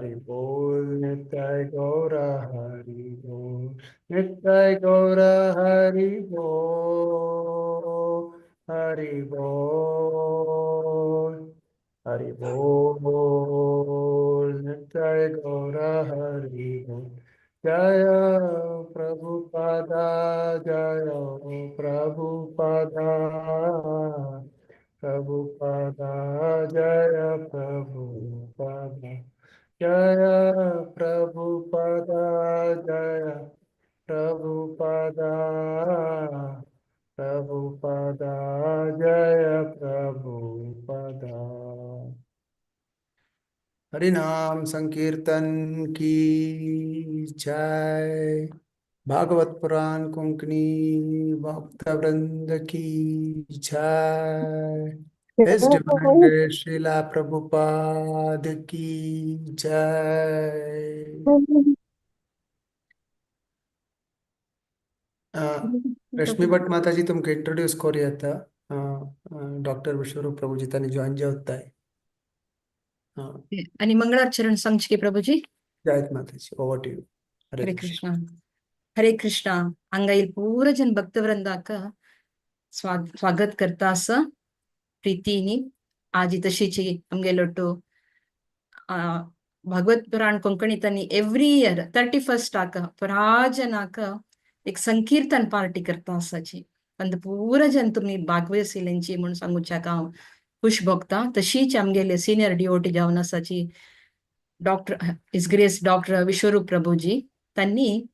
हरि बोल नित्य गौर हरि बोल नित्य गौर हरि बोल हरि बोल हरि बोल नित्य गौर हरि बोल जय प्रभुपादा जय प्रभुपादा प्रभुपादा जय प्रभुपादा जय प्रभुपादा जय प्रभुपादा प्रभुपादा जय प्रभुपादा। हरि नाम संकीर्तन की जय। भागवत पुराण कोंकणी भक्त वृंद की जय। इस डिवाइन ग्रेस श्रीला प्रभुपाद की जय। ಆ, ರಶ್ಮಿ ಭಟ್ ಮಾತಾಜಿ तुमको इंट्रोड्यूस कोरिया था। डॉक्टर विश्वरूप प्रभु जी तने ज्वाइन जो होता है। हाँ, आणि मंगळाचरण सांगचे प्रभूजी. जय माताजी, ओवर टू यू। हरे हरे कृष्ण। कृष्ण हरे कृष्ण. अंगाईल पूरजन भक्तवृंदाक स्वागत करता अस प्रीतीनी आजी तशीची आमगेलोटू भगवत पुराण कोंकणी तनी एव्हरी इयर 31st आक पराजनाक एक संकीर्तन पार्टी करता असाची पण पूरजन तुम्ही भागवयसिलेंची म्हणून सांगूच्याक हांव खुश भोगता. तशीच आमगेले सिनियर डिओटी जावन आसाची डॉक्टर इस ग्रेस डॉक्टर विश्वरूप प्रभुजी त्यांनी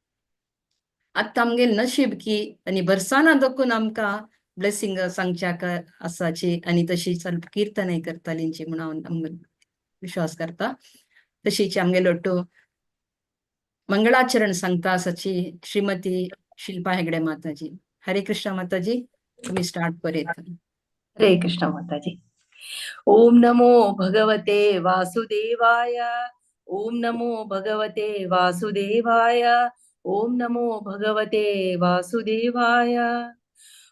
आता आमगेल नशीब की आणि बरसाना दोकून आमकां ब्लेसिंग सांगच्याक आसाची आणि तशी ಸ್ವಲ್ಪ कीर्तनय करतालींची म्हणून हांव विश्वास करता. तशीच आमगेलोटू मंगळाचरण सांगता आसाची श्रीमती शिल्पा हेगडे माताजी. हरे कृष्ण माताजी, तुम्ही स्टार्ट करेत. हरे कृष्ण माताजी. ओम नमो भगवते वासुदेवाय. ओम नमो भगवते वासुदेवाय. ओम नमो भगवते वासुदेवाय.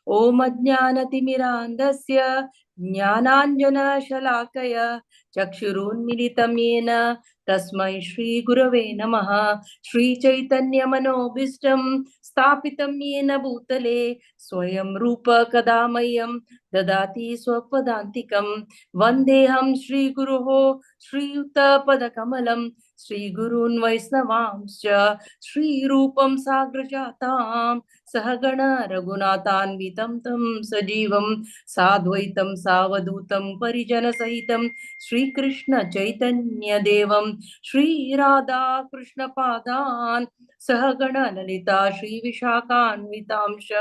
ओम अज्ञानतिमिरान्धस्य ज्ञानाञ्जनशलाकय चक्षुरुन्मिलितं येन तस्मै श्रीगुरवे नमः. श्रीचैतन्यमनोभीष्टं स्थापितं येन भूतले स्वयं रूप कदा मह्यं ददाति स्वपदान्तिकं. वन्देऽहं श्रीगुरोः श्रीयुतपदकमलं श्रीगुरून् वैष्णवांश्च श्रीरूपं साग्रजातां सहगण रघुनाथान्वितं तं सजीवं साद्वैतं सावधूतं परिजनसहितं श्रीकृष्ण चैतन्य देवं श्रीराधा कृष्णपादान् सहगण ललिता श्रीविशाखान्वितांश.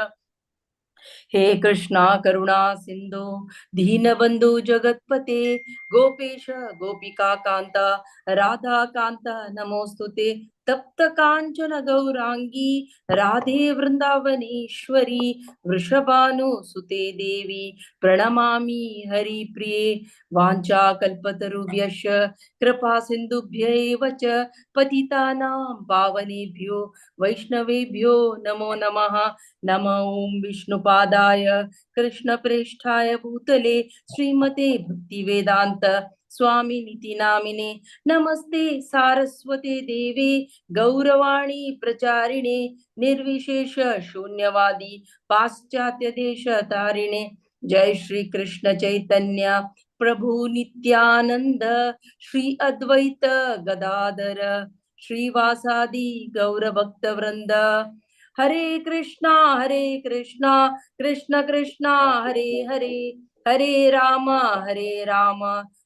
हे कृष्णा करुणा सिंधु दीनबंधु जगतपते गोपेश गोपिका कांता राधा कांता नमोस्तुते. तप्त कांचन गौरांगी राधे वृंदावनेश्वरी वृषभानुसुते देवी प्रणमामि हरिप्रिये. वाञ्छाकल्पतरुभ्यश्च कृपा सिन्धुभ्यैव च पतितानां पावनेभ्यो वैष्णवेभ्यो नमो नमः. नमो ओम विष्णुपादाय कृष्णप्रेष्ठाय भूतले श्रीमते भक्तिवेदांत स्वामी निति नामिने. नमस्ते सारस्वते देवे गौरवाणी प्रचारिणे निर्विशेष शून्यवादी पाश्चात्य देश तारिणे. जय श्री कृष्ण चैतन्य प्रभु नित्यानंद श्री अद्वैत गदाधर श्रीवासादि गौर भक्त वृंद. हरे कृष्णा कृष्ण कृष्णा हरे हरे हरे राम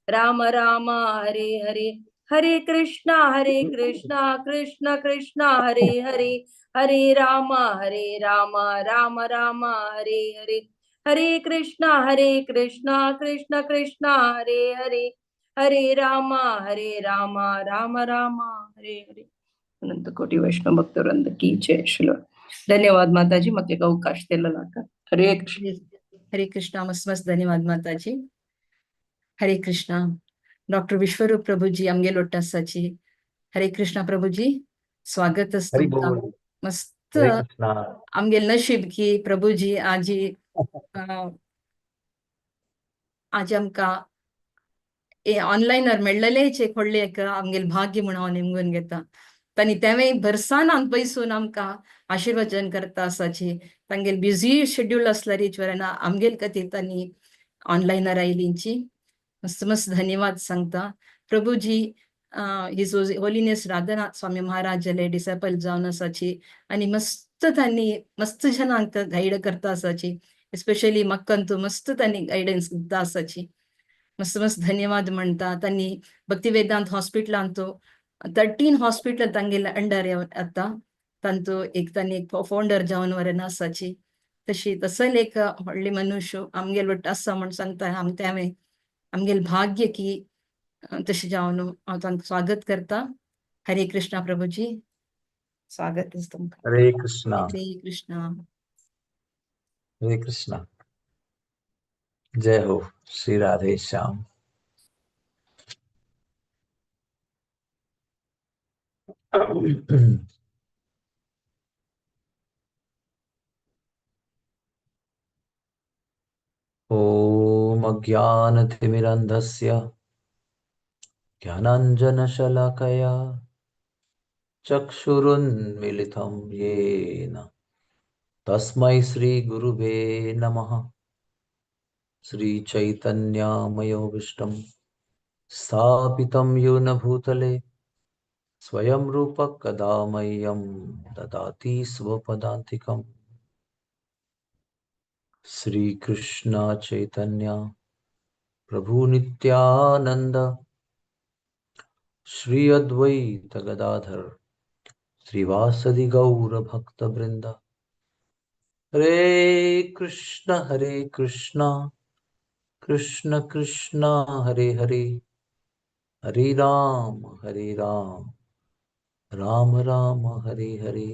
राम राम हरे हरे. हरे कृष्णा कृष्ण कृष्णा हरे हरे हरे राम राम राम हरे हरे. हरे कृष्णा कृष्ण कृष्णा हरे हरे हरे राम राम राम हरे हरे. अनंत कोटी वैष्णव भक्तवृंद की जय. श्री धन्यवाद माताजी, मग एक अवकाश दिला का. हरे कृष्ण. हरे कृष्णा. मस्त मस्त धन्यवाद माताजी. हरे कृष्णा. डॉक्टर विश्वरूप प्रभुजी आमगेलोट आसाची. हरे कृष्णा प्रभुजी, स्वागत हरि तुमका. बोल. मस्त हरे कृष्णा. आमगेल नशीब की प्रभुजी आजी आज आमका ऑनलायनर मेळ्ळलेच एक व्हडले एक आमगेल भाग्य म्हण हांव निमगून घेता. तांणी तेवेय भरसान पयसून आमकां आशिर्वचन करता आसाची. तांगेल बिझी शेड्यूल आसल्यार वरांना आमगेल खातीर तांणी ऑनलायनर आयलींची मस्त मस्त धन्यवाद सांगता. प्रभुजी हिज होलिनेस राधानाथ स्वामी महाराज जाले डिसेबल जावन आसाची आनी मस्त तांणी मस्त जनांक गाईड करता आसाची. एस्पेशली म्हाका मस्त तांणी गायडन्स दिता आसाची. मस्त मस्त धन्यवाद म्हणता. तांणी भक्ती वेदांत हॉस्पिटलांत 13 हॉस्पिटल तांगेले अंडर येता. तांतू एक तांणी एक फाउंडर जावन वरना आसाची. तसल एक व्हडली मनुष्य आमगेल वट्ट आसा म्हण सांगता आम तेवे आमगेल भाग्य की तशें जावन हांव तांकां स्वागत करता. हरे कृष्णा प्रभुजी, स्वागत आसा तुमकां. हरे कृष्णा हरे कृष्णा. हरे कृष्णा. जय हो श्री राधे श्याम. ॐ अज्ञानतिमिरन्धस्य ज्ञानाञ्जनशलाकया चक्षुरुन्मिलितं येन तस्मै श्रीगुरुवे नमः. श्रीचैतन्यमयोभीष्टं स्थापितं येन भूतले स्वयं रूपः कदा मह्यं ददाति स्वपदान्तिकम्. श्रीकृष्ण चैतन्य प्रभु नित्यानंद श्री अद्वैत गदाधर श्रीवासदि गौर भक्त वृंद. हरे कृष्ण कृष्ण कृष्ण हरे हरे, हरे राम राम राम हरे हरे.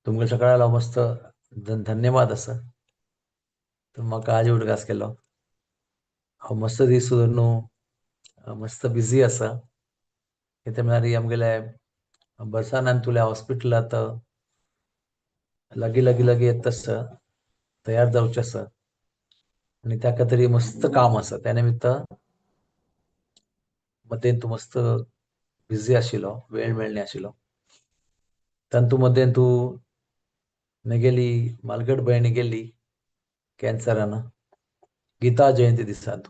तुमकां सकाळला मस्त धन्यवाद आसा. तर म्हाका आज उडकास केलो. हांव मस्त दीस न्हू मस्त बिजी आसा. कित्याक म्हळ्यार आमगेले बर्सानान तुले हॉस्पिटलांत लागीं येता आसा, तयार जावचें आसा आनी त्या खातीर मस्त काम आसा. त्या निमित्त मदें तूं मस्त बिजी आशिल्लो, वेळ मेळना आशिल्लो. तातूं मदें तूं म्हगेली मालगड भयण गेल्ली कॅन्सरान गीता जयंती दिसांत.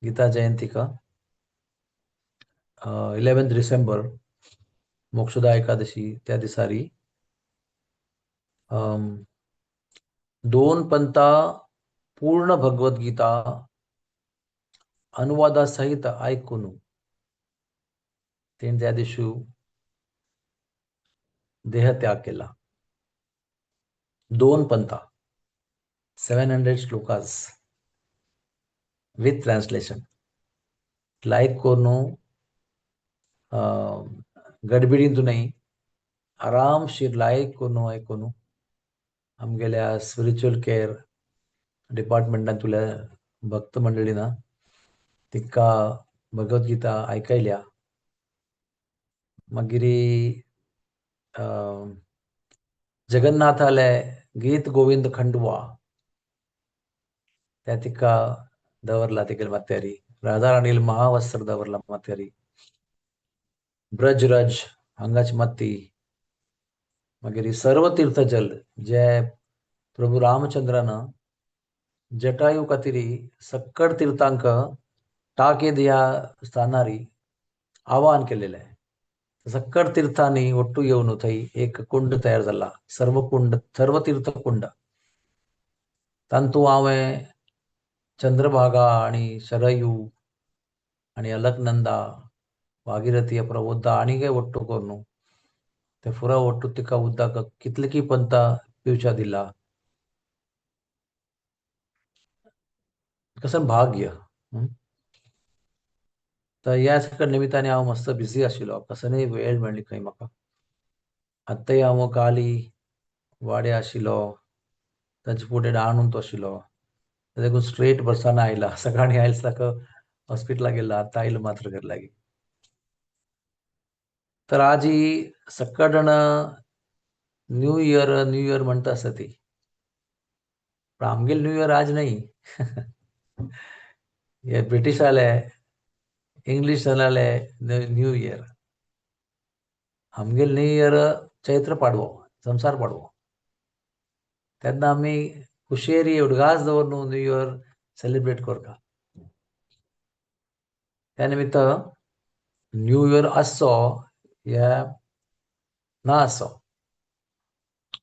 गीता जयंतीक 11 डिसेंबर मोक्षदा एकादशी त्या दिसारी 2 पंथा पूर्ण भगवद्गीता अनुवादा सहित ऐकून तेणे त्या दिवशी देहत्याग केला. 2 पंथा 700 श्लोकास विथ ट्रान्सलेशन लायक करून गडबडीतून नाही, आरामशीर लायक करून ऐकून आमगेल्या स्पिरिच्युअल केअर डिपार्टमेंटान तुल्या भक्त मंडळी ना तिका भगवद्गीता ऐकयल्या. मागीर जगन्नाथाले गीत गोविंद खंडवा त्या तिका दवरला तिगेल माथ्यारी. राधा राणील महावस्त्र दवरला माथ्यारी. ब्रजरज हांगाची माती. मागीर सर्व तीर्थजल जे प्रभू रामचंद्रान जटायू खातीर सक्कड तीर्थांक टाकेद ह्या स्थानारी आवाहन केलेले. सक्कड तीर्थांनी ಒಟ್ಟು येवन थंय एक कुंड तयार जाला. सर्व तीर्थ कुंड. तांतू हांवें चंद्रभागा आणि शरयू आणि अलकनंदा भागीरथी प्रबोद्धा आणि काय ಒಟ್ಟು करून ते पुरा ಒಟ್ಟು तिका उदक कितलेकी पंत पिवच्या दिला. कसं भाग्य. तर या सगळ्या निमित्ताने हांव मस्त बिझी आशिल्लो. कसनय वेळ मेळ्ळी खंय म्हाका. आत्ताय हांव काली वाडे आशिल्लो, ताचे फुडें आणून तो आशिल्लो. देखून स्ट्रेट बसानं आयला. सकाळी आयलसाक हॉस्पिटलाक गेला. आत्ता आयलो मात्र घर लागी. तर आज ही सक्कड जाण न्यू इयर म्हणटा आसा ती. पण आमगेल न्यू इयर आज नाही. हे ब्रिटिश आले, इंग्लिश आले न्यू इयर. आमगेल न्यू इयर चैत्र पाडवो, संसार पाडवो. तेन्ना आमी खुशयेरी उडगास दवरून न्यू इयर सेलिब्रेट करता. त्या निमित्त न्यू इयर आसचो या ना आसचो,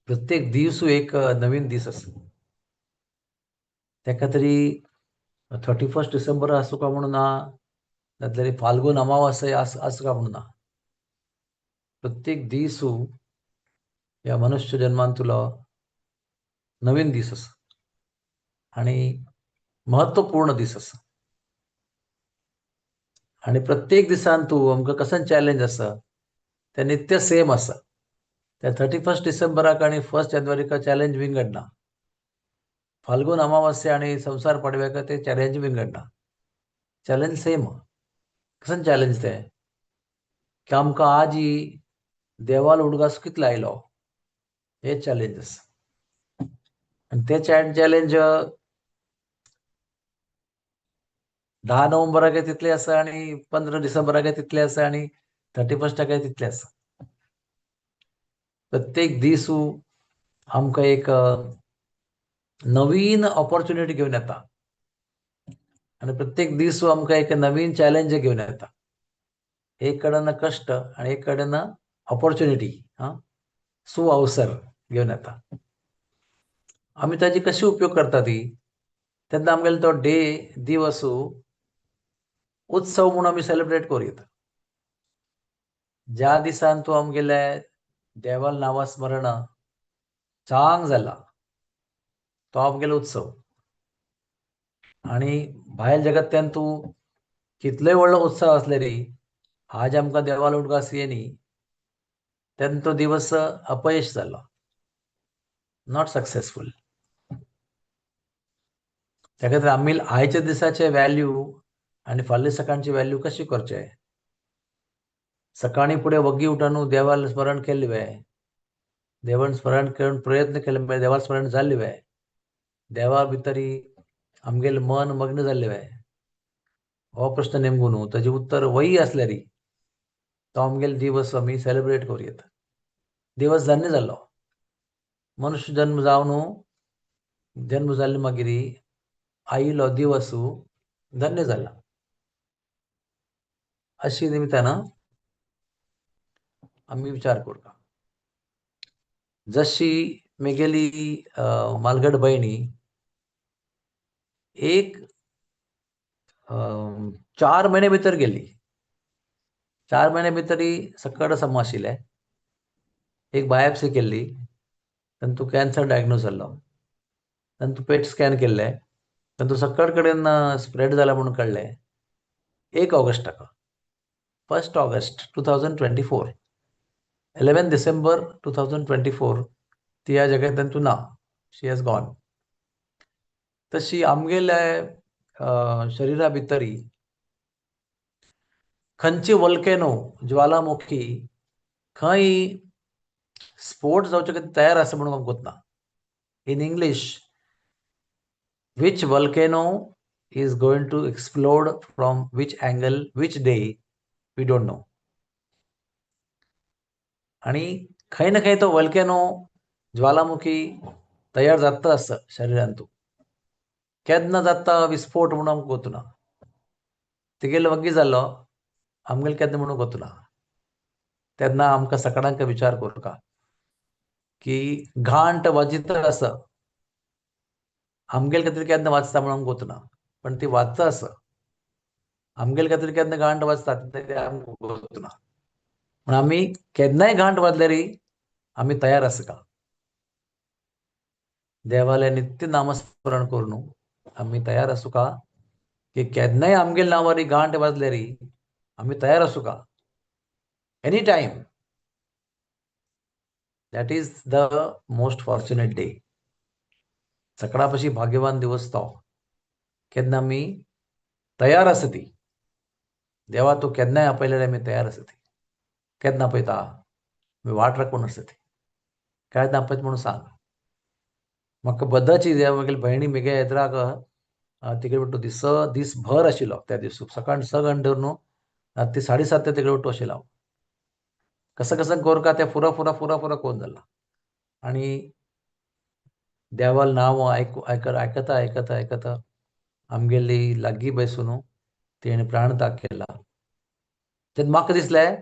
प्रत्येक दीस एक नवीन दीस आसा. तेका तरी 31 डिसेंबर आसूं काय म्हणून ना, नाजाल्यार फाल्गून अमावास्या आसूं काय म्हणून ना. प्रत्येक दिसू या मनुष्य जन्मांतुलो नवीन दीस आसा आणि महत्वपूर्ण दीस आसा. आणि प्रत्येक दिसान तूं आमकां कसं चॅलेंज आसा ते नित्य सेम आसा. त्या 31 डिसेंबराक आणि 1 जानेवारीक चॅलेंज विंगडना. फाल्गून अमावास्या आणि संसार पाडव्याक ते चॅलेंज विंगडना. Challenge same. कसं चॅलेंज ते की आमकां आज ही देवाल उडगास कितलो आयलो हे चॅलेंज आसा. आणि ते चॅलेंज 10 नोव्हेंबराक तितले आसा आणि 15 डिसेंबराक तितले आसा आणि 31 तितले आसा. प्रत्येक दिसू आमकां एक नवीन ऑपॉर्च्युनिटी घेवन येता आणि प्रत्येक दिसू आमकां एक नवीन चॅलेंज घेवन येता. एक कडेन कश्ट आणि एक कडेन ऑपॉर्च्युनिटी, सुअवसर घेवन येता. आमी ताजी कशी उपयोग करता ती तेन्ना आमगेलो तो दिवस उत्सव म्हणून आमी सेलिब्रेट करूं. ज्या दिसान तूं आमगेले देवाल नामस्मरण चांग जाला तो आमगेलो उत्सव. आणि भायर जगत्यान तूं कितलोय व्हडलो उत्सव आसलेरी आज आमकां देवाल उडगास येयनी तेन्ना तो दिवस अपयश जालो, नॉट सक्सेसफूल. त्या खातीर आमी आयच्या दिसाचे व्हॅल्यू आणि फाल्यां सकाळची व्हॅल्यू कशी करचे. सकाळी फुडें वग्गी उठून देवाल स्मरण केल्ले वें, देवान स्मरण करून प्रयत्न केले म्हणजे देवाल स्मरण जाल्ले वें, देवा भितरी आमगेलें मन मग्न जाल्लें वें. हो प्रश्न नेमको न्हू, ताजें उत्तर वही आसल्यारी तो आमगेलो दिवस आमी सेलिब्रेट करूं येता. दिवस धन्य जालो. मनुष्य जन्म जावन जन्म जाल्ले मागीर आयिल्लो दिवस धन्य जाला. अशी निमित्तान आमी विचार करता. जशी मेगेली मालगड भयणी एक 4 महिने भितर गेली. 4 महिने भितरी सकट सम आशिल्लें. एक बायोप्सी केल्ली, तातूंत कॅन्सर डायग्नोज जाल्लो. तातूंत पेट स्कॅन केल्ले, तातूंत सकट कडेन स्प्रेड जाला म्हणून कळ्ळें 1 ऑगस्टाक. 1 ऑगस्ट 2024, 11 डिसेंबर 2024 ती ह्या जगतांतूं ना. She has gone. तशी आमगेल्या शरिरा भितरी खंयची वोल्केनो ज्वालामुखी खंय स्फोट जावचे खातीर तयार आसा म्हणून आमकां कोत्ना. In English, which volcano is going to explode from which angle, which day, we don't know. आणि खंय ना खंय तो वोल्केनो ज्वालामुखी तयार जाता आसता शरिरांतूं. केन्ना जाता विस्फोट म्हणून आमकां कोत्ना. तेगेलो वग्गी जाल्लो आमगेलो केन्ना म्हणून कोत्ना. तेन्ना आमकां सकाळांक विचार करता की घांट वाजिता आसा आमगेले खातीर केन्ना वाजता म्हणून कोत्ना, पण ती वाजता आसा. आमगेले खातीर केन्ना घांट वाजता ते आमकां कोत्ना. पूण आमी केन्नाय घांट वाजल्यारी आमी तयार आसा का. देवाले नित्य नामस्मरण करून आमी तयार आसूं का की केन्नाय आमगेल्या नांवारी घांट वाजल्यारी आमी तयार आसूं का. Any time. That is the most fortunate day. सकाळा पशी भाग्यवान दिवस तो केन्ना आमी तयार आसा ती. देवा तूं केन्नाय आपयल्यार आमी तयार आसा ती. केन्ना आपयता आमी वाट राखून आसा ती. केन्ना आपयता म्हणून सांग. म्हाका बदाची म्हगेली भयणी म्हगे येद्राक तिकडे वट्टू दीस भर आशिल्लो त्या दिसा सकाळ 6 घंटे धरून रात्री 7:30 तिकडे वट्टू आशिल्लो हांव कसं कसं कोरका ते फुरा कोन्न जाल्ला आनी देवाल नांव आयकता आमगेली लागीं बसून तेणें प्राण त्याग केला तेन्ना म्हाका दिसलें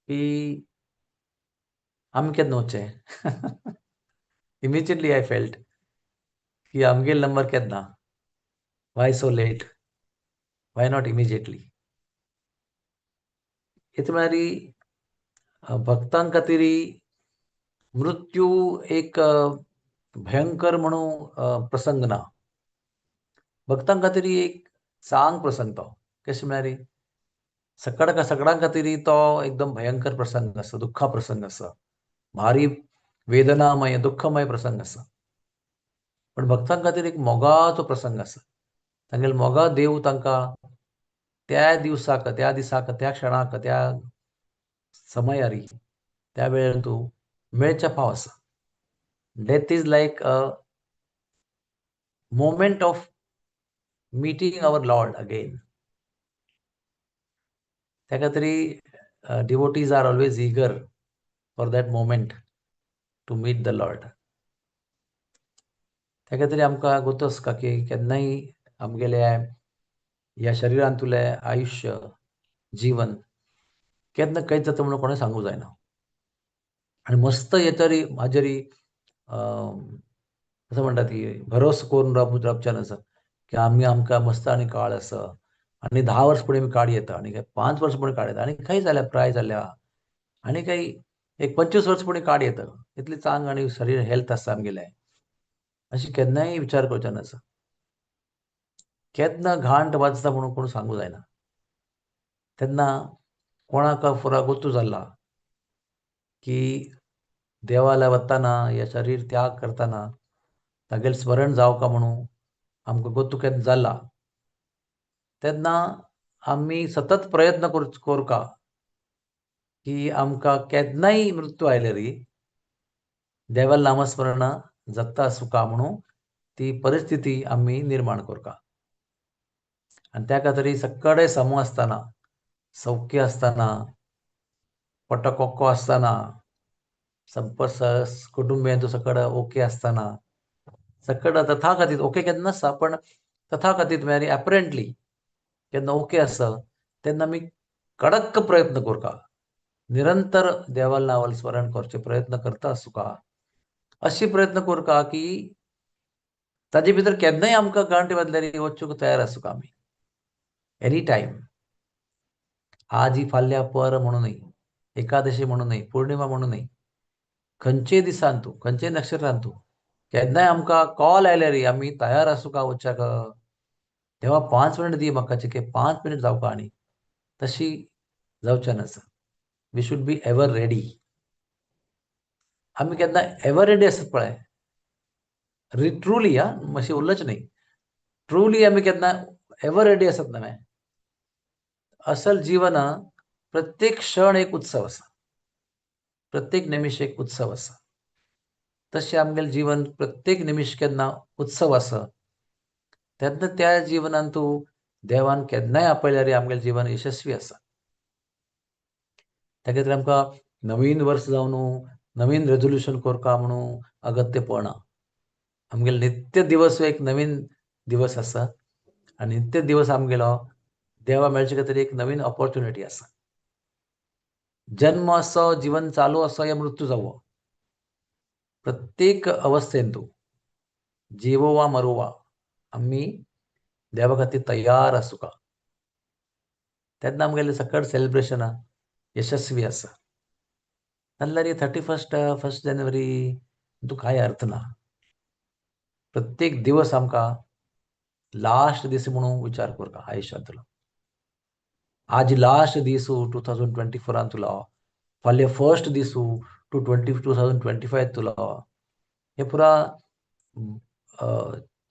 की आमी केन्ना वचचें इमिजिएटली आय फेल्ट की आमगेल नंबर केन्ना why so late why not immediately हेच म्हळ्यार भक्तां खातीर मृत्यू एक भयंकर म्हणून प्रसंग ना भक्तां खातीर एक सांग प्रसंग तो कशें म्हळ्यार सगळ्यां खातीर तो एकदम भयंकर प्रसंग आसा दुख्खा प्रसंग आसा भारी वेदनामय दुःखमय प्रसंग आसा पण भक्तां खातीर एक मोगाचो प्रसंग आसा तांगेले मोगा देव तांकां त्या दिसाक त्या क्षणाक त्या समयार त्या वेळार तूं मेळच्या फाव आसा death is like a moment of meeting our lord again त्या खातीर devotees are always eager for that moment to meet the lord त्या खातीर आमकां गोतोस का की केन्नाय आमगेले ह्या शरिरांतुलें आयुश्य जीवन केन्ना कैत जाता म्हणून कोणें सांगूंक जायना आनी मस्त हे तरी हाजेरी कसं म्हणटा ती भरोस करून रावच्यान आसा की आमकां मस्त आनी काळ आसा आनी 10 वर्स फुडें आमी काड येता आनी 5 वर्स फुडें काड येता आनी खंय जाल्यार प्राय जाल्या आनी काही एक 25 वर्स फुडें काड येता इतली चांग आनी शरीर हेल्थ आसा आमगेलें अशी केन्नाय विचार करचे नासा केन्ना घांट वाजता म्हणून कोण सांगूं जायना तेन्ना कोणाक फुरा गोतू जाल्ला की देवाला वतना हे शरीर त्याग करतना तागेलें स्मरण जावका म्हणून आमकां गोतू केन्ना जाल्ला तेन्ना आमी सतत प्रयत्न करका की आमकां केन्नाय मृत्यू आयल्यार देवाल नामस्मरण जाता सुका म्हणून ती परिस्थिती आमी निर्माण करका आनी त्या खातीर सगळे समूह आसतना सौख्य आसतना पटकोक्को आसतना कुटुंबियांचो सकड ओके आसतना सकड तथा कथीत ओके केन्ना नासता पण तथा कथीत म्हळ्यार एपरंटली केन्ना ओके आसा तेन्ना आमी कडक प्रयत्न करता निरंतर देवाल नांवाल स्मरण करचे प्रयत्न करता आसुका अशी प्रयत्न करता की ताजे भितर केन्नाय आमकां गांठ वाजल्यार वचूंक तयार आसुका आमी एनी टायम आज ही फाल्यां पर म्हणून न्हय एकादशी म्हणून न्हय पौर्णिमा म्हणून न्हय खंयचेय दिसान तूं खंयचेय नक्षत्रांत तूं केन्नाय आमकां कॉल आयल्यार आमी तयार आसुका वचच्याक देवा 5 मिनट दी म्हाका चिके 5 मिनट जावका आनी तशी जावचें नासा we should be ever ready आमी केन्ना एवर रेडी आसत पळय ट्रुली मातशी उरलच न्हय ट्रुली आमी केन्ना एवर रेडी आसत न्हय असल जीवन प्रत्येक क्षण एक उत्सव आसा प्रत्येक निमिष एक उत्सव आसा तशें आमगेलें जीवन प्रत्येक निमिष केन्ना उत्सव आसा तेन्ना त्या जिवनांत तूं देवान केन्नाय आपयल्यार आमगेलें जीवन यशस्वी आसा त्या खातीर आमकां नवीन वर्स जावन नवीन रेजोल्युशन करता म्हणून अगत्य पडना आमगेलो नित्य दिवस एक नवीन दिवस आसा आनी नित्य दिवस आमगेलो देवा मेळचे खातीर एक नवीन ऑपॉर्च्युनिटी आसा जन्म असो जीवन चालू असो या मृत्यू जावो प्रत्येक अवस्थेन तूं जिवो वा मरो वा आमी देवा खातीर तयार आसुका तेन्ना आमगेलें सकट सेलिब्रेशन यशस्वी आसा नाजाल्यार 1 जानेवारी तूं कांय अर्थ ना प्रत्येक दिवस आमकां लास्ट दीस म्हणून विचार करता आयुश्यांतलो आज लास्ट दीस 2024 तुला फाल्यां फर्स्ट दीस 2025 तुला हे पुरा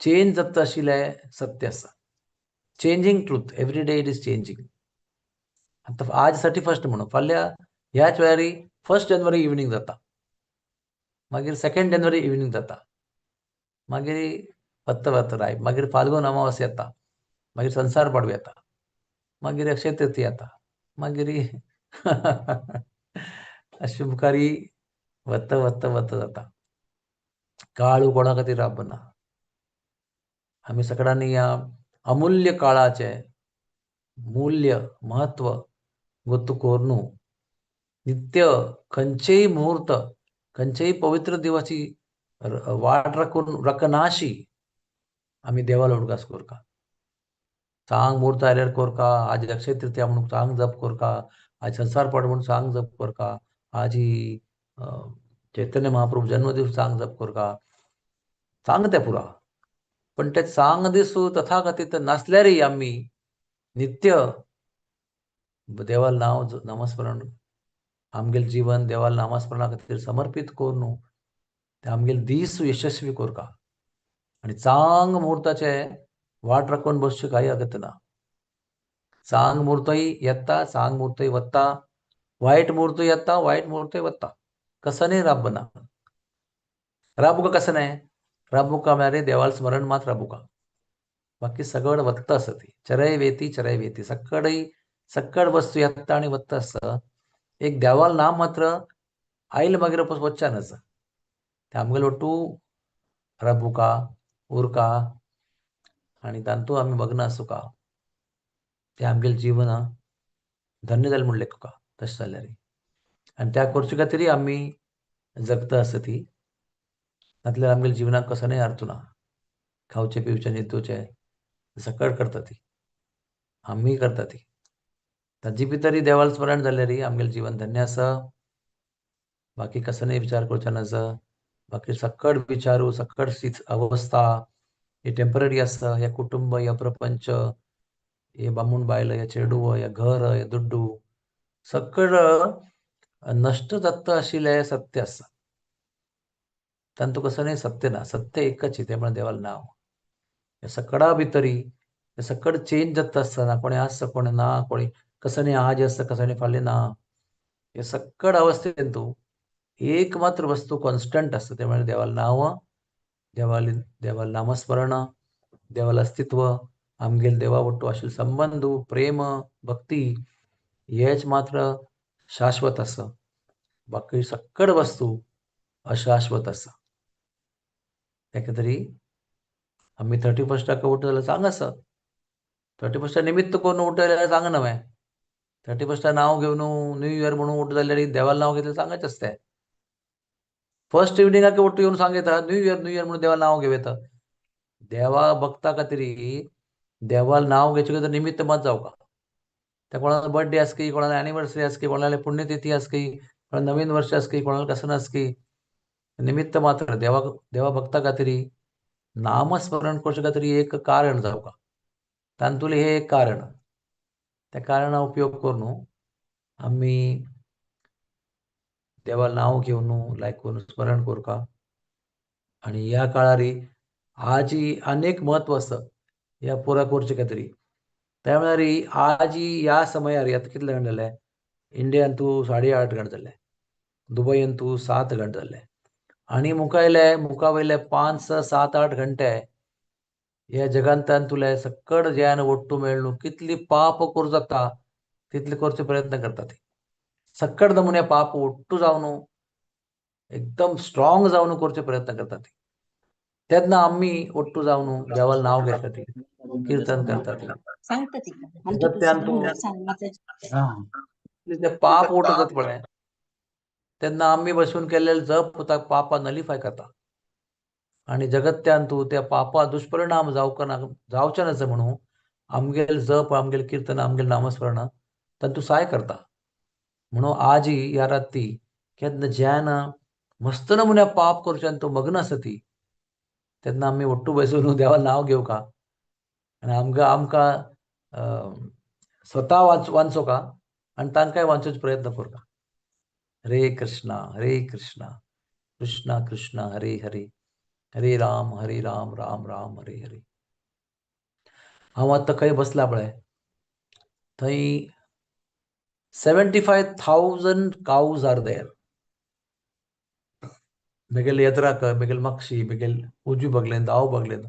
चेंज जाता आशिल्लें सत्य आसा changing truth every day it is changing आतां आज 31 म्हणून फाल्यां ह्याच वेळार 1 जानेवारी इवनिंग जाता मागीर 2 जानेवारी इवनिंग जाता मागीर वत्त वत्त राय, मागीर फाल्गून अमावस्या येता, मागीर संसार पाडवो येता, मागीर अक्षय तृतीया येता, मागीर अशी मुखारी वत्त वत्त वत्त जाता. काळ कोणा खातीर राबना. आमी सगळ्यांनी या अमूल्य काळाचे मूल्य महत्व ಗೊತ್ತು कोरनू नित्य खंयचेय मुहूर्त, खंयचेय पवित्र दिवाची वाट रखनाशी आमी देवाला उडगास कोरका. चांग मुहूर्त आयल्यार कोरका, आज अक्षय तृतीया म्हणून चांग जप कोरका, आज संसार पाड म्हणून चांग जप कोरका, आज ही चैतन्य महाप्रभू जन्मदिवस चांग जप कोरका. चांग ते पुरा, पण ते चांग दिसू तथाकथित नासल्यारय आमी नित्य देवाल नाव नामस्मरण आमगेल जीवन देवाल नामस्मरणा खातीर समर्पित कोरनू ते आमगेल दीस यशस्वी कोरका. आणि चांग मुहूर्ताचे वाट राखून बसची काही अगत ना. चांग मुहूर्तय येता, चांग मुहूर्तय वत्ता, वायट मुहूर्त येता, वायट मुहूर्तय वत्ता. कसनय राबना. राबुका कसं राबुका म्हळ्यार देवाल स्मरण मात राबुका. बाकी सगळं वत्त असती. चरय वेती सक्कड वस्तू येता आणि वत्त असतं. एक देवाल नाम मात्र आईल मागीर वच्चानच ते आमगेल ಒಟ್ಟು राबुका उरका आणि तांतू आमी मग्न आसुका ते आमगेल जीवन धन्य जालें म्हणलें तुका. तशें जाल्यार आनी त्या करचे खातीर आमी जगता आसती. नातल्यार आमगेल जिवनाक कसनय अर्थ ना. खावचे पिवचे न्हिदोवचे सकड करता ती, आमी करता ती. ताजी भितरय देवाल स्मरण जाल्यार आमगेल जीवन धन्य आसा. बाकी कसनय विचार करचे नज. बाकी सक्कड विचारू, सक्कड अवस्था हे टेम्पररी आसता. हे कुटुंब, हे प्रपंच, हे बामूण बायल, हे चेडूं, हे घर, हे दुड्डू सक्कड नष्ट जाता आशिल्लें सत्य आसा. तांतू कसनय सत्य ना. सत्य एकच ते म्हळ्यार देवाल नांव. हे सक्कडा भितरी हे सक्कड चेंज जाता आसतना कोणी आसता कोणी ना, कोणी कसनय आज आसता कसनय फाल्यां ना. हे सक्कड अवस्थेंतू एक मात्र वस्तू कॉन्स्टंट आसता ते म्हळ्यार देवाल नांव, देवाल नामस्मरण, देवाल अस्तित्व, आमगेल देवा वट्टू आशिल्लो संबंध, प्रेम, भक्ती हेच मात्र शाश्वत आसा. बाकी सक्कड वस्तू अशाश्वत आसा. ताका तरी आमी 31 उठले जाल्यार चांग आसा. 31 निमित्त करून उठले जाल्यार चांग नवें. 31 नांव घेवन न्यू इयर म्हणून उठ जाल्यार देवाल नांव घेतल्यार चांगच आसता. फर्स्ट इव्हनिंगाक उठ येवन सांगता न्यू इयर म्हणून देवाल नांव घेवं येता. देवा भक्ता खातीर देवाल नांव घेवचे खातीर निमित्त मात जावका. त्या कोणाचो बर्थडे आसकी, कोणाली एनिवर्सरी आसकी, कोणाली पुण्यतिथी आसकी, कोणालें नवीन वर्ष आसकी, कोणालें कसं आसकी, निमित्त मात्र देवा भक्ता खातीर नामस्मरण करचे खातीर एक कारण जावका. तांतुलें हे एक कारण. त्या कारणा उपयोग करून आमी देवाल नांव घेवन लायक करून स्मरण करता. आणि ह्या काळार आज अनेक महत्व आसा ह्या पुरा करचे खातीर. त्या वेळार आज ह्या समयार आतां कितले घंटे जाले, इंडियान तूं 8:30 घंटे जाले, दुबयन तूं 7 घंटे जाले, आणि मुका वयले 5, 6, 7, 8 घंटे ह्या जगांतान तुले सक्कड ज्ञान ओट्टू मेळून कितली पाप करूं जाता तितले करचे प्रयत्न करता ती. सक्कड नमुने पाप ओट्टू जावन एकदम स्ट्रॉंग जावन करचे प्रयत्न करता ती. तेन्ना आमी ओट्टू जावन देवाल नांव घेता ती, कीर्तन करता ती. जगत्यान तूं ते पाप ओट्टू जाता पळय तेन्ना आमी बसून केल्लेले जप पापा नलिफाय करता. आणि जगत्यान तूं त्या पापा दुष्परिणाम जावचे नज म्हणून आमगेल जप, आमगेल कीर्तन, आमगेल नामस्मरण तांतू सहाय करता. म्हणून आज ह्या राती केन्ना ज्यान मस्त नमुन्या पाप करच्यान तूं मग्न आसा ती तेन्ना आमी ओट्टू बसून देवाल नांव घेवका आनी आमकां स्वता वाचोवका आनी तांकांय वाचोवचो प्रयत्न करता. हरे कृष्णा कृष्णा कृष्णा हरे हरे, हरे राम राम राम हरे हरे. हांव आतां खंय बसला पळय थंय 75,000 cows are there. बेगेल येद्राक बेगेल मक्षी बेगेल उजवी बगलेन दाव बगलेन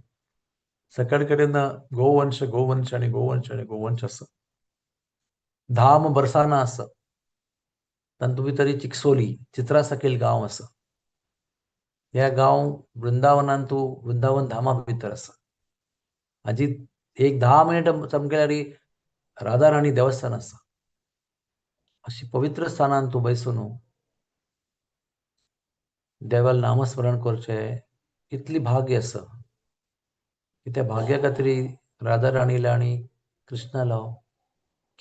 सकड कडेन गोवंश गोवंश आणि गोवंश आणि गोवंश असं धाम बरसाना असं तातूंत भितर ही चिक्सोली चित्रा सकयल गांव असं ह्या गांव वृंदावनान तूं वृंदावन धामा भितर आसा हाजी एक 10 मिनिट चमकेल्यार राधा राणी देवस्थान आसा अशी पवित्र स्थानान तूं बसून देवाल नामस्मरण करचें इतली भाग्य आसा की त्या भाग्या खातीर राधा राणीला आनी कृष्णाला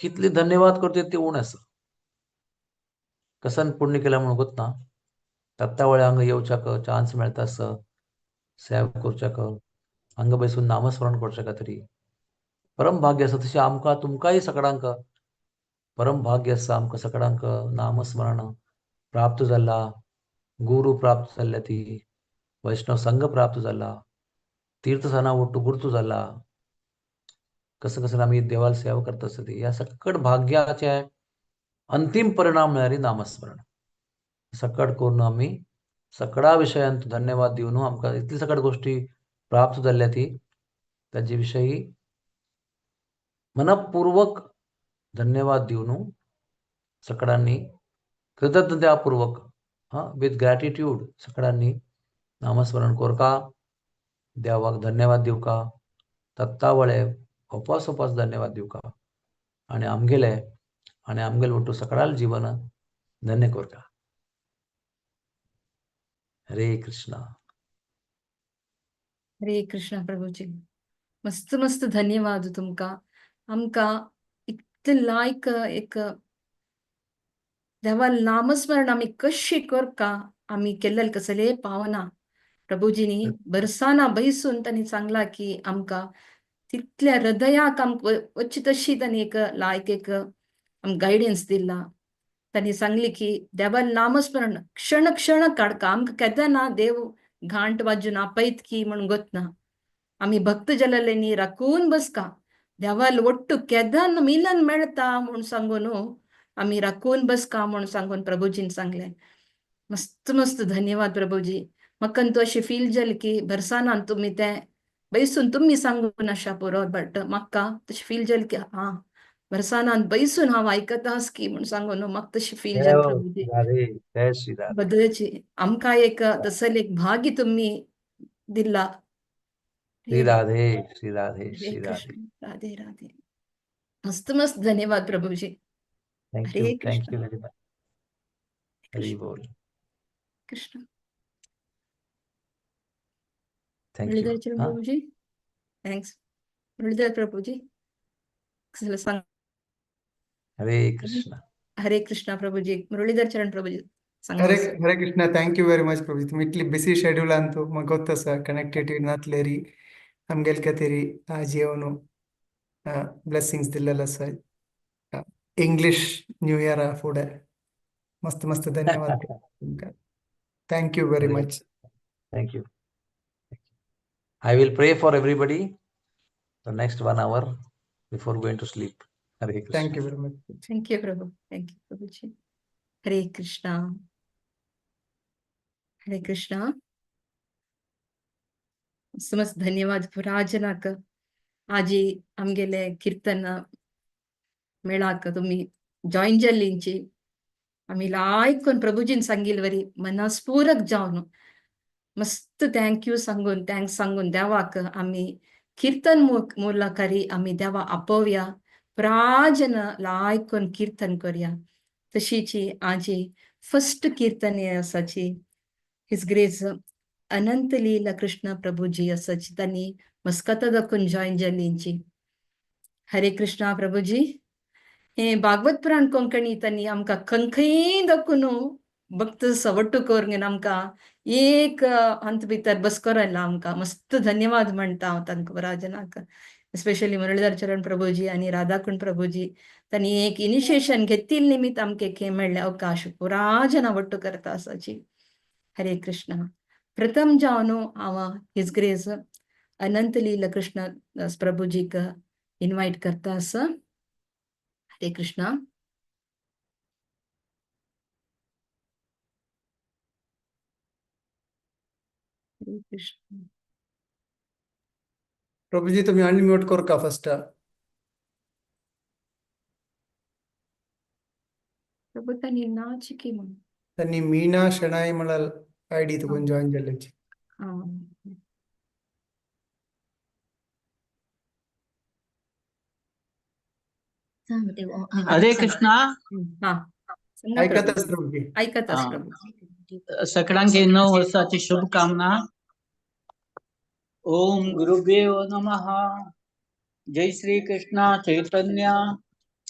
कितले धन्यवाद करते ते उण आसा कसन पुण्य केला म्हणून गोतना तत्ता वेळा हांगा येवच्याक चान्स मेळटा आसा सेवा करच्याक हांगा बसून नामस्मरण करच्या खातीर परम भाग्य आसा तशें आमकां तुमकांय सगळ्यांक परम भाग्य आसा आमकां सगळ्यांक नामस्मरण प्राप्त जाला गुरू प्राप्त जाल्ल्या ती वैष्णव संघ प्राप्त जाला तीर्थस्थाना ಒಟ್ಟು गुर्तू जाला कसं कसं आम्ही देवाला सेवा करता आसता ती ह्या सकट भाग्याचे अंतिम परिणाम म्हळ्यार नामस्मरण सकट करून आमी सगळ्या विशयांत धन्यवाद दिवन आमकां इतली सकट गोष्टी प्राप्त जाल्ल्या ती ताजे विशयी मनपूर्वक धन्यवाद दिवन सगळ्यांनी कृतज्ञतापूर्वक विथ ग्रॅटिट्यूड सगळ्यांनी नामस्मरण कोरका देवाक धन्यवाद दिवका तत्ता वळे उपास उपास धन्यवाद दिवका आणि आमगेले ಒಟ್ಟು सगळ्या जीवन धन्य कोरका हरे कृष्णा प्रभूजी मस्त मस्त धन्यवाद तुमका आमकां इतलें लायक एक देवा नामस्मरण आमी कशी करका आमी केल्लें कसले पावना प्रभुजीनी बरसाना बैसून तांणी सांगला की आमकां तितल्या हृदयाक आमकां वच्ची तशी तांणी एक लायक एक गायडन्स दिला तांणी सांगली की देवा नामस्मरण क्षण क्षण काडका आमकां केदां ना देव घांट वाजून आपयत की म्हणून गोतना आमी भक्त जल्लेनी राखून बसका देवाल ಒಟ್ಟು केदां मिलन मेळटा म्हणून सांगून आमी राखून बसका म्हणून सांगून प्रभुजीन सांगले मस्त मस्त धन्यवाद प्रभुजी म्हाका अशी फील जाली की बरसानान तुमी ते बैसून तुमी सांगून आशा पुरो बट म्हाका तशी फील जाली की बरसानान बैसून हांव आयकतास की म्हणून सांगून म्हाका तशी फील जाली प्रभुजी राधे जय श्री राधे बदलची आमकां एक तसले एक भाग्य तुमी दिला श्री राधे श्री राधे हरे श्री राधे कृष्ण राधे राधे मस्त मस्त धन्यवाद प्रभुजी thank Hare you Krishna very much Hari बोल Krishna thank you Muralidhar Charan Prabhuji thanks Muralidhar प्रभुजी चला सांग हरे कृष्णा हरे कृष्णा प्रभुजी मुरलीधर चरण प्रभुजी सांगा Hare sir Hare Krishna thank you very much ಪ್ರಭು तुम इतली बिसी शेड्यूल ಅಂತೂ मग ಗೊತ್ತಸ ಕನೆಕ್ಟಿವಿಟಿ ನಾತ್ಲೇರಿ ನಮ್ಗೆಲ್ ಕತೀರಿ ಆ ಜೀವನು ಬ್ಲೆಸ್ಸಿಂಗ್ಸ್ दिलेला सर इंग्लिश न्यू इयर फुडें मस्त मस्त धन्यवाद तुमकां thank you very much thank you I will pray for everybody the next 1 hour before going to sleep. Hare Krishna. Thank you very much thank you Prabhu thank you प्रभुजी हरे कृष्णा हरे कृष्णा मस्त मस्त धन्यवाद पुराजनाक आजी आमगेले कीर्तन मेळाक तुमी जॉईन जाल्लींची आमी लायकून प्रभुजीन सांगिल वरी मनस्पूरक जावन मस्त थँक्यू सांगून थँक्स सांगून देवाक आमी कीर्तन मुलाकारी आमी देवा आपोवया प्राजन लायकून कीर्तन करया तशीची आजी फर्स्ट कीर्तन आसाची हिज ग्रेस अनंत लीला कृष्ण प्रभुजी आसाची तांणी मस्कता दाखून जॉईन जाल्लींची हरे कृष्णा प्रभुजी हे भागवत पुराण कोंकणी तांणी आमकां खंखय दाखून भक्त सवट्टू करून आमकां एक अंत भितर बसकोरला आमकां मस्त धन्यवाद म्हणटा हांव तांकां राजनाक स्पेशली मुरलीधर चरण प्रभुजी आनी राधाकुंड प्रभुजी तांणी एक इनिशिएशन घेतिल्ले निमित्त आमकां हें मेळ्ळें अवकाश पुरा जना वट्टू करता आसाची हरे कृष्ण प्रथम जावन हांव हिज ग्रेस अनंत लीला कृष्ण प्रभुजीक इन्वाइट करता आसा हरे कृष्णा हरे कृष्ण प्रभूजी तुम्ही अनम्यूट करू का फर्स्ट प्रभु तनी नाचिकी मग त्यांनी मीना शनाई मला आयडी हा तकून जॉईन केल्याची हा हरे कृष्णा हा सांगा ऐकतच प्रभूजी प्रभूजी ऐकतच हा. प्रभूजी सगळ्यांचे 9 वर्षाची शुभकामना. ओम गुरुदेव नमः. जय श्री कृष्ण चैतन्य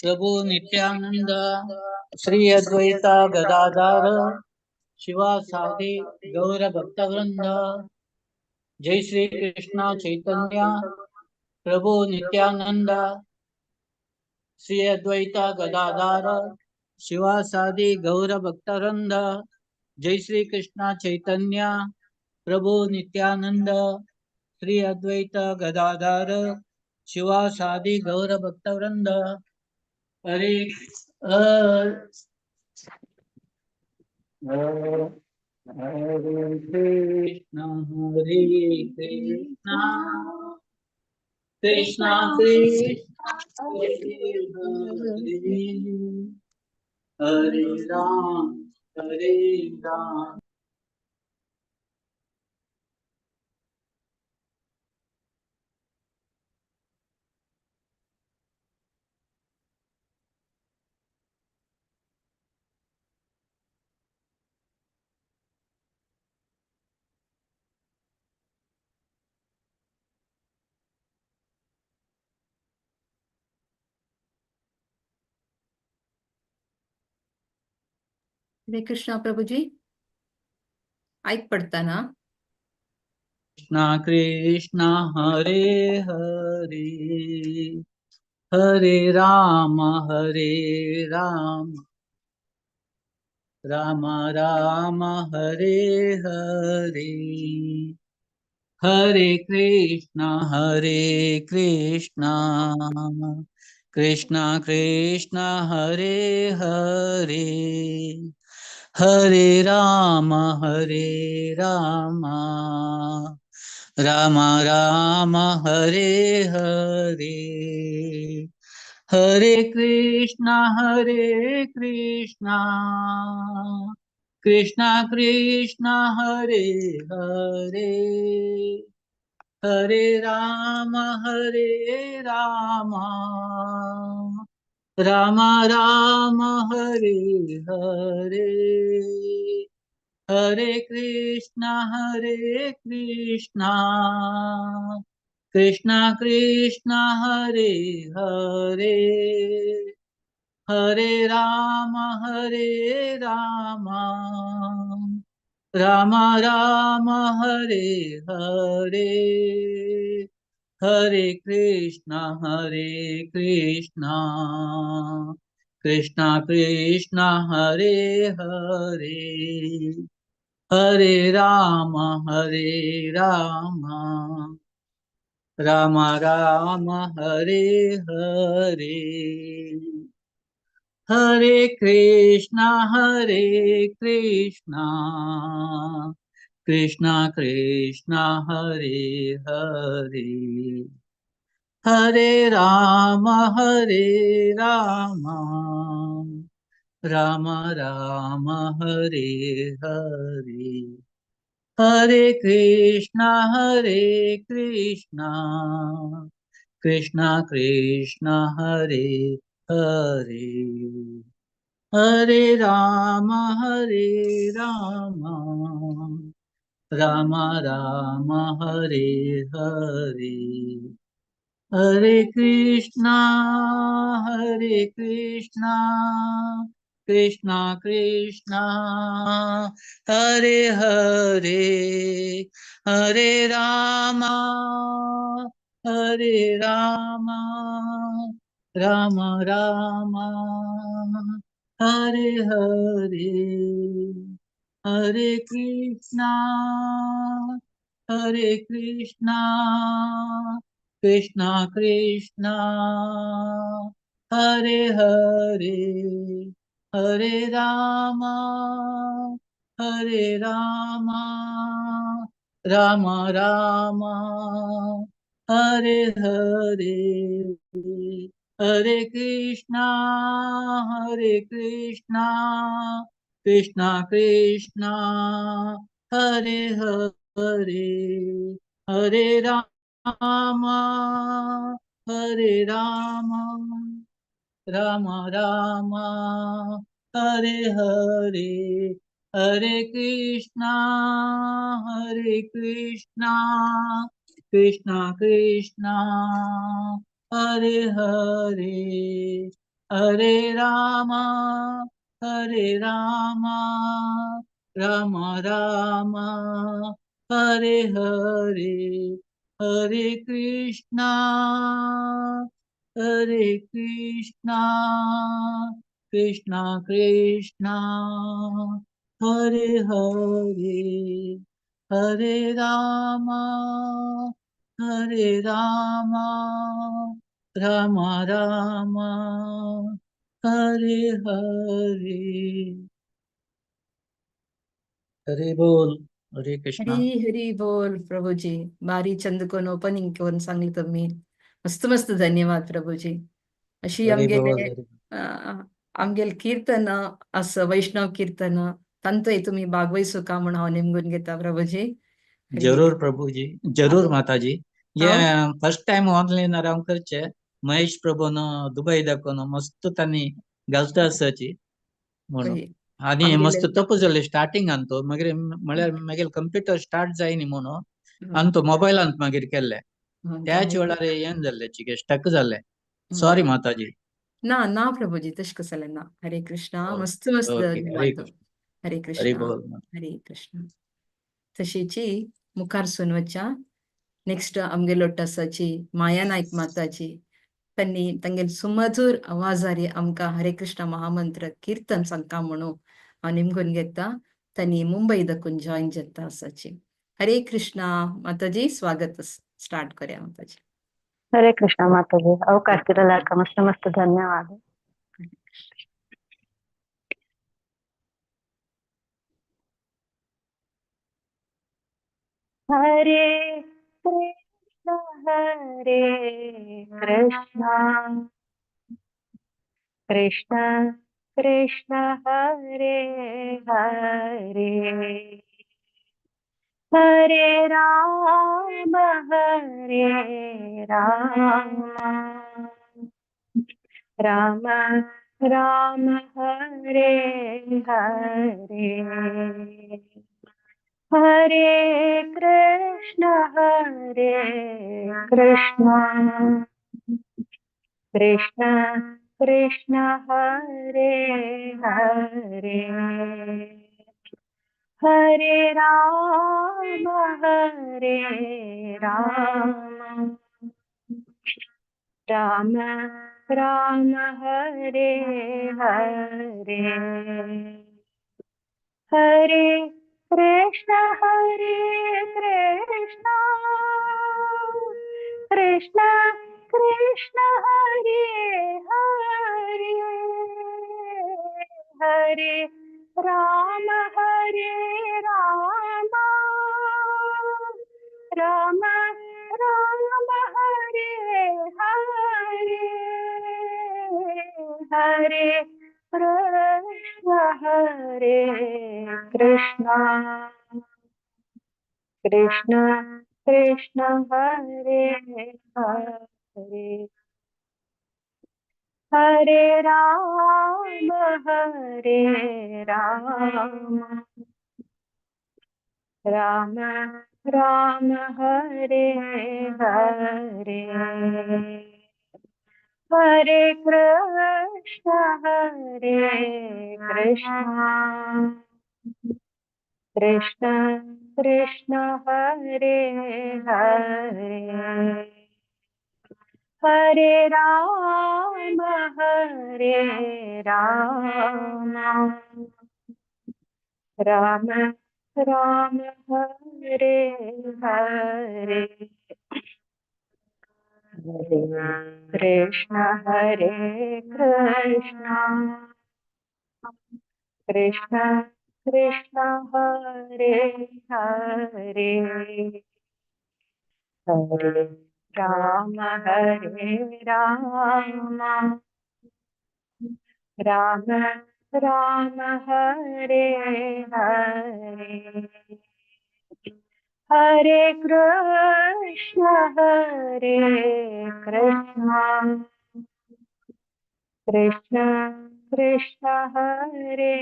प्रभु नित्यानंद श्री अद्वैता गदाधर शिवासादि गौर भक्तवृंद. जय श्री कृष्ण चैतन्य प्रभु नित्यानंद श्री अद्वैता गदाधर शिवासादि गौर भक्तवृंद. जय श्री कृष्ण चैतन्य प्रभु नित्यानंद श्री अद्वैत गदाधर शिवासादि गौर भक्तवृंद. हरे हरे कृष्ण कृष्ण कृष्ण हरे राम हरे राम. हरे कृष्णा प्रभूजी ऐक पडताना कृष्ण कृष्ण हरे हरे हरे राम राम राम हरे हरे. हरे कृष्ण कृष्ण कृष्ण हरे हरे. हरे राम राम राम हरे हरे. हरे कृष्ण कृष्ण कृष्ण हरे हरे. हरे राम राम राम हरे हरे. हरे कृष्ण कृष्ण कृष्ण हरे हरे. हरे राम राम राम हरे हरे. हरे कृष्ण कृष्ण कृष्ण हरे हरे. हरे राम राम राम हरे हरे. हरे कृष्ण कृष्ण कृष्ण हरे हरे. हरे राम राम राम हरे हरे. हरे कृष्ण कृष्ण कृष्ण हरे हरे. हरे राम राम राम हरे हरे. हरे कृष्णा कृष्णा कृष्णा हरे हरे. हरे राम राम राम हरे हरे. हरे कृष्णा कृष्णा कृष्णा हरे हरे. हरे राम राम राम हरे हरे हरे कृष्णा कृष्णा कृष्णा हरे हरे हरे राम राम राम हरे हरे हरे कृष्णा कृष्णा कृष्णा हरे हरे हरे राम राम राम हरे हरे हरे कृष्णा कृष्णा कृष्णा हरे हरे हरे राम राम राम हरे हरे हरे बोल हरे कृष्णा हरी हरी बोल प्रभूजी. भारी छंद कोण ओपनिंग करून सांगली तुम्ही. मस्त मस्त धन्यवाद प्रभूजी. अशी हरे बोल आमगेले हरे आमगेल कीर्तन असं वैष्णव कीर्तन तंतोय तुम्ही बागवयसू का म्हणून हांव नेमगून घेता प्रभूजी. हरी जरूर प्रभु जी जरूर माता जी ये हांव फर्स्ट टाइम ऑनलाइन आराम करचे महेश प्रभून दुबई दाखवून मस्त त्यांनी घालता आसाची म्हणून पळय आणि आमगेले मस्त तप जाले स्टार्टिंग तो मागीर म्हळ्यार मागीर कंप्युटर स्टार्ट जायनी म्हणून हं, आणि तो मोबायलांत मागीर केले हं, त्याच काय वेळार येन जाल्ले चिके स्टक जाले सॉरी हं. माताजी ना ना प्रभूजी तशें कसं जालें ना. हरे कृष्णा मस्त मस्त ओके हरे धन्यवाद. कृष्ण हरे हरे कृष्णा बोल हरे कृष्णा. तशीची मुखार सुनवच्या नेक्स्ट आमगेलो टसाची माया नायक माताजी त्यांनी तांगेल सुमधुर आवाजारी आमकां हरे कृष्ण महामंत्र कीर्तन सांगता म्हणून हांव निमगून घेता. त्यांनी मुंबई दकून जॉईन जाता आसाची. हरे कृष्णा माताजी स्वागत स्टार्ट करूया माताजी. हरे कृष्णा माता जी अवकाश दिलेला का मस्त मस्त धन्यवाद. हरे कृष्णा कृष्णा कृष्णा हरे हरे हरे राम राम राम हरे हरे हरे कृष्ण कृष्ण कृष्ण हरे हरे हरे राम राम राम हरे हरे हरे कृष्ण कृष्ण कृष्ण हरे हरे हरे राम राम राम हरे हरे हरे कृष्ण कृष्ण कृष्ण कृष्ण हरे हरे हरे राम राम राम हरे हरे हरे कृष्ण कृष्ण कृष्ण हरे हरे हरे राम राम राम हरे हरे हरे कृष्ण कृष्ण कृष्ण हरे हरे हरे राम राम राम हरे हरे हरे कृष्ण कृष्ण कृष्ण हरे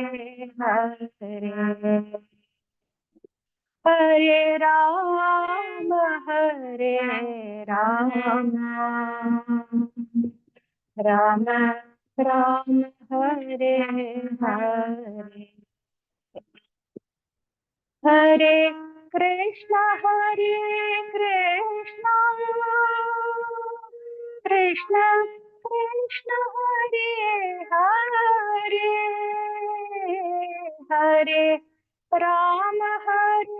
हरे हरे राम राम राम हरे हरे हरे कृष्ण कृष्ण कृष्ण हरे हरे हरे राम राम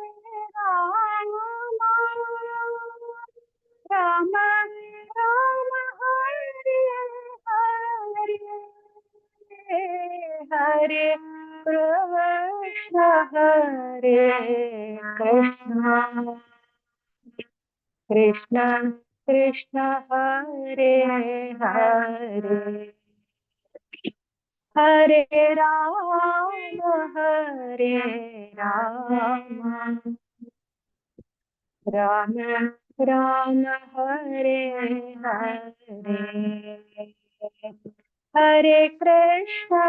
राम राम हरे हरे हरे कृष्ण कृष्ण कृष्ण हरे हरे हरे राम राम राम हरे हरे हरे कृष्ण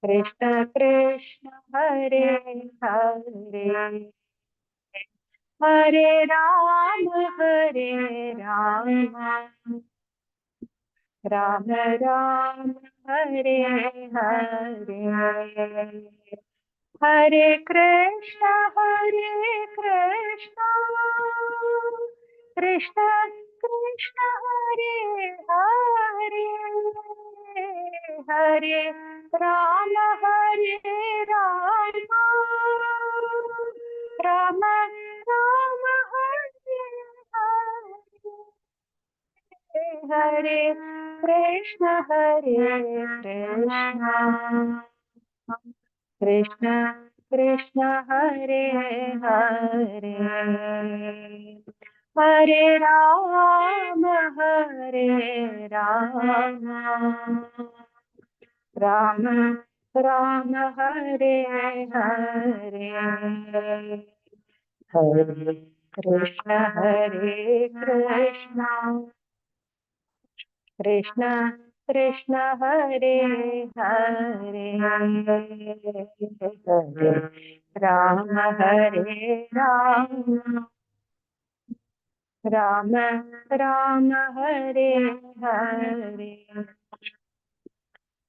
कृष्ण कृष्ण हरे हरे हरे राम राम राम हरे हरे हरे कृष्ण कृष्ण कृष्ण हरे हरे हरे राम राम राम हरे हरे कृष्ण कृष्ण कृष्ण हरे हरे हरे राम राम राम हरे हरे हरे कृष्ण कृष्ण कृष्ण हरे हरे हरे राम राम राम हरे हरे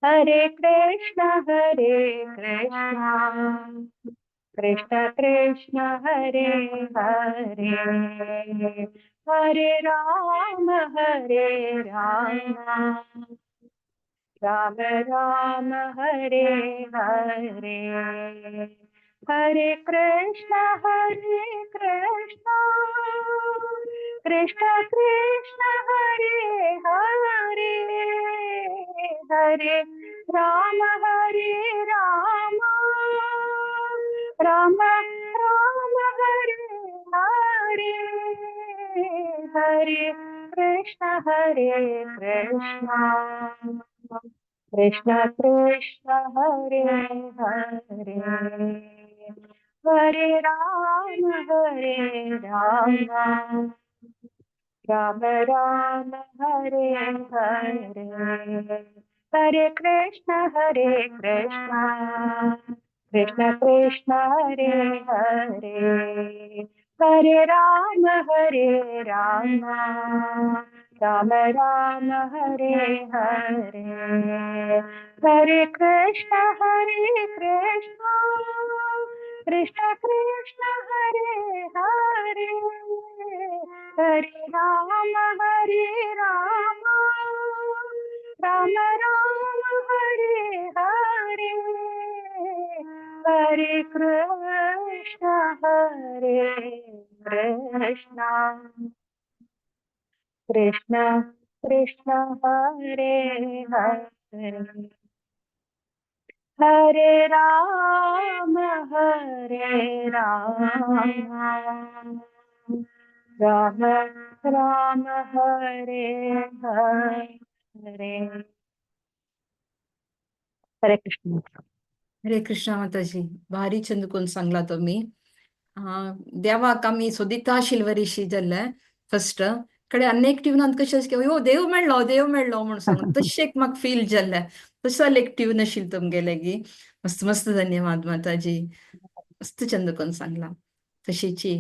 हरे कृष्ण कृष्ण कृष्ण हरे हरे हरे राम राम राम हरे हरे हरे कृष्ण कृष्ण कृष्ण हरे हरे हरे राम राम राम हरे हरे हरे कृष्ण कृष्ण कृष्ण हरे हरे हरे राम राम राम हरे हरे हरे कृष्ण कृष्ण कृष्ण हरे हरे हरे राम राम राम हरे हरे हरे कृष्ण कृष्ण कृष्ण हरे हरे हरे राम राम राम हरे हरे हरे कृष्ण कृष्ण कृष्ण हरे हरे हरे राम राम राम हरे हरे हरे कृष्ण. हरे कृष्णा माताजी. भारी चंदकून सांगला तुम्ही. देवाक आमी सोदिता शिल्वरीशी जाल्ले फर्स्ट कडे अनेक ट्यूनांत कशें की हो देव मेळ्ळो म्हण सांगून तशें म्हाका फील जाल्ले. तसो एक ट्यून आशिल्लो तुमगेले गी. मस्त मस्त धन्यवाद माताजी. मस्त चंदकून सांगला. तशीची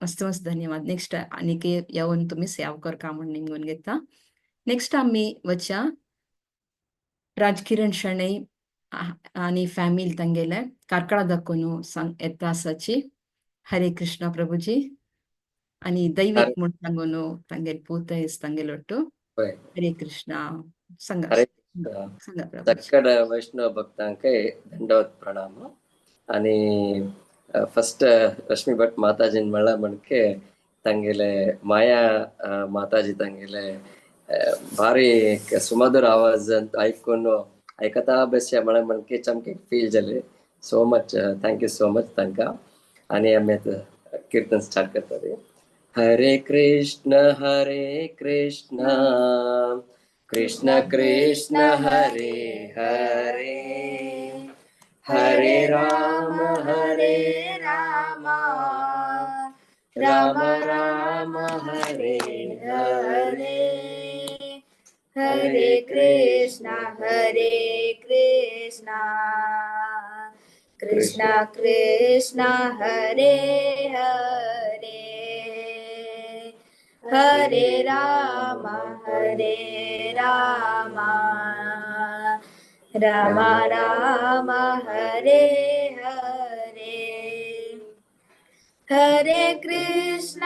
मस्त मस्त धन्यवाद. नेक्स्ट आनीक येवन तुम्ही सेवाकर कामण निमगून घेता. नेक्स्ट आमी वचा राजकिरण शणै आणि फॅमिली ತಂಗೆಲೆ ಕಾರ್ಕಳ ದಕ್ಕನು ಎತ್ತ ಆಸಾಚಿ. ಹರೇ ಕೃಷ್ಣ ಪ್ರಭುಜಿ आणि दैविक म्हणून सांगून तांगेल पूर्तयस तांगेलोट्टू. होय. हरे कृष्ण सांगा हरे सांगा प्रभुजी. सक्कड वैष्णव भक्तांकय दंडवत प्रणाम. आणि फर्स्ट रश्मी भट माताजीन म्हणला म्हणके तांगेले माया माताजी तांगेले भारी सुमधुर आवाज ऐकून ऐकता बसया म्हणा म्हणके चमके फील झाले. So much thank you so much तांकां. आणि आम्ही कीर्तन स्टार्ट करतात. हरे कृष्ण कृष्ण कृष्ण हरे हरे हरे राम राम राम हरे हरे हरे कृष्ण कृष्ण कृष्ण हरे हरे हरे राम राम राम हरे हरे हरे कृष्ण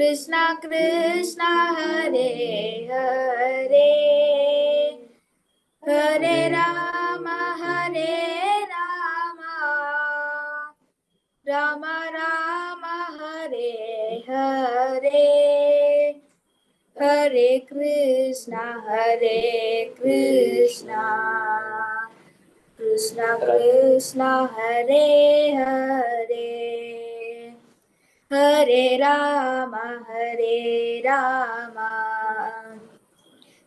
कृष्ण कृष्ण हरे हरे हरे राम राम राम हरे हरे हरे कृष्ण कृष्ण कृष्ण हरे हरे हरे राम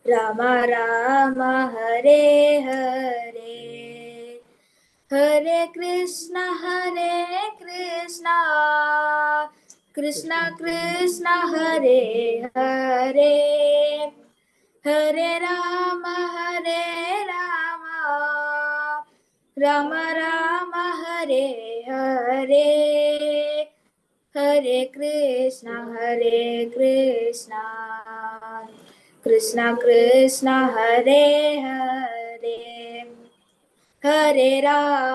राम राम हरे हरे हरे कृष्ण कृष्ण कृष्ण हरे हरे हरे राम राम राम हरे हरे हरे कृष्ण कृष्ण कृष्ण हरे हरे हरे राम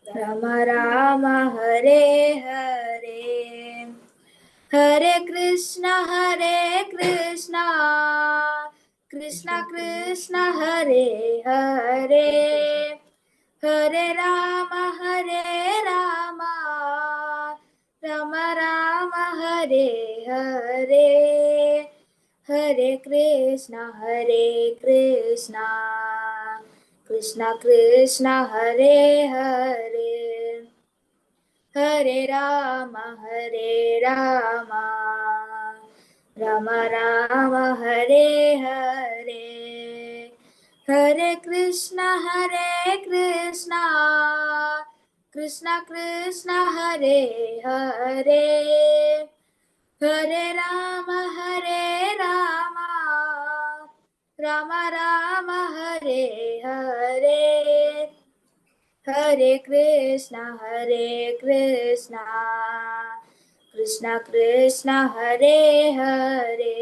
राम राम हरे हरे हरे कृष्ण कृष्ण कृष्ण हरे हरे हरे राम राम राम हरे हरे हरे कृष्ण कृष्ण कृष्ण हरे हरे हरे राम राम राम हरे हरे हरे कृष्ण कृष्ण कृष्ण हरे हरे हरे राम राम राम हरे हरे हरे कृष्ण कृष्ण कृष्ण हरे हरे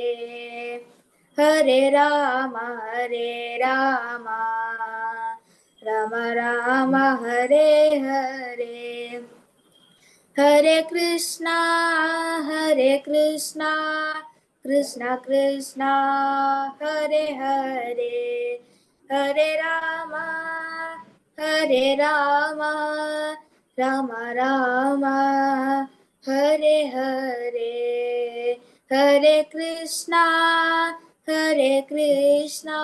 हरे राम राम राम हरे हरे हरे कृष्ण कृष्ण कृष्ण हरे हरे हरे राम राम राम हरे हरे हरे Hare Krishna,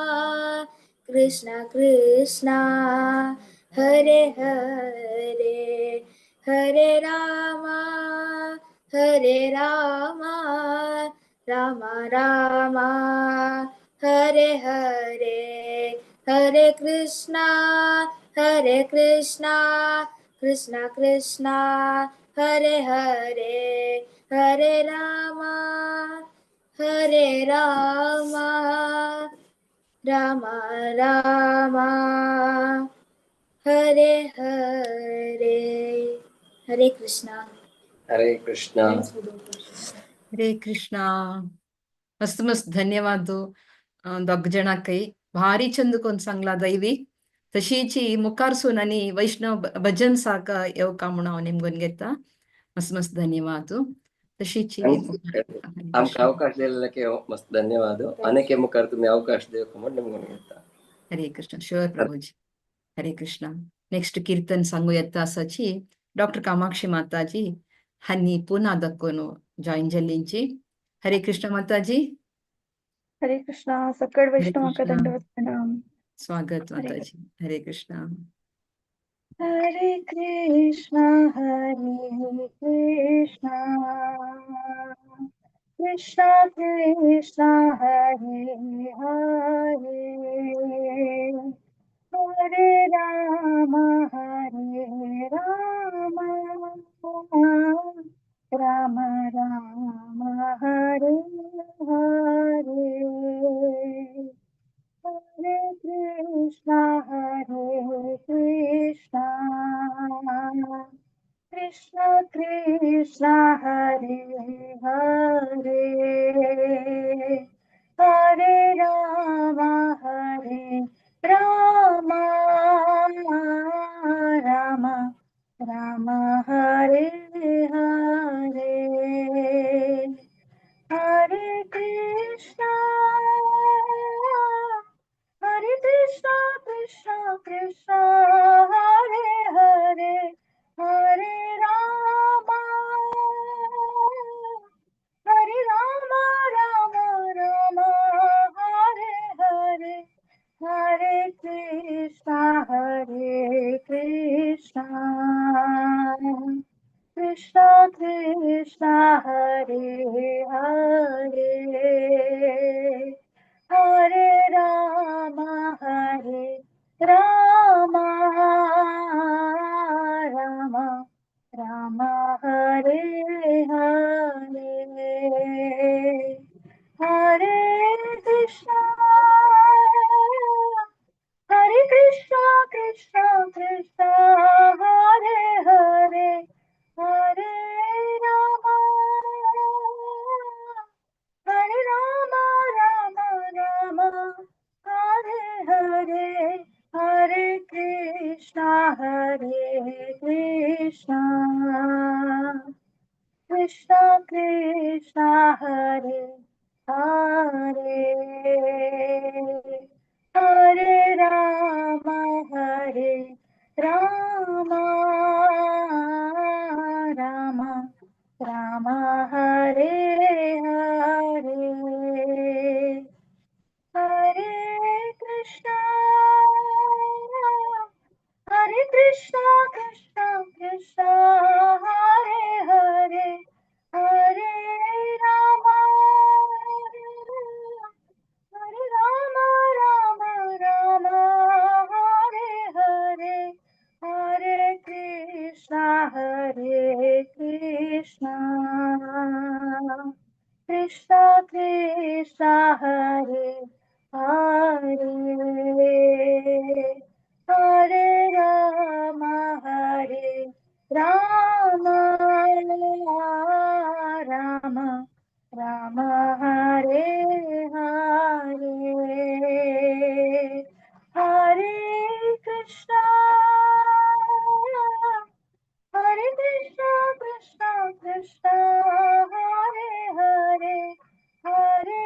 Krishna Krishna, Hare Hare, Hare Rama, Rama Rama, Hare Hare, Hare Krishna, Krishna Krishna, Hare Hare, Hare Rama, Rama Rama, Hare Hare. Hare Krishna. हरे कृष्णा. हरे कृष्णा. मस्त मस्त धन्यवाद दोग जणांकय भारी चंद कोण सांगला दैवी तशीची मुखार सून आणि वैष्णव भजन साका येवका म्हणून हांव निमगून घेता. मस्त मस्त धन्यवाद तशीची आमकां अवकाश दिलेल्याक मस्त धन्यवाद. अनेक मुखार तुम्ही अवकाश दिवक म्हणून निमगून घेता. हरे कृष्ण. शुअर प्रभुजी. हरे कृष्ण. नेक्स्ट कीर्तन सांगू येता आसाची डॉक्टर कामाक्षी माताजी हनी पुन्हा दक्कोनु जॉइन जल्लींची. हरे कृष्ण माताजी. हरे कृष्णा. सकळ हरे वैष्णवांका कृष्णा. दंडवत प्रणाम. स्वागत हरे माताजी. हरे कृष्ण. हरे Krishna Krishna Krishna Hare Hare, Hare Ram Ram Ram Hare Hare, Hare Krishna, Krishna Krishna, Hare Hare, Hare Rama, Rama Rama, Hare Hare, Hare Krishna, Krishna Krishna, Hare Hare, Hare Rama, Rama Rama, Hare Hare, Hare Krishna, Krishna Krishna, Hare Hare, Hare Rama, Rama Rama, Hare Hare, Hare Krishna, Krishna Krishna, Hare Hare, Hare Rama, Rama Hare Hare, Hare Krishna, Krishna Krishna, Hare Hare, Hare Rama, Rama Hare Hare, Hare Krishna, Krishna Krishna, Hare Hare, Hare Rama, Rama Hare Hare, Hare Krishna, Krishna Krishna, Hare Hare, Hare Rama, Rama Hare Hare, Hare Krishna, Krishna Krishna, Hare Hare, Hare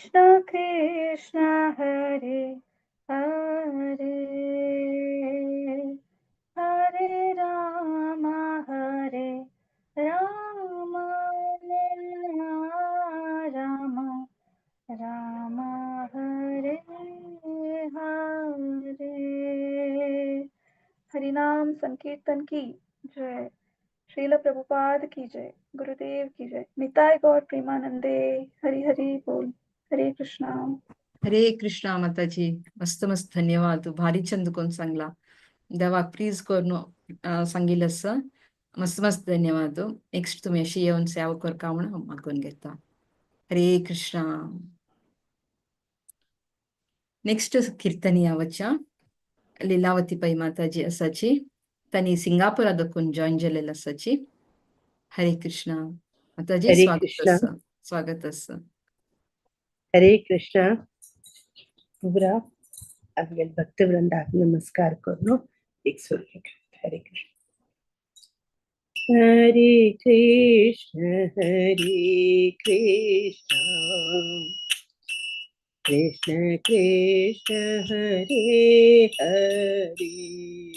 Krishna Hare Hare Hare Ram Ram Ram Ram Hare Hare. हरिनाम संकीर्तन की जय। श्रील प्रभुपाद की जय। गुरुदेव की जय। निताय गौर प्रेमानंदे। हरि हरि बोल। हरे कृष्णा। हरे कृष्णा माताजी, मस्त मस्त धन्यवाद. भारी छंद कोण सांगला देवाक प्लीज करून सांगितलंस. मस्त मस्त धन्यवाद. नेक्स्ट तुम्ही अशी येऊन सेवा कर का म्हणून मागून घेता. हरे कृष्णा. नेक्स्ट कीर्तनी यावच्या लीलावती पै माताजी असाची. तनी सिंगापूर दक्कून जॉईन झालेला असाची. हरे कृष्णा माताजी. हरे स्वागत कृष्णा. अस स्वागत अस. हरे कृष्णा. पूरा आपल्या भक्तवृंदाक नमस्कार करो. एक सुर के गाते. हरे कृष्ण. हरे कृष्ण कृष्ण कृष्ण हरे हरे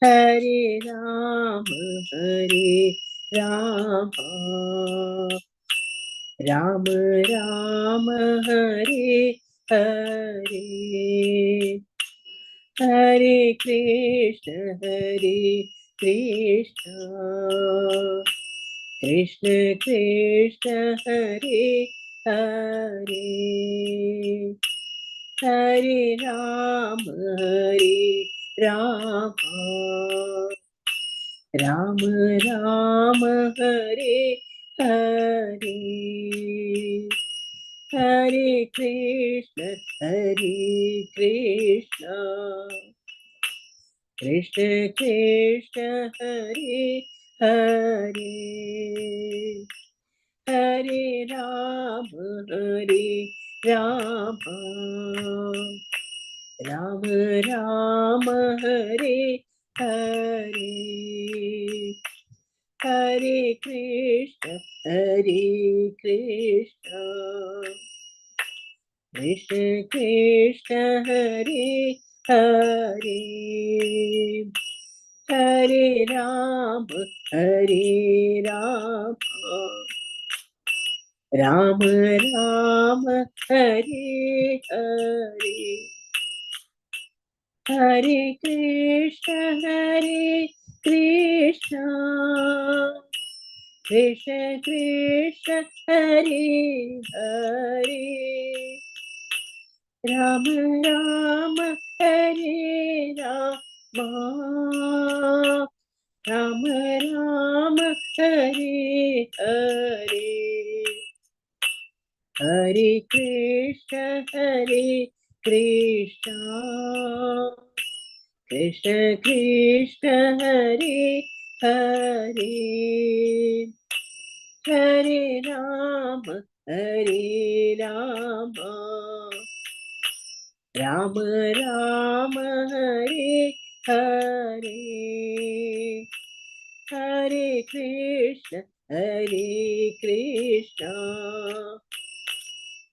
हरे राम राम राम हरे हरे हरे कृष्ण कृष्ण कृष्ण हरे हरे हरे राम राम राम हरे हरे हरे कृष्ण कृष्ण कृष्ण हरे हरे हरे राम राम राम हरे हरे हरे कृष्ण कृष्ण कृष्ण हरे हरे हरे राम राम राम हरे हरे हरे कृष्ण कृष्ण कृष्ण हरे हरे राम राम हरे राम राम राम हरे हरे हरे कृष्ण कृष्ण कृष्ण हरे हरे हरे राम राम राम हरे हरे हरे कृष्ण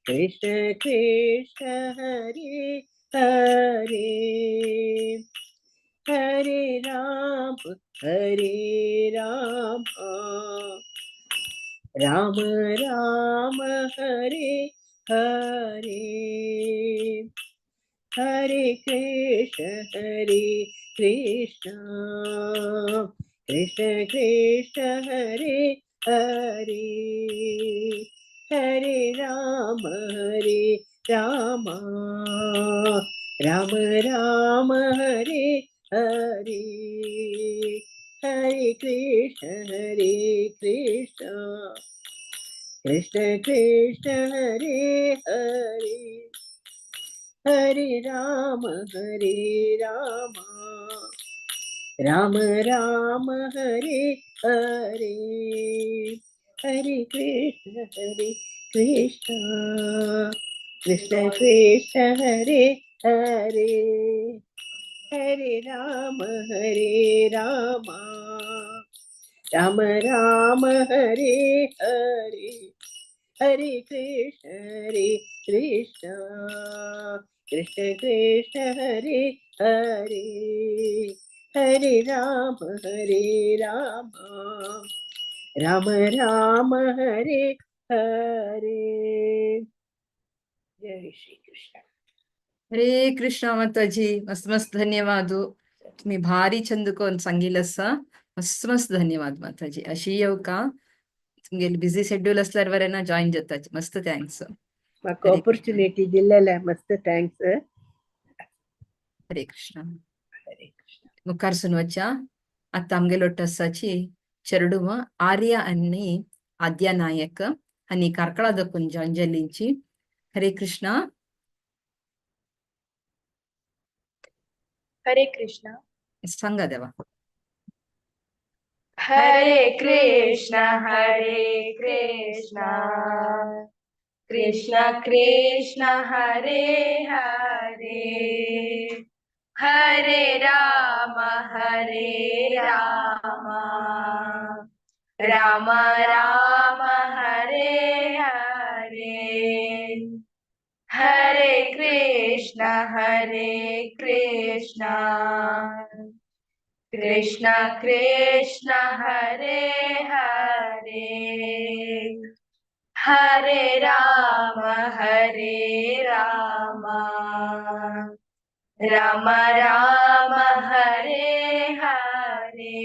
कृष्ण कृष्ण हरे हरे हरे राम राम राम हरे हरे हरे कृष्ण कृष्ण हरे हरे हरे राम राम राम हरे हरे हरे कृष्ण कृष्ण कृष्ण हरे हरे हरे राम राम राम हरे Hare Hare Krishna Krishna Krishna Hare Hare Hare Ram Ram Ram Hare Hare Hare Krishna, Krishna Krishna, Hare Hare, Hare Rama, Rama Rama, Hare Hare. Jai Shri Krishna. हरे कृष्ण माताजी, मस्त मस्त धन्यवाद. तुम्ही भारी छंद कोण सांगितलं. मस्त मस्त धन्यवाद माताजी. अशी येऊ का? तुमगे बिझी शेड्यूल असल्यावर जॉईन जातात. मस्त थँक्स. మాకు हरे कृष्ण. ఆపర్చునిటీ జిల్లాల మస్తు థ్యాంక్స్. हरे कृष्ण. हरे कृष्ण. मुखार सुनवच्या आता आमगेलो टसाची చెరుడుమ ఆర్య అని ఆద్య నాయక్ అని కర్కళದ కుంజ అంజలించి హరే కృష్ణ. हरे कृष्णा. సంగదేవా. हरे कृष्ण कृष्ण कृष्ण हरे हरे, हरे राम राम राम हरे हरे, हरे कृष्ण कृष्ण कृष्ण हरे हरे, हरे राम राम राम हरे हरे,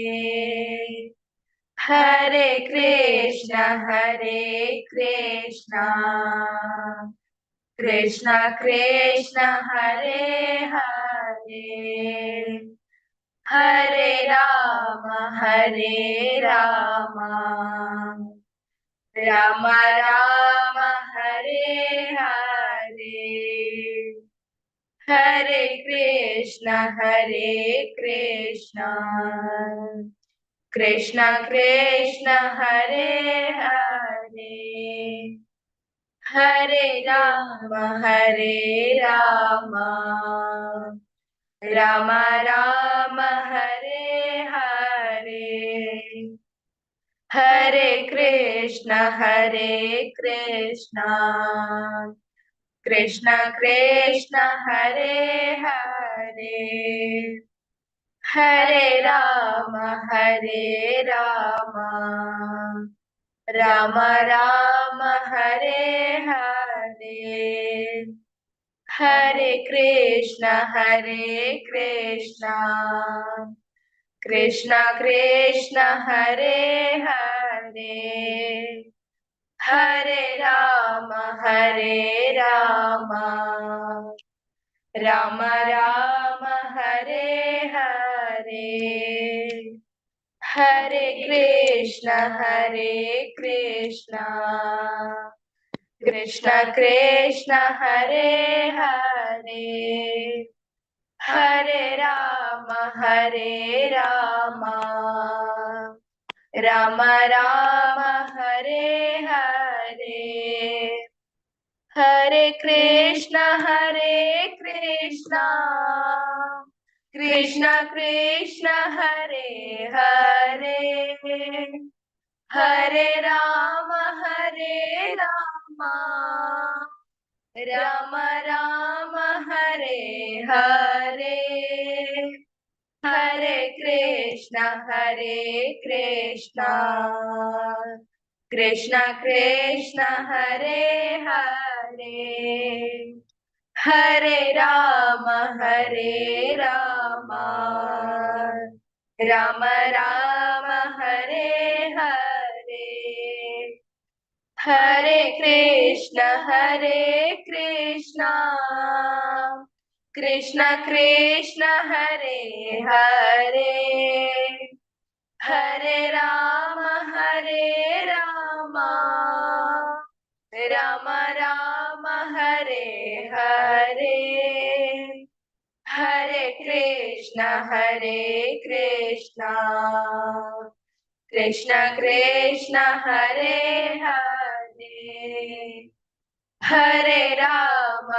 हरे कृष्ण कृष्ण कृष्ण हरे हरे, हरे राम राम राम हरे हरे, हरे कृष्ण कृष्ण कृष्ण हरे हरे, हरे राम राम राम हरे हरे, हरे कृष्ण कृष्ण कृष्ण हरे हरे, हरे राम राम राम हरे हरे, हरे कृष्ण कृष्ण कृष्ण हरे हरे, हरे राम राम राम हरे हरे, हरे कृष्ण कृष्ण कृष्ण हरे हरे, हरे राम राम राम हरे हरे, हरे कृष्ण कृष्ण कृष्ण हरे हरे, हरे राम राम राम हरे हरे, हरे कृष्ण कृष्ण कृष्ण हरे हरे, हरे राम राम राम हरे हरे, हरे कृष्ण कृष्ण कृष्ण हरे हरे, हरे राम राम राम हरे Hare, Hare Krishna Krishna Krishna Hare Hare, Hare Ram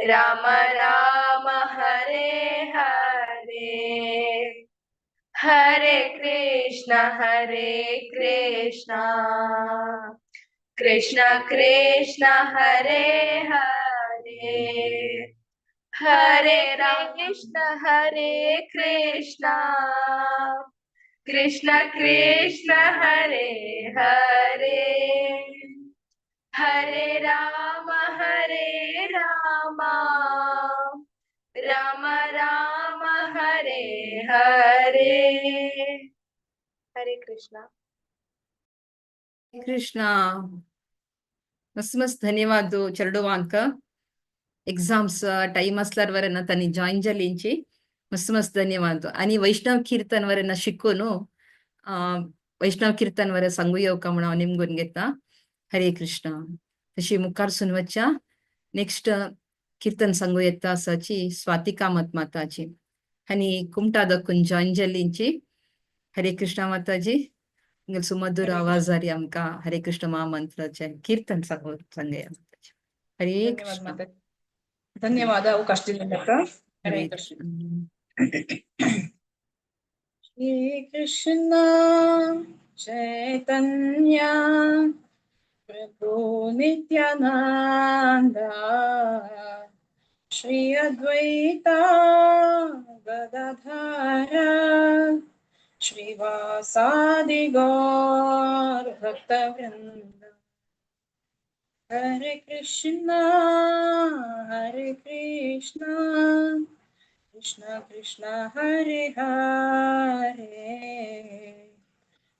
Ram Ram Hare Hare, Hare Krishna, Krishna Krishna, Hare Hare, Hare Krishna, Krishna Krishna, Hare Hare, Hare Rama, Rama Rama, Hare Hare. Hare Krishna. Krishna मस्त मस्त धन्यवाद चरडुवांक एग्जाम्स टाइम असल्यार वरना तांणी जॉइन जालींची मस्त मस्त धन्यवाद आणि वैष्णव कीर्तन वरना शिकून वैष्णव कीर्तन वर सांगू येवका म्हणून हांव निमगून घेता हरे कृष्ण तशी मुखार सुनवच्या नेक्स्ट कीर्तन सांगू येता आसाची स्वाती कामत माताची आणि कुमटा दखून जॉइन जालींची हरे कृष्ण माताजी सुमधुर आवाजारी आमका हरे कृष्ण महामंत्राचे कीर्तन सांगूया हरे धन्यवाद कृष्ण माता धन्यवाद अवकाश दिल्याबद्दल हरे हरे कृष्ण कृष्ण श्री कृष्ण चैतन्य प्रभु नित्यानंद श्री अद्वैता गदाधर श्रीवासादि गौर भक्तवृंद हरे कृष्णा कृष्णा कृष्णा हरे हरे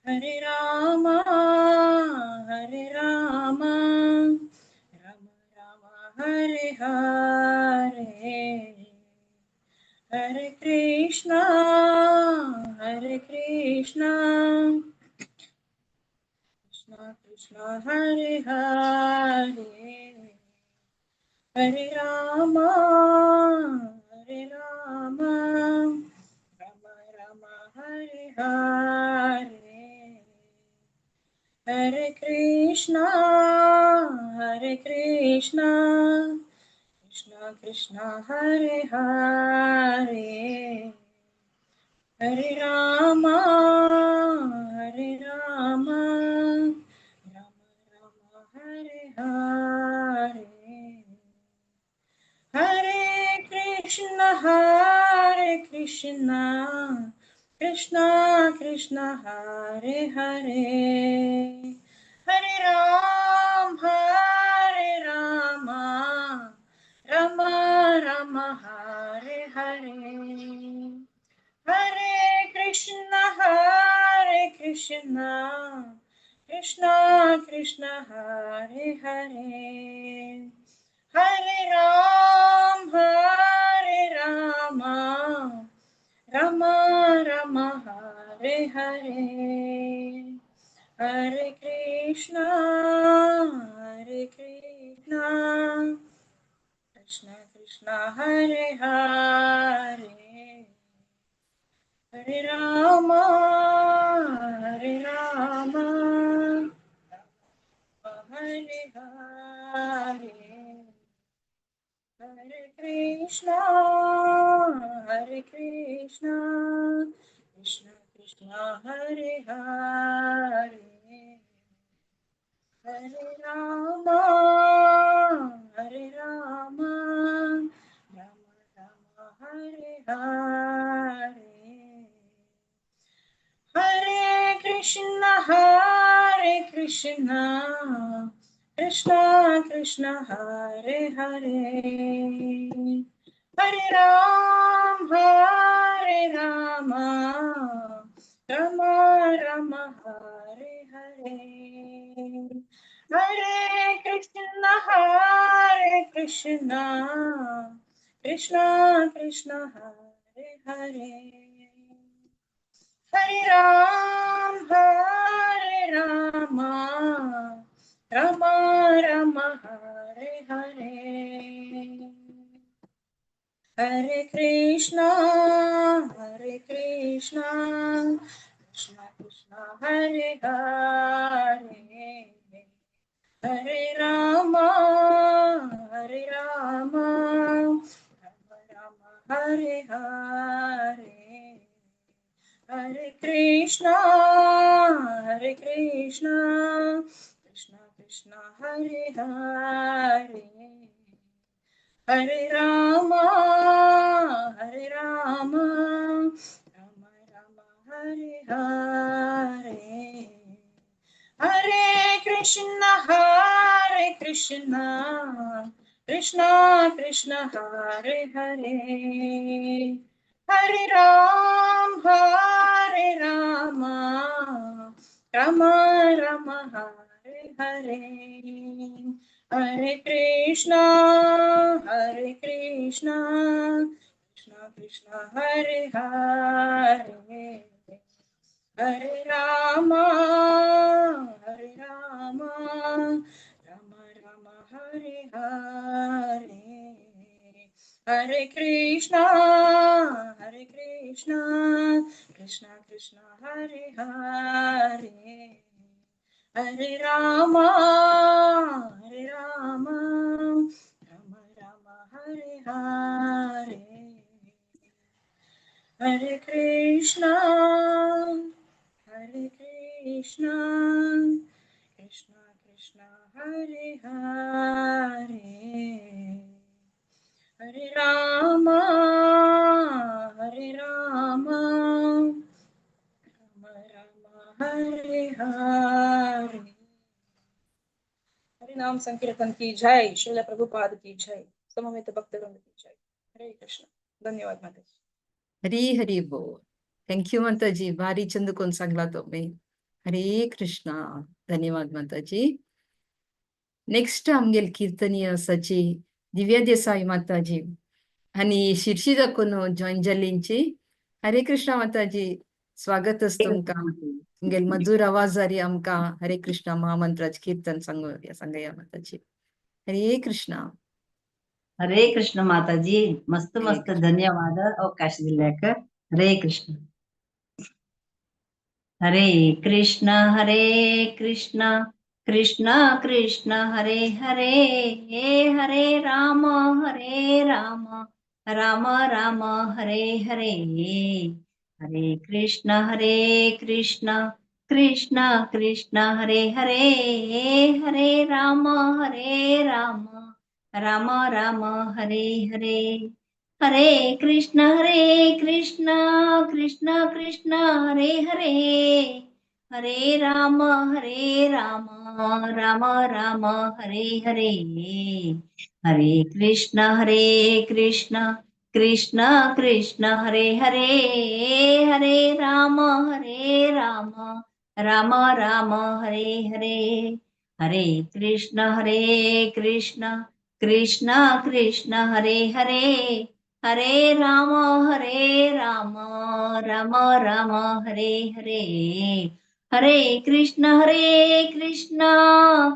हरे रामा राम राम हरे हरे हरे कृष्णा कृष्णा कृष्णा हरे हरे हरे रामा राम राम हरे हरे हरे कृष्णा कृष्णा कृष्णा हरे हरे हरे रामा राम राम हरे हरे हरे कृष्णा कृष्णा कृष्णा हरे हरे हरे राम राम राम हरे हरे हरे कृष्णा कृष्णा कृष्णा हरे हरे हरे राम राम राम हरे हरे हरे कृष्णा कृष्णा कृष्णा हरे हरे हरे राम हरे हरे हरे कृष्णा कृष्णा कृष्णा हरे हरे हरे राम राम हरे हरे हरे कृष्णा कृष्णा कृष्णा हरे हरे हरे राम राम राम हरे हरे हरे कृष्णा कृष्णा हरे हरे हरे राम राम हरे हरे हरे Krishna Krishna Hare Hare Hare Ram Ram Hare Hare Hare Krishna, Krishna Krishna, Hare Hare, Hare Rama, Rama Rama, Hare Hare, Hare Krishna, Krishna Krishna, Hare Hare, Hare Rama, Rama Rama, Hare Hare, Hare Krishna, Krishna Krishna, Hare Hare, Hare Rama, Rama Rama, Hare Hare, Hare Krishna, Krishna Krishna, Hare Hare, Hare Rama, Rama Rama, Hare Hare, Hare Krishna, Krishna Krishna, Hare Hare, Hare Rama, Rama Rama, Hare Hare. हरिनाम संकीर्तन की जय, श्रील प्रभुपाद की जय, समवेत भक्तवृंद की जय. हरे कृष्ण. धन्यवाद माताजी. हरी हरी बोल. थँक्यू माताजी, भारी चंदकोन सांगला तुम्ही. हरे कृष्णा. धन्यवाद माताजी. नेक्स्ट आमगेल कीर्तनीय आसाची दिव्या देसाई माताजी आणि शिर्षी दाखवून जॉईन जाल्लींची. हरे कृष्णा माताजी, स्वागत असतं तुमका. तुमगेल मधुर आवाजारी आमका हरे कृष्णा महामंत्राचे कीर्तन सांगूया माताजी. हरे कृष्णा. हरे कृष्ण माताजी, मस्त हरे मस्त कृष्ण. धन्यवाद अवकाश दिल्याक. हरे कृष्ण. हरे कृष्ण, कृष्ण कृष्ण हरे हरे, हरे राम, राम राम हरे हरे, हरे कृष्ण, कृष्ण कृष्ण हरे हरे, हरे राम, राम राम हरे हरे, हरे कृष्ण, कृष्ण कृष्ण हरे हरे, हरे राम, राम राम हरे हरे, हरे कृष्ण, कृष्ण कृष्ण हरे हरे, हरे राम, राम राम हरे हरे, हरे कृष्ण, कृष्ण कृष्ण हरे हरे, हरे राम, राम राम हरे हरे, हरे कृष्ण,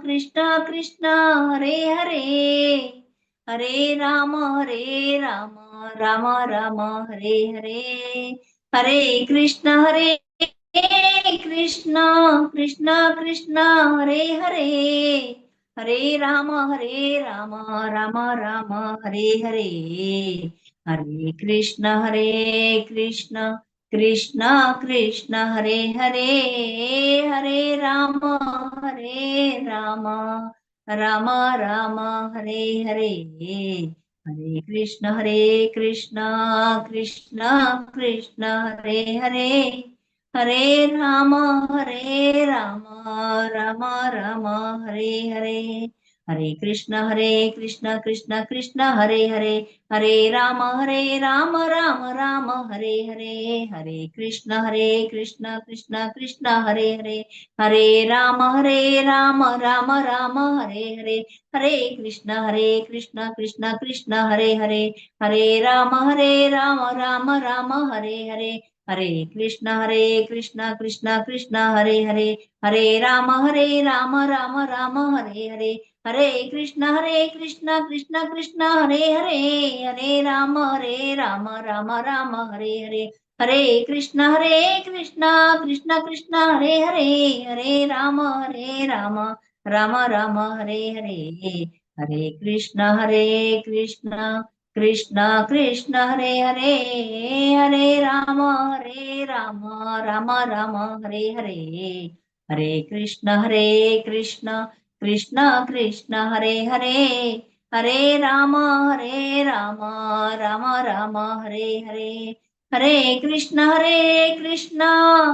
कृष्ण कृष्ण हरे हरे, हरे राम, राम राम हरे हरे, हरे कृष्ण, कृष्ण कृष्ण हरे हरे, हरे राम, राम राम हरे हरे, हरे कृष्ण, कृष्ण कृष्ण हरे हरे, हरे राम, राम राम हरे हरे, हरे कृष्ण, कृष्ण कृष्ण हरे हरे, हरे राम, राम राम हरे हरे, हरे कृष्ण, कृष्ण कृष्ण हरे हरे, हरे राम, राम राम हरे हरे, हरे कृष्ण, कृष्ण कृष्ण हरे हरे, हरे राम, राम राम हरे हरे, हरे कृष्ण, कृष्ण कृष्ण हरे हरे, हरे राम, राम राम हरे हरे, हरे कृष्ण, कृष्ण कृष्ण हरे हरे, हरे राम, राम राम हरे हरे, हरे कृष्ण, कृष्ण कृष्ण हरे हरे, हरे राम, राम राम हरे हरे, हरे कृष्ण, कृष्ण कृष्ण हरे हरे, हरे राम, राम राम हरे हरे, हरे कृष्ण, कृष्ण कृष्ण कृष्ण हरे हरे, हरे राम राम राम हरे हरे, हरे कृष्ण कृष्ण कृष्ण हरे हरे, हरे राम राम राम हरे हरे, हरे कृष्ण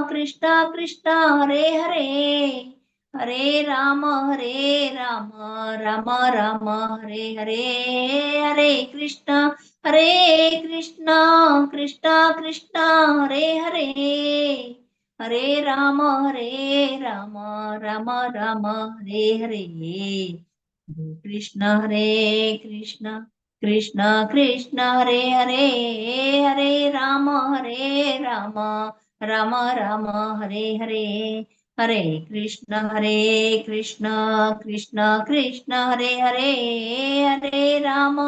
कृष्ण कृष्ण हरे हरे, हरे राम राम राम हरे हरे, हरे कृष्ण कृष्ण कृष्ण हरे हरे, हरे राम राम राम हरे हरे, हरे कृष्ण कृष्ण कृष्ण हरे हरे, हरे राम राम हरे हरे, हरे कृष्ण कृष्ण कृष्ण हरे हरे, हरे राम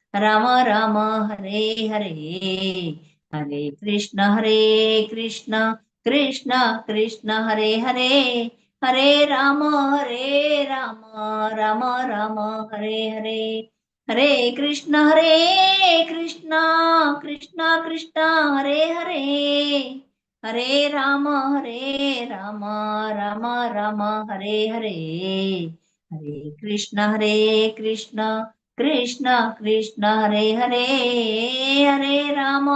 राम हरे हरे, हरे कृष्ण कृष्ण कृष्ण हरे हरे, हरे राम राम हरे हरे, हरे कृष्ण कृष्ण कृष्ण हरे हरे, हरे राम राम हरे हरे, हरे कृष्ण कृष्ण कृष्ण हरे हरे, हरे राम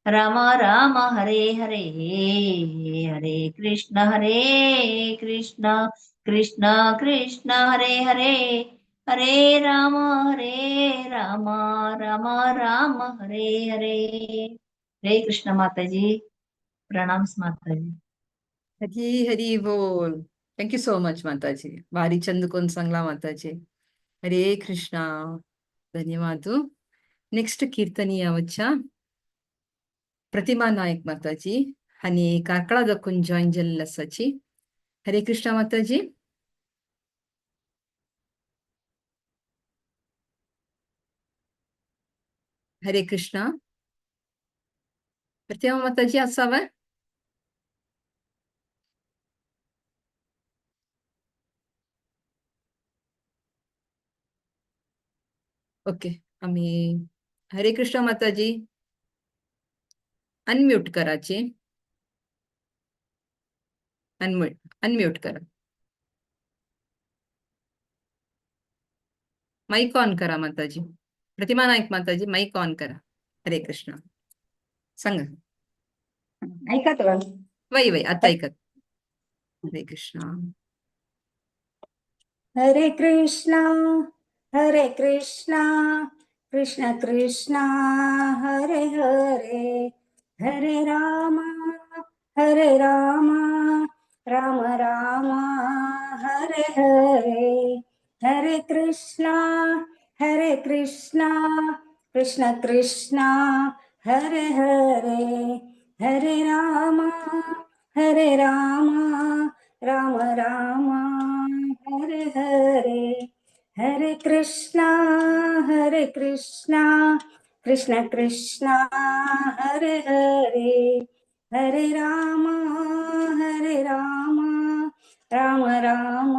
राम हरे हरे, हरे कृष्ण कृष्ण कृष्ण हरे हरे, हरे राम राम हरे हरे, हरे कृष्ण माताजी, प्रणाम माताजी. हरी हरी बोल. थँक्यू सो मच माताजी. भारी चंदकोन सांगला माताजी. हरे कृष्णा. ధన్యవాదు. నెక్స్ట్ కీర్తని అవచ్చా? ప్రతిమా నాయక్ మాతాజీ అని కార్కಳದ ಕುಂಜಾಯಿನ್ ಜಲ್ಲಸಚಿ. ಹರೇ ಕೃಷ್ಣ ಮಾತಾಜಿ. हरे कृष्णा. प्रतिमा माताजी असावा? ओके. आम्ही हरे कृष्णा माताजी अनम्यूट करायचे. अनम्यूट करा. माईक ऑन करा माताजी. प्रतिमा नाईक माताजी माईक ऑन करा. हरे कृष्णा. सांगा. ऐकत वय वय आता ऐकत. हरे कृष्णा. हरे कृष्णा कृष्ण कृष्ण हरे हरे, हरे राम राम राम हरे हरे, हरे कृष्णा कृष्ण कृष्ण हरे हरे, हरे राम राम राम हरे हरे, हरे कृष्णा कृष्ण कृष्ण हरे हरे, हरे राम राम राम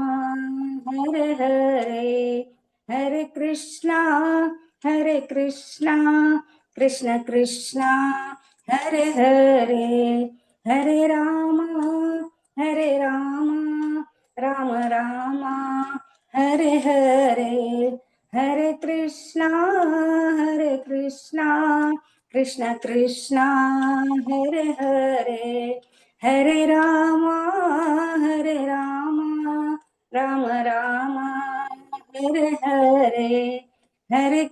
हरे हरे, हरे कृष्णा कृष्ण कृष्ण हरे हरे, हरे राम राम राम हरे हरे, हरे कृष्णा कृष्ण कृष्ण हरे हरे, हरे राम राम राम हरे हरे, हरे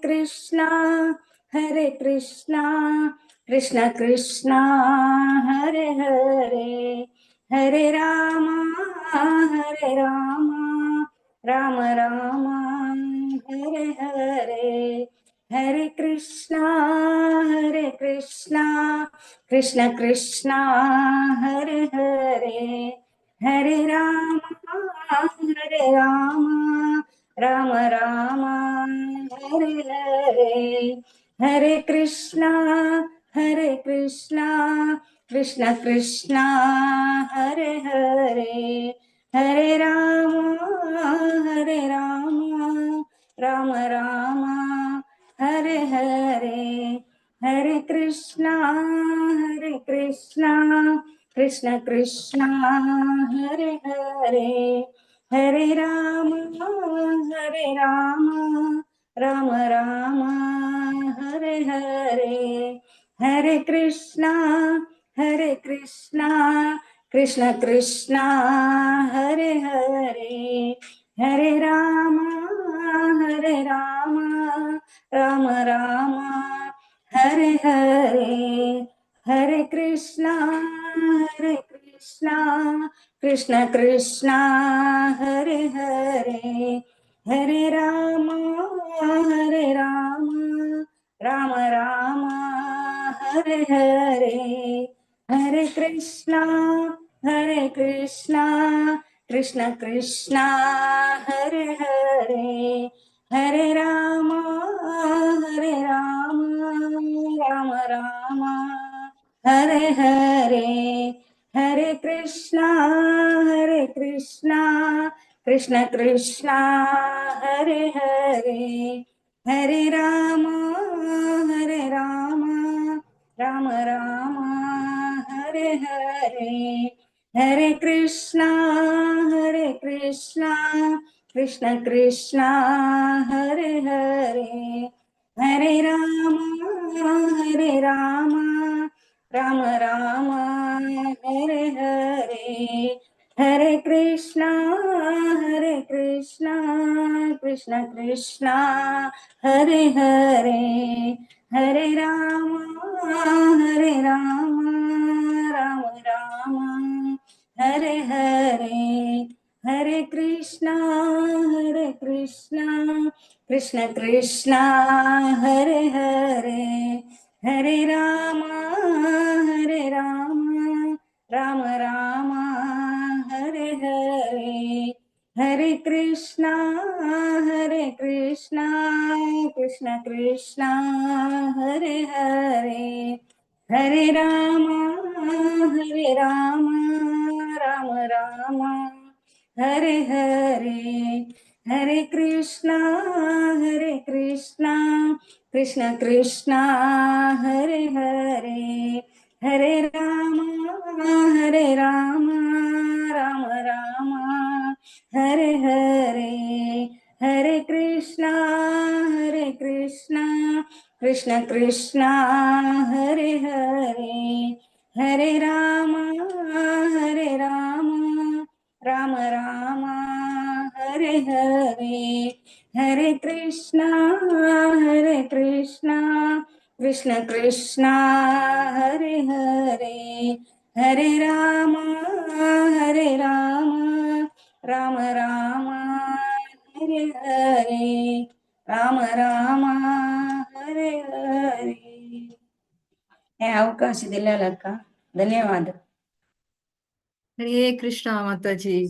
कृष्णा कृष्ण कृष्ण हरे हरे, हरे राम राम राम हरे हरे, हरे कृष्णा कृष्ण कृष्ण हरे हरे, हरे राम राम राम हरे हरे, हरे कृष्णा कृष्ण कृष्ण हरे हरे, हरे राम राम राम हरे हरे हरे कृष्णा कृष्ण कृष्णा हरे हरे हरे राम राम राम हरे हरे हरे कृष्णा कृष्ण कृष्णा हरे हरे हरे राम राम राम हरे हरे हरे कृष्णा कृष्ण कृष्णा हरे हरे हरे राम राम राम हरे हरे हरे कृष्णा कृष्ण कृष्णा हरे हरे हरे राम राम राम हरे हरे हरे कृष्णा कृष्ण कृष्णा हरे हरे हरे राम राम राम हरे हरे हरे कृष्णा कृष्ण कृष्णा हरे हरे हरे राम राम राम हरे हरे हरे कृष्णा कृष्ण कृष्णा हरे हरे हरे राम राम राम हरे हरे हरे कृष्णा कृष्ण कृष्णा हरे हरे हरे राम राम राम हरे हरे हरे कृष्णा कृष्ण कृष्णा हरे हरे हरे राम राम राम हरे हरे हरे कृष्णा कृष्ण कृष्णा हरे हरे हरे राम राम राम हरे हरे हरे कृष्णा कृष्ण कृष्णा हरे हरे हरे राम राम राम हरे हरे हरे कृष्णा कृष्ण कृष्णा हरे हरे हरे राम राम राम हरे हरे राम राम हरे हरे हे अवकाश दिल्याला धन्यवाद हरे कृष्णा माताजी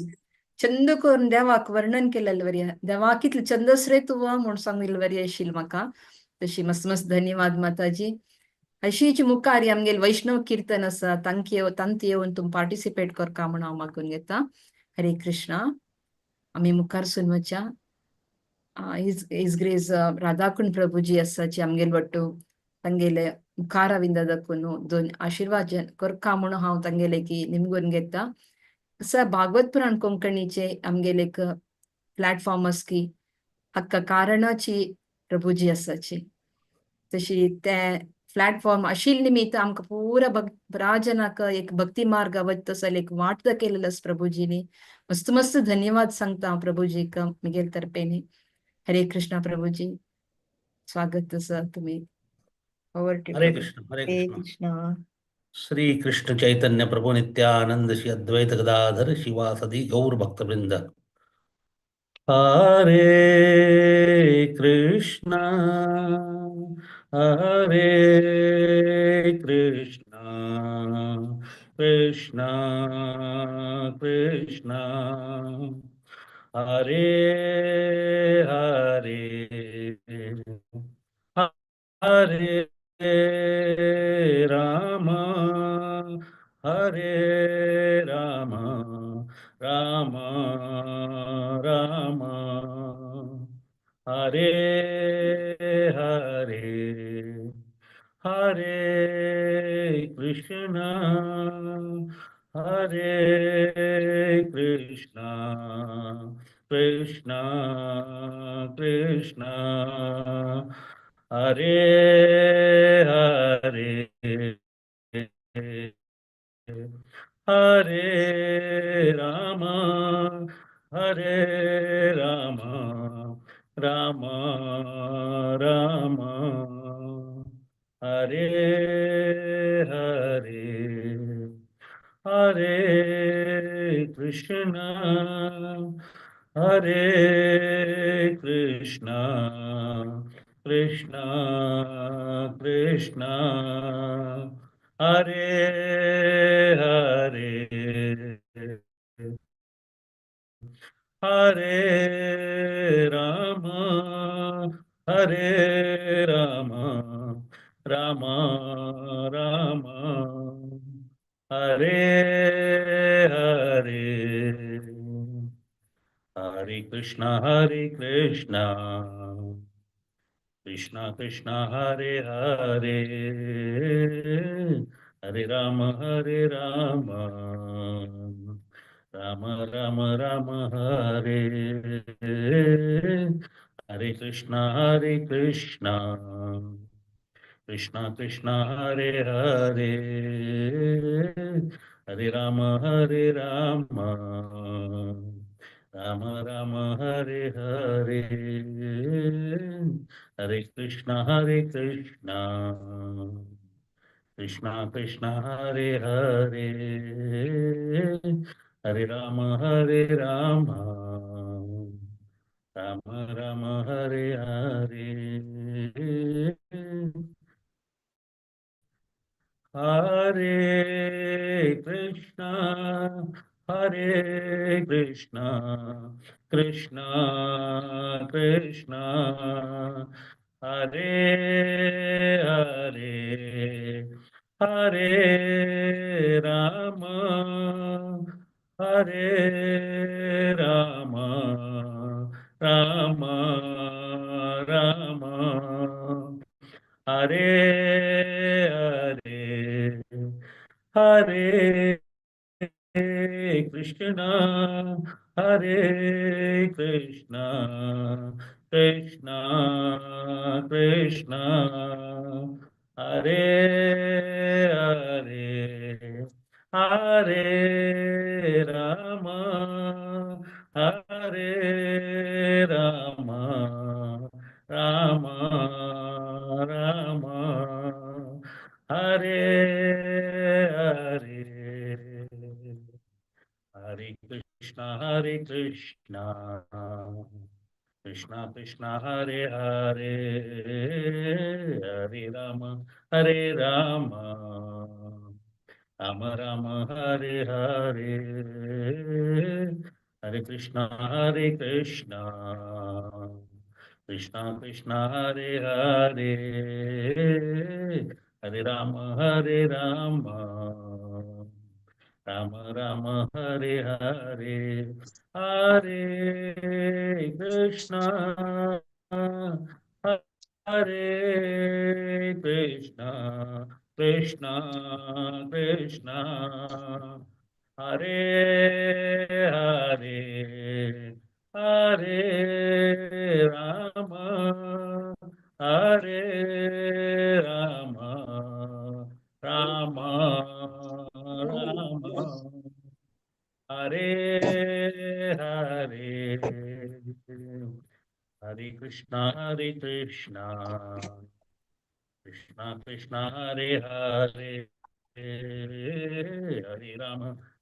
चंद करून देवाक वर्णन केलेलं वर्या देवाक कितले चंदस रे तुवा म्हूण सांगिल्लें वर्या आशिल्लें म्हाका तशी मस्त मस्त धन्यवाद माताजी अशीच मुखार आमगेल वैष्णव कीर्तन आसा तांती येवन तुम पार्टिसिपेट करका म्हूण हांव मागून घेता हरे कृष्णा आमी मुखार सून वचा इज ग्रेस राधाकुंड प्रभुजी आसा जी आमगेल बट्टू तांगेले मुखारा विंदा दाखून दोन आशीर्वाद करका म्हणून हांव तांगेले की निमगून घेता असं भागवत पुराण कोंकणीचे आमगेले एक प्लॅटफॉर्म आस की हक्का कारणाची प्रभुजी आसाची तशी ते प्लॅटफॉर्म आशिल्ले निमित्त आमकां पुरा राजनाक एक भक्ती मार्ग आवत तसं एक वाट केलेलं प्रभुजीनी मस्त मस्त धन्यवाद सांगता हांव प्रभुजीक मिगेल तर्फेनी हरे कृष्णा प्रभुजी स्वागत आसा तुम्ही ओवर टू हरे कृष्ण हरे हरे कृष्ण कृष्णा श्री कृष्ण चैतन्य प्रभु नित्यानंद श्री अद्वैत गदाधर शिवासदि गौर भक्तवृंद Hare Krishna Krishna Krishna Hare Hare Hare Ram Hare Ram Ram Ram Hare Hare, Hare Krishna, Hare Krishna, Krishna Krishna, Hare Hare, Hare Rama, Hare Rama, Rama Rama, Hare Hare, Hare Krishna, Hare Krishna, Krishna Krishna, Hare Hare, Hare Rama, Hare Rama, Rama Rama, Hare Hare, Hare Krishna, Krishna Krishna, Hare Hare, Hare Rama, Rama Rama Rama, Hare, Hare Krishna, Krishna Krishna, Hare Hare, Hare Rama, Rama Rama, Hare Hare, Hare Krishna, Krishna Krishna, Hare Hare, Hare Rama, Rama Rama, Hare Hare, Hare Krishna, Krishna Krishna, Hare Hare, Hare Rama, Hare Rama, Rama Rama, Hare Hare, Hare Krishna, Hare Krishna, Krishna Krishna, Hare Hare, Hare Rama, Hare Rama, Rama Rama, Hare Hare, Hare Krishna, Krishna Krishna, Hare Hare, Hare Rama, Rama Rama, Hare Hare, Hare Krishna, Krishna Krishna, Hare Hare, Hare Rama, Rama Rama, Hare Hare, Hare Krishna, Hare Krishna, Krishna Krishna, Hare Hare, Hare Rama, Hare Rama, Rama Rama, Hare Hare, Hare Krishna, Krishna Krishna, Hare Hare,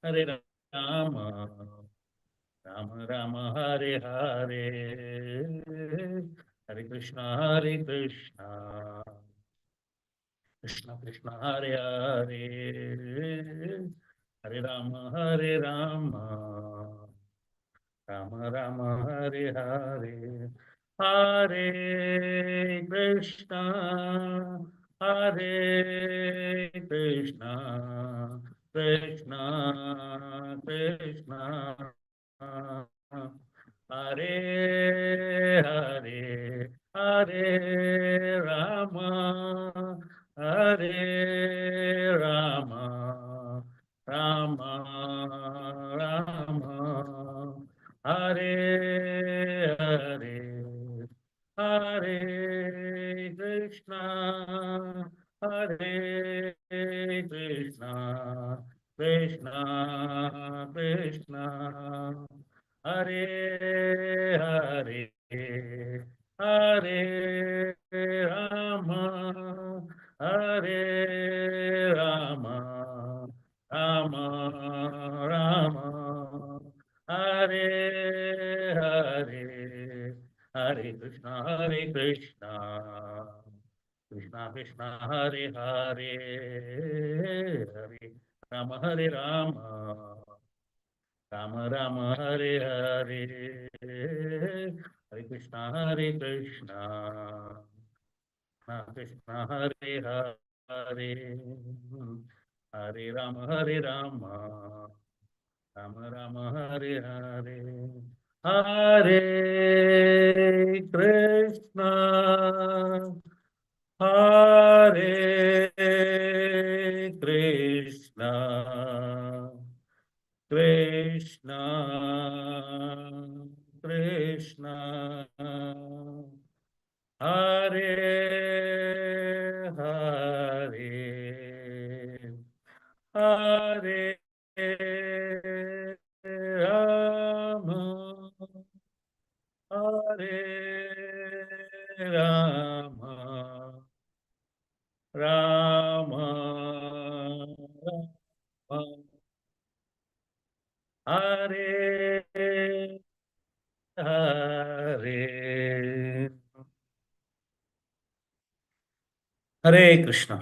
Hare Rama, Rama Rama, Hare Hare, Hare Krishna, Krishna Krishna, Hare Hare, Hare Rama, Rama Rama, Hare Hare, Hare Krishna, Krishna Krishna Krishna, Hare Hare, Hare Rama, Hare Rama, Rama Rama, Hare Hare, Hare Krishna, Hare Krishna, Krishna Krishna, Hare Hare, Hare Rama, Hare Rama, Rama Rama, Hare Hare, Hare Krishna, Krishna Krishna, Hare Hare, Hare Rama, Hare Rama, Rama Rama, Hare Hare, Hare Krishna, Krishna Krishna, Hare Hare, Hare Rama, Hare Rama, Rama Rama, Hare Hare, Hare Krishna, Hare Krishna, Krishna Krishna, Hare Hare, Hare Rama, Hare Rama, Rama Rama, Hare Hare, Hare Krishna,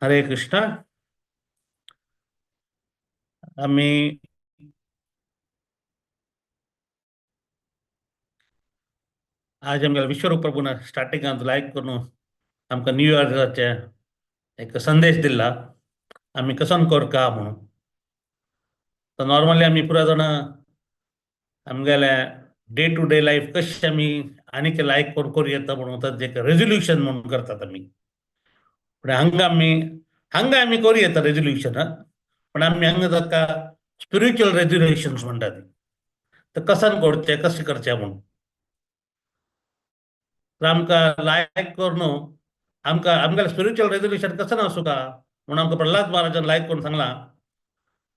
Hare Krishna. आम्ही आज आमच्या विश्वरूप प्रभून स्टार्टिंगात लायक करून आमकां new इयराचे एक संदेश दिला आम्ही कसन करका म्हणून. तर नॉर्मली आम्ही पुरा जाण आमगेले डे टू डे लाईफ कशी आम्ही आनीक लायक करूं येता म्हणून तर जे रेझोल्युशन म्हणून करतात आम्ही. पण हांगा आम्ही करूं येता रेझोल्युशन, पण आम्ही हांगा ताका स्पिरिच्युअल रेझोल्युशन्स म्हणटात. तर कसन करचे कशें करचे म्हणून तर आमकां लायक करून आमकां स्पिरिच्युअल रेझोल्युशन कसं आसूं का म्हणून आमकां प्रल्हाद महाराजान लायक करून सांगला.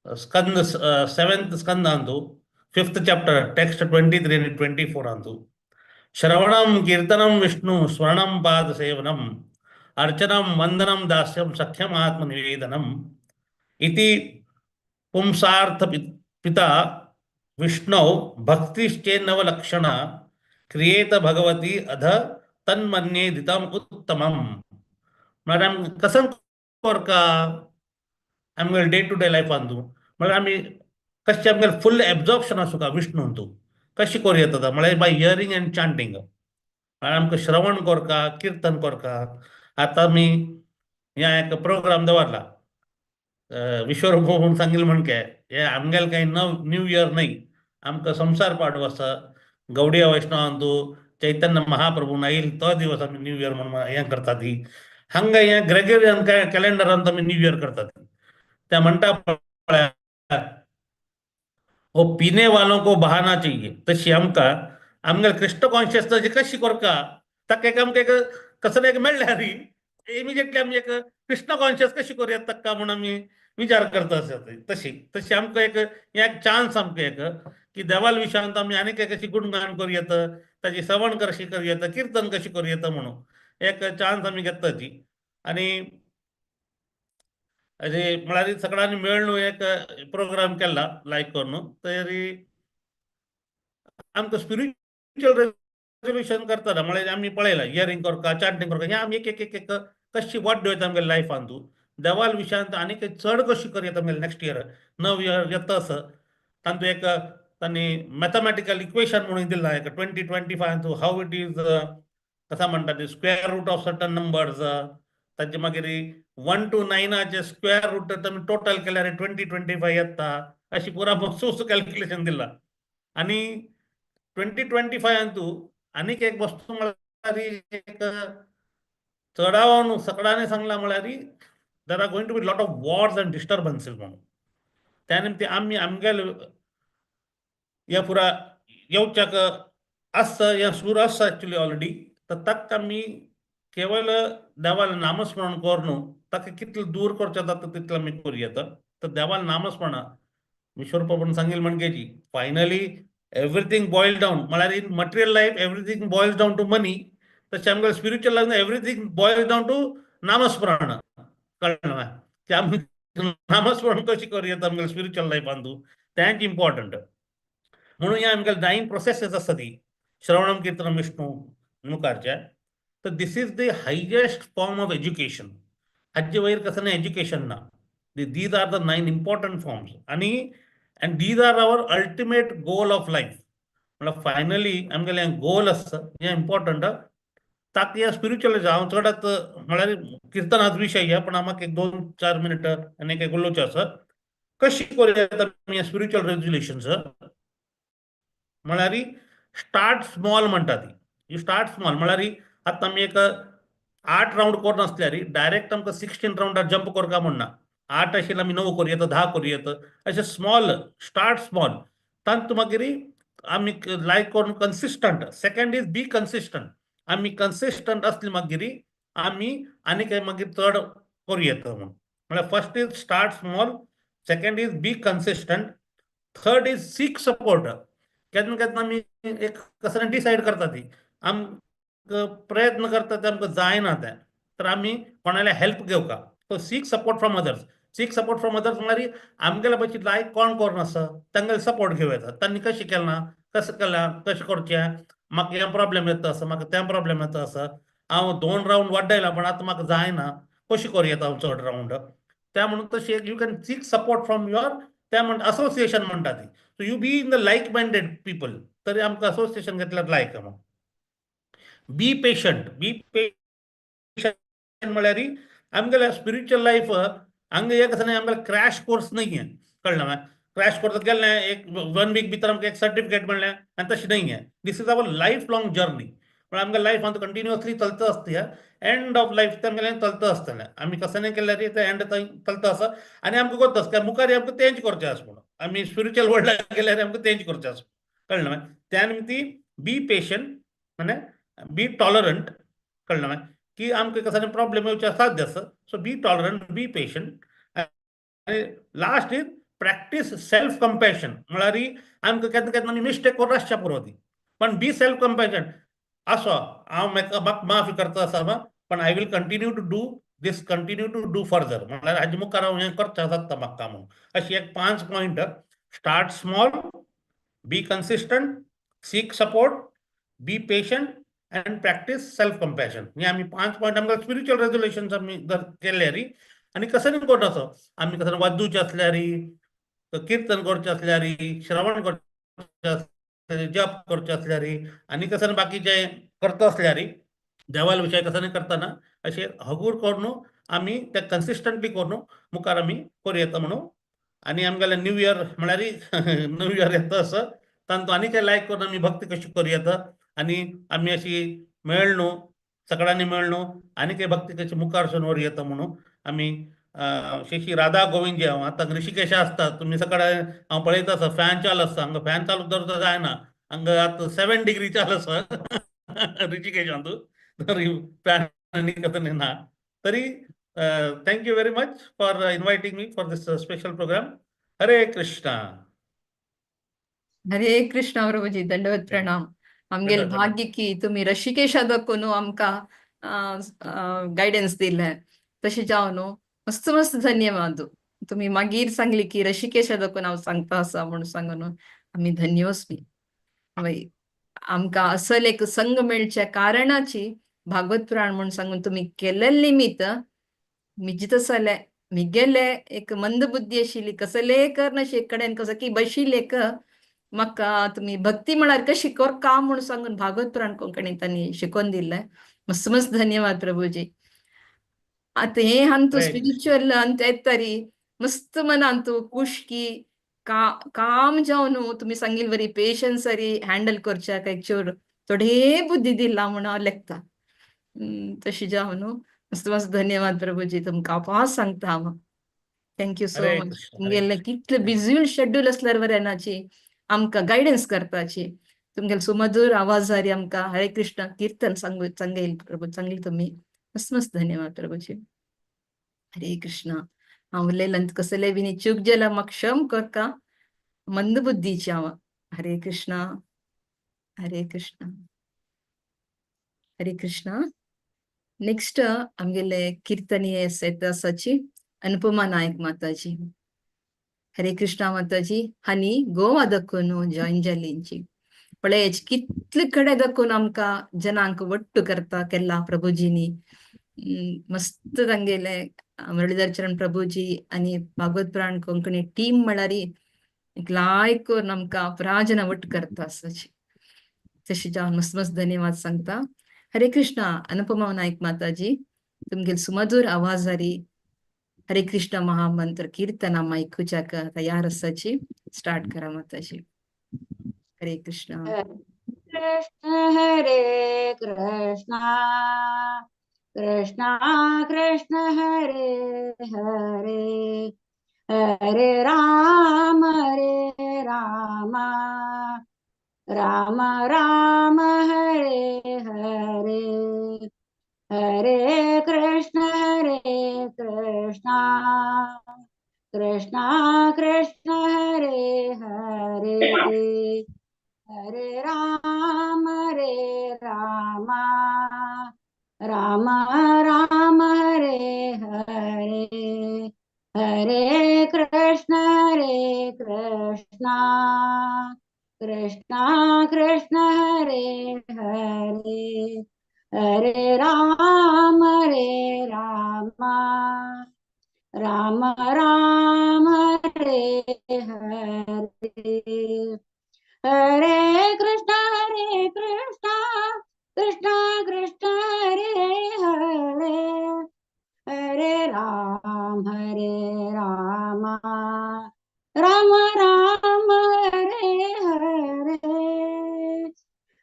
स्कंद 7th स्कंदांतू 5th चॅप्टर टेक्स्ट 23 आणि 24 आंतू श्रवणम कीर्तनम विष्णु स्वर्णम पाद सेवनम अर्चनम वंदनम दास्यम सख्यम आत्मनिवेदनम इति पुंसार्थ पिता विष्णु भक्तिश्चेन्नव लक्षणा क्रियेत भगवती अध तन्मन्ये दितम उत्तमम. म्हळ्यार कसं करका आमगे डे टू डे लायफांतू म्हळ्यार आमी कशें आमगे फुल एब्जॉर्प्शन आसूं का विष्णूंतू कशी करूं येता म्हळ्यार बाय हियरींग एंड चांटिंग. म्हळ्यार आमकां श्रवण करका कीर्तन करका. आतां आमी ह्या एक प्रोग्राम दवरला विश्वरूप म्हणून सांगिल्लें म्हणके हे आमगेलें काही न्यू इयर न्हय, आमकां संवसार पाडवो आसा. गौडीय वैष्णवांतू चैतन्य महाप्रभून आयिल्लो तो दिवस आमी न्यू इयर म्हणून हें करतात. ही हांगा हें ग्रेगोरियन कॅलेंडरांत आमी न्यू इयर करतात. त्या म्हणटा वो पीने वालों को बहाना चाहिए तशी आमकां आमगे कृष्ण कॉन्शियसनेस कशी करका ताका एक आमकां एक कसले एक मेळ्ळ्या न्ही इमिजिएटली आमी एक कृष्ण कॉन्शियस कशी करूं येता ताका म्हणून आमी विचार करता आसता. तशी आमकां एक चान्स आमकां एक की देवाल विशयांत आमी आनीक एक अशी गुणगान करूं येता, ताची श्रवण कशी करूं येता, कीर्तन कशी करूं येता म्हणून एक चान्स आमी घेता ती. आनी अशे म्हळ्यार सगळ्यांनी मेळून एक प्रोग्राम केला लायक करून. तरी आमकां स्पिरिच्युअल रेझोल्युशन करतना म्हळ्यार आमी पळयलां हियरींग करता चांटिंग करता हें आमी एक कशी वाट वयता आमगे लायफांतू देवाल विशयांत आनीक चड कशी करूं येता आमगेलें नेक्स्ट इयर नवो इयर येता आसा. तातूंत एक तांणी मॅथमॅटिकल इक्वेशन म्हणून दिलां एक 2025 हाव इट इज कसा म्हणटा square root of certain numbers ताचे मागीर 1 to 9 स्क्वेअर रूट तुमी टोटल केल्यार 2025 येता अशी पुरा मखसूस कॅल्क्युलेशन दिला. आनी 2025 अंतू आनीक एक वस्तू म्हळ्यार एक चढाव सगळ्यांनी सांगला म्हळ्यार there are going to be lot of wars and disturbances म्हणून त्या निमते आमी आमगेले या पुरा येवच्याक आसता या सूर आसता एक्चुअली ऑलरेडी तर ताका आमी केवळ देवाल नामस्मरण करून ताका कितलें दूर करचें जाता तितलें आमी करूं येता तर देवाल नामस्मरण विश्वरूपान सांगिल्लें म्हणजे फायनली एवरीथिंग बॉयल डावन म्हळ्यार in material life everything boils down to money तशें आमगे spiritual life everything boils down to नामस्मरण कळ्ळें की आमी नामस्मरण कशें करूं येता आमगे स्पिरिच्युअल लायफान तेंच इम्पॉर्टंट म्हणून ह्या आमगे 9 प्रोसेसीस आसता ती श्रवणम कीर्तनम विष्णू मुखारचे तर this is the highest form of education हाजे वयर कसं एज्युकेशन ना these are the 9 important forms and these are our ultimate goal of life मतलब फायनली आमगेले गोल आसता हे इम्पॉर्टंट ताका ह्या स्पिरिच्युअल हांव चडत म्हळ्यार कीर्तनाचो विशय हे पण म्हाका एक 2-4 मिनिट आनी एक उलोवचें आसा कशी करूं येता स्पिरिच्युअल रेजोल्युशन्स म्हळ्यार स्टार्ट स्मॉल म्हणटा ती यू स्टार्ट स्मॉल म्हळ्यार आतां आमी एक 8 राउंड करून आसल्यार डायरेक्ट आमकां 16 राउंडार जंप करता म्हणना 8 आशिल्लो आमी 9 करूं येता 10 करूं येता अशें स्मॉल स्टार्ट स्मॉल तांत मागीर आमी लायक करून consistent second is B consistent आमी कन्सिस्टंट आसली मागीर आमी आनी काय मागीर चड करूं येता म्हणून म्हळ्यार first is start small second is B consistent third is seek support केन्ना केन्ना आमी एक कसं डिसायड करता ती आम प्रयत्न करता ते आमकां जायना तें तर आमी कोणाले हेल्प घेवका so seek support from others seek support from others म्हळ्यार आमगेले भशेन लायक कोण करून आसा तांगेले सपोर्ट घेवं येता तांणी कशें केलां कसं केलां कशें करचें म्हाका हें प्रॉब्लेम येता आसा म्हाका तें प्रॉब्लेम येता आसा हांव 2 राउंड वाडयला पण आतां म्हाका जायना कशी करूं येता हांव चड राउंड त्या म्हणून तशें you can seek support from your त्या म्हण असोसिएशन म्हणटा ती so you be in the like minded people तरी आमकां असोसिएशन घेतल्यार लायक बी पेशंट म्हळ्यार आमगेल्या स्पिरिच्युअल लायफ हांगा एक आसा आमगेलो क्रॅश कोर्स नाही है कळ्ळें न्हय क्रॅश कोर्स गेलें एक 1 वीक भितर आमकां एक सर्टिफिकेट मेळ्ळें आनी तशें नाही है this is our life long journey म्हळ्यार आमगे लायफ आतां कंटिन्युअसली चलता आसता एंड ऑफ लायफ तेंगेलें चलता आसतलें आमी कसं नाही केल्यार ते एंड चलता आसा आनी आमकां कोत्ता आसता मुखार आमकां चेंज करचें आसा म्हणून आमी स्पिरिच्युअल वर्ल्डाक गेल्यार आमकां चेंज करचें आसा कळ्ळें न्हय त्या निमती बी पेशंट म्हणजे बी टॉलरंट कळ्ळें न्हय की आमकां कसं प्रॉब्लेम येवचे साध्य आसा सो बी टॉलरंट बी पेशंट आनी last is practice self compassion म्हळ्यार आमकां केन्ना केन्ना आमी मिस्टेक करून आसच्या पुरो ती पण बी सेल्फ कंपॅशन आसो हांव म्हाका माफी करता आसा पण I will continue to do further म्हळ्यार हाजे मुखार हांव हें करचें आसता म्हाका म्हणून अशी एक 5 point start small be consistent seek support be patient and practice self compassion हे आमी 5 पॉइंट आमकां स्पिरिच्युअल रेजोल्युशन्स आमी जर केल्यार आनी कसं कोण असो आमी कसं वाजूचे असल्यार कीर्तन करचें असल्यार श्रवण करचें असल्यार जप करचें असल्यार आनी कसं बाकीचे करता असल्यार देवाल विशय कसं करतना अशें हगूर करून आमी ते कन्सिस्टंटली करून मुखार आमी करूं येता म्हणून आनी आमगेले न्यू इयर म्हळ्यार न्यू इयर येता असो तांतूं आनी ते लायक करून आमी भक्ती कशी करूं येता आनी आमी अशी मेळ न्हू सगळ्यांनी मेळ न्हू आनी काही भक्ती कशी मुखार सून व्हर येता म्हणून आमी शेशी राधा गोविंद हांव आतां ऋषिकेश आसता तुमी सकाळी हांव पळयता आसा फॅन चालू आसता हांगा फॅन चालू दवरता जायना हांगा आतां 7 डिग्री चालू आसा ऋषिकेशांत तरी फॅन कसं ना तरी thank you very much for inviting me for this special program Hare Krishna प्रभुजी दंडवत प्रणाम आमगेल भाग्य की तुम्ही ऋषिकेशा दाखोवन आमकां गायडन्स दिले तशें जावन न्हू मस्त मस्त धन्यवाद तुम्ही मागीर सांगली की ऋषिकेशा दाखोवन हांव सांगता आसा म्हणून सांगून आमी धन्योस्मी हय आमकां असल एक संग मेळच्या कारणाची भागवत पुराण म्हणून सांगून तुम्ही केलेले निमित्त मी जिथं चले मी गेले एक मंद बुद्धी आशिल्ली कसले करनाशी कडेन कसं की बशिल्ले म्हाका तुम्ही भक्ती म्हळ्यार कशी करका म्हणून सांगून भागवत पुराण कोंकणी तांणी शिकोवन दिल्लें मस्त मस्त धन्यवाद प्रभुजी आता हे हांतू स्पिरिच्युअल अंत येतरी मस्त मनांतू खुश की काम जावन तुम्ही सांगिल बरी पेशन्स सरी हँडल करच्या काय चोर थोडे बुद्धी दिला म्हणून हांव लेखता तशी जावन मस्त मस्त धन्यवाद प्रभूजी तुमकां आपास सांगता हांव थँक्यू सो हरे मच कृष्ण हरे तुमगेले कृष्ण कितले बिझी शेड्यूल असल्यार बरें नाची आमकां गायडन्स करपाची तुमगेले सुमधुर आवाजारी आमकां हरे कृष्ण कीर्तन सांगेल प्रभू सांगेल तुम्ही मस्त मस्त धन्यवाद प्रभूजी हरे कृष्ण हांव उलयलें कसले बी चूक जाला म्हाका क्षम करता मंद बुद्धीची हांव हरे कृष्ण हरे कृष्ण हरे कृष्ण नेक्स्ट आमगेले कीर्तनीय सेट आसाची अनुपमा नायक माताजी हरे कृष्ण माताजी हानी गोवा दाखोवन जॉइन जालींची पळय कितले कडे दाखोवन आमकां जनांक वट्ट करता केला प्रभुजीनी मस्त तांगेले मुरलीधर चरण प्रभुजी आनी भागवत पुराण कोंकणी टीम म्हळ्यार एक लायक करून आमकां प्राजना वट्ट करता आसाची तशी जावन मस्त मस्त धन्यवाद सांगता हरे कृष्ण अनुपमा नायक माताजी तुमगेल सुमधुर आवाजारी हरे कृष्ण महामंत्र कीर्तन आम आयकुच्याक तयार आसाची स्टार्ट करा माताजी हरे कृष्ण कृष्ण हरे कृष्ण कृष्ण कृष्ण हरे हरे हरे राम राम राम हरे हरे हरे कृष्ण कृष्ण कृष्ण हरे हरे हरे राम राम राम हरे हरे हरे कृष्ण कृष्ण कृष्ण हरे हरे हरे राम राम राम हरे हरे हरे कृष्ण कृष्ण कृष्ण हरे हरे हरे राम राम राम हरे हरे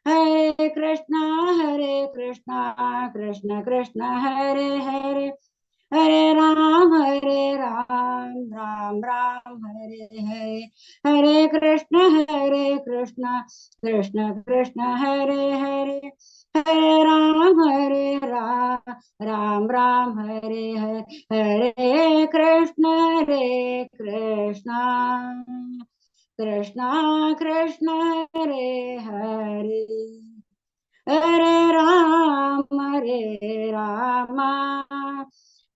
हरे कृष्ण कृष्ण कृष्ण हरे हरे हरे राम राम राम हरे हरे हरे कृष्ण कृष्ण कृष्ण हरे हरे हरे राम राम राम हरे हरे हरे कृष्ण कृष्ण कृष्ण हरे हरे हरे राम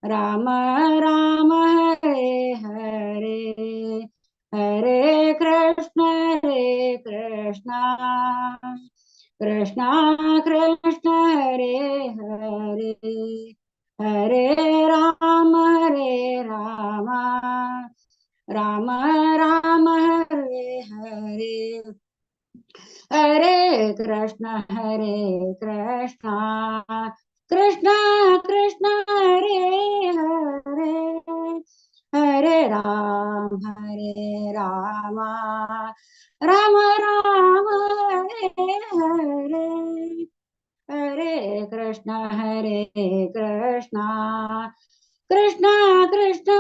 राम राम हरे हरे हरे कृष्ण कृष्ण कृष्ण हरे हरे हरे राम राम राम हरे हरे हरे कृष्ण कृष्ण कृष्ण हरे हरे हरे राम राम राम हरे हरे हरे कृष्ण कृष्ण कृष्ण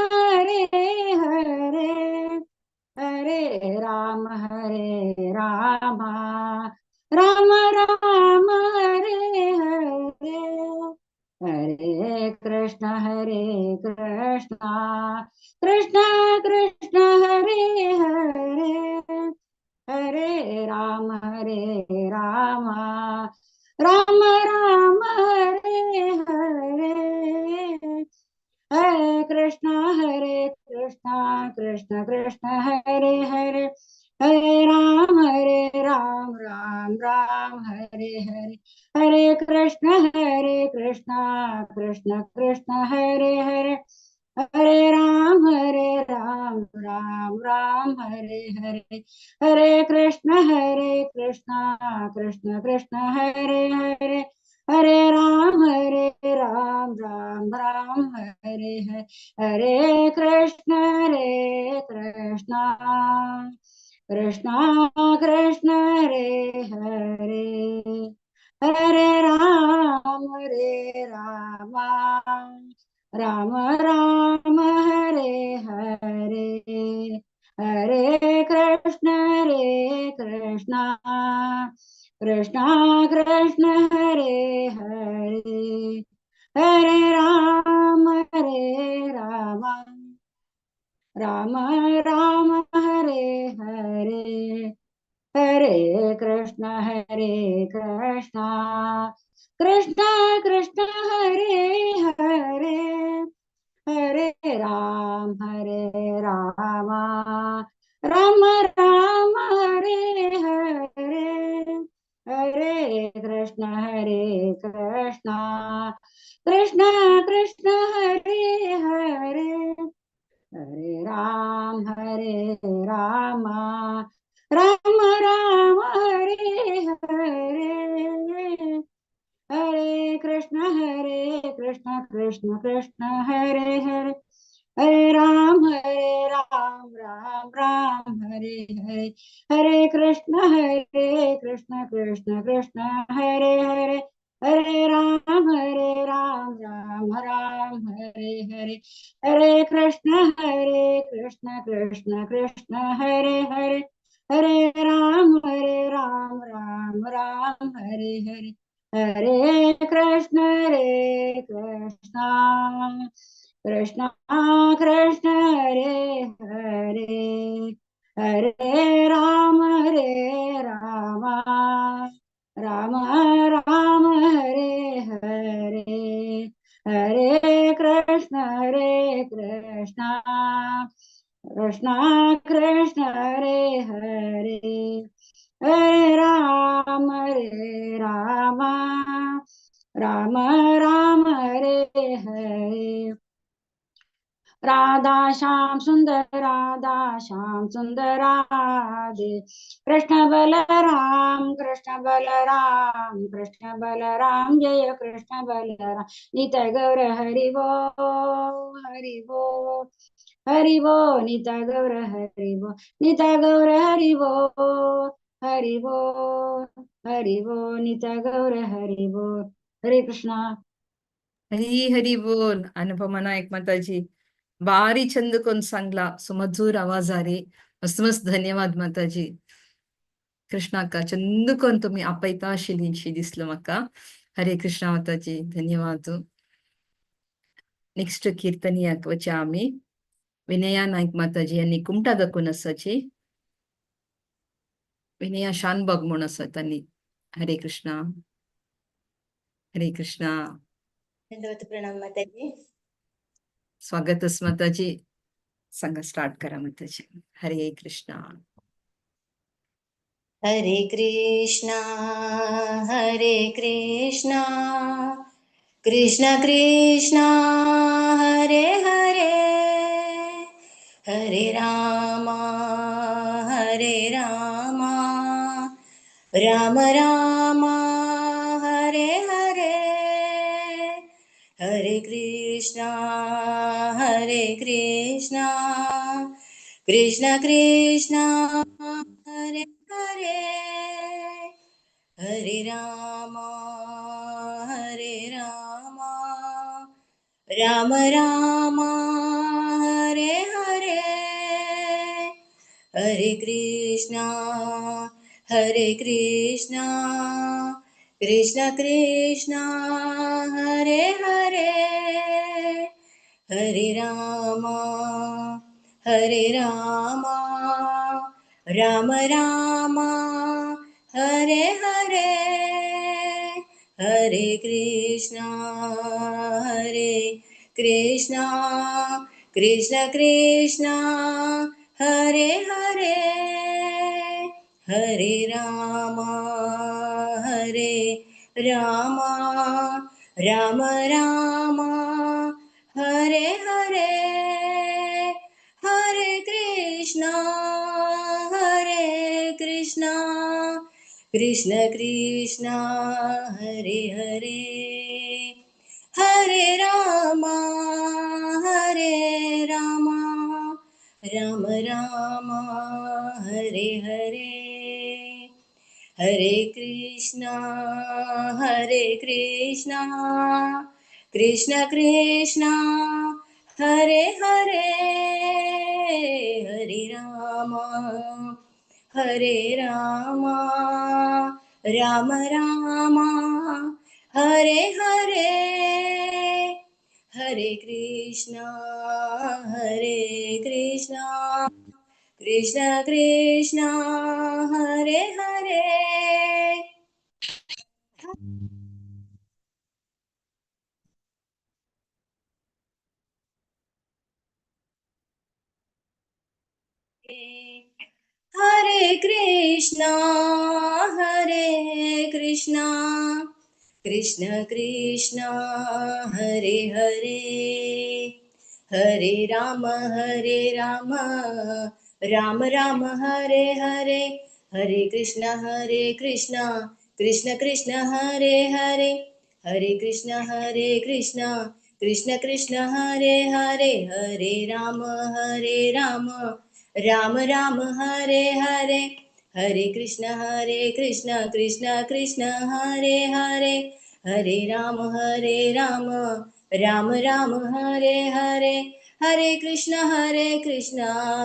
हरे हरे हरे राम राम राम हरे हरे हरे कृष्ण कृष्ण कृष्ण हरे हरे हरे राम राम राम राम हरे हरे हरे कृष्ण कृष्ण कृष्ण हरे हरे हरे राम राम राम हरे हरे हरे कृष्ण कृष्ण कृष्ण हरे हरे हरे राम राम राम हरे हरे हरे कृष्ण कृष्ण कृष्ण हरे हरे हरे राम राम राम हरे हरे, हरे कृष्ण कृष्ण कृष्ण हरे हरे, हरे राम राम राम हरे हरे, हरे कृष्ण कृष्ण कृष्ण हरे हरे, हरे राम राम राम हरे हरे, हरे कृष्ण कृष्ण कृष्ण हरे हरे, हरे राम राम राम हरे हरे, हरे कृष्ण कृष्ण कृष्ण हरे हरे, हरे राम राम राम हरे हरे, हरे कृष्ण कृष्ण कृष्ण हरे हरे, हरे राम राम हरे हरे, हरे कृष्ण कृष्ण कृष्ण हरे हरे, हरे राम राम हरे हरे, हरे कृष्ण कृष्ण हरे हरे, हरे राम राम हरे हरे, हरे कृष्ण कृष्ण कृष्ण हरे हरे, हरे राम राम राम हरे हरे, हरे कृष्ण कृष्ण कृष्ण हरे हरे, हरे राम राम हरे हरे, राधा श्याम सुंदर राधे, कृष्ण बलराम जय कृष्ण बलराम, निताय गौर हरि बोल हरि बोल, निताय गौर हरि बोल, निताय गौर हरि बोल हरि बोल, निताय गौर हरि बोल, हरे कृष्णा. हरी बोल. अनुपमा नायक माताजी भारी चंदकोन सांगला, सुमधुर आवाजारी, मस्त मस्त धन्यवाद माताजी. कृष्णा अक्का चंदकोन तुम्ही आपयता आशिल्लींशी दिसलं म्हाका. हरे कृष्णा माताजी, धन्यवाद. नेक्स्ट कीर्तनियाक वचा आम्ही विनया नाईक माताजी यांनी कुमटा दाखवून असाची, विनया शानबाग म्हणून असा त्यांनी. हरे कृष्णा हरे कृष्णा. दंडवत प्रणाम माताजी. स्वागत माताजी. संग स्टार्ट करा माताजी. हरे कृष्णा हरे कृष्णा कृष्ण कृष्ण हरे हरे, हरे राम राम राम हरे हरे, हरे कृष्णा कृष्ण कृष्ण हरे हरे, हरे राम राम राम हरे हरे, हरे कृष्णा कृष्ण कृष्ण हरे हरे, हरे राम राम राम हरे हरे, हरे कृष्णा कृष्ण कृष्ण हरे हरे, हरे राम राम राम हरे हरे, हरे कृष्णा कृष्ण कृष्ण हरे हरे हरे रामा राम राम हरे हरे हरे कृष्णा कृष्ण कृष्णा हरे हरे हरे राम राम राम हरे हरे हरे कृष्णा कृष्ण कृष्ण हरे हरे हरे कृष्णा कृष्ण कृष्ण हरे हरे हरे राम राम राम हरे हरे हरे कृष्ण कृष्ण कृष्ण हरे हरे हरे कृष्ण कृष्ण कृष्ण हरे हरे हरे राम राम राम हरे हरे हरे कृष्ण कृष्ण कृष्ण हरे हरे हरे राम राम राम हरे हरे हरे कृष्ण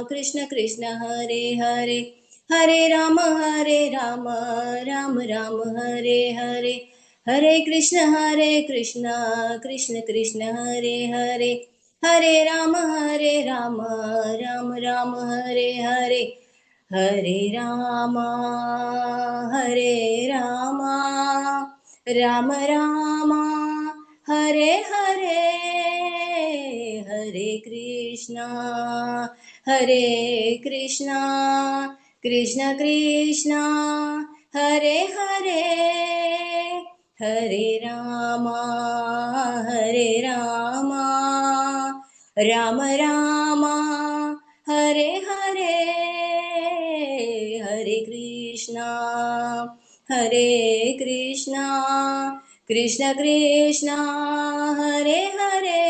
कृष्ण कृष्ण हरे हरे हरे राम राम राम हरे हरे हरे कृष्ण कृष्ण कृष्ण हरे हरे हरे राम राम राम हरे हरे हरे राम राम राम हरे हरे हरे कृष्णा कृष्ण कृष्ण हरे हरे हरे राम राम राम हरे हरे हरे कृष्णा कृष्ण कृष्ण हरे हरे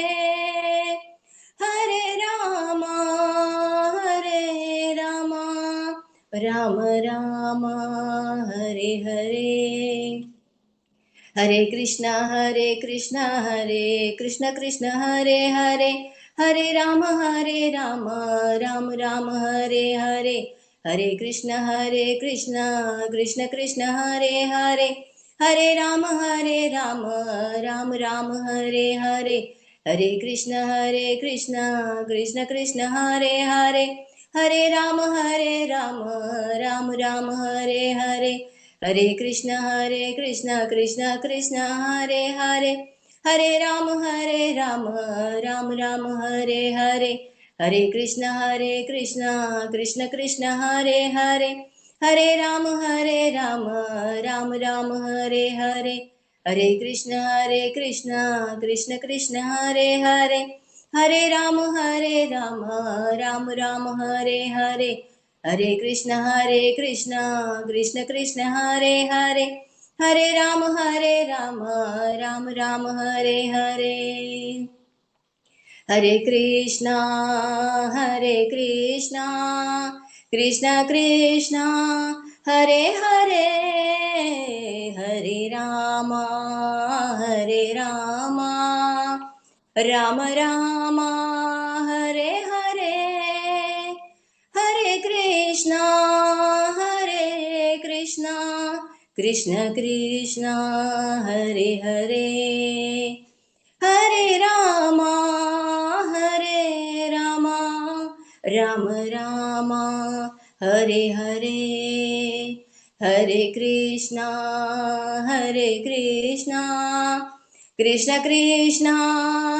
हरे राम राम राम हरे हरे हरे कृष्ण कृष्ण कृष्ण हरे हरे हरे राम राम राम हरे हरे हरे कृष्ण कृष्ण कृष्ण हरे हरे हरे राम राम राम हरे हरे हरे कृष्ण कृष्ण कृष्ण हरे हरे हरे राम राम राम हरे हरे हरे कृष्ण कृष्ण कृष्ण हरे हरे हरे राम राम राम हरे हरे हरे कृष्ण कृष्ण कृष्ण हरे हरे हरे राम राम राम हरे हरे हरे कृष्ण कृष्ण कृष्ण हरे हरे हरे राम राम राम हरे हरे हरे कृष्ण कृष्ण कृष्ण हरे हरे हरे राम राम राम हरे हरे हरे कृष्णा कृष्ण कृष्ण हरे हरे हरे राम राम राम हरे हरे हरे कृष्णा कृष्ण कृष्ण हरे हरे हरे राम राम राम हरे हरे हरे कृष्णा कृष्ण कृष्ण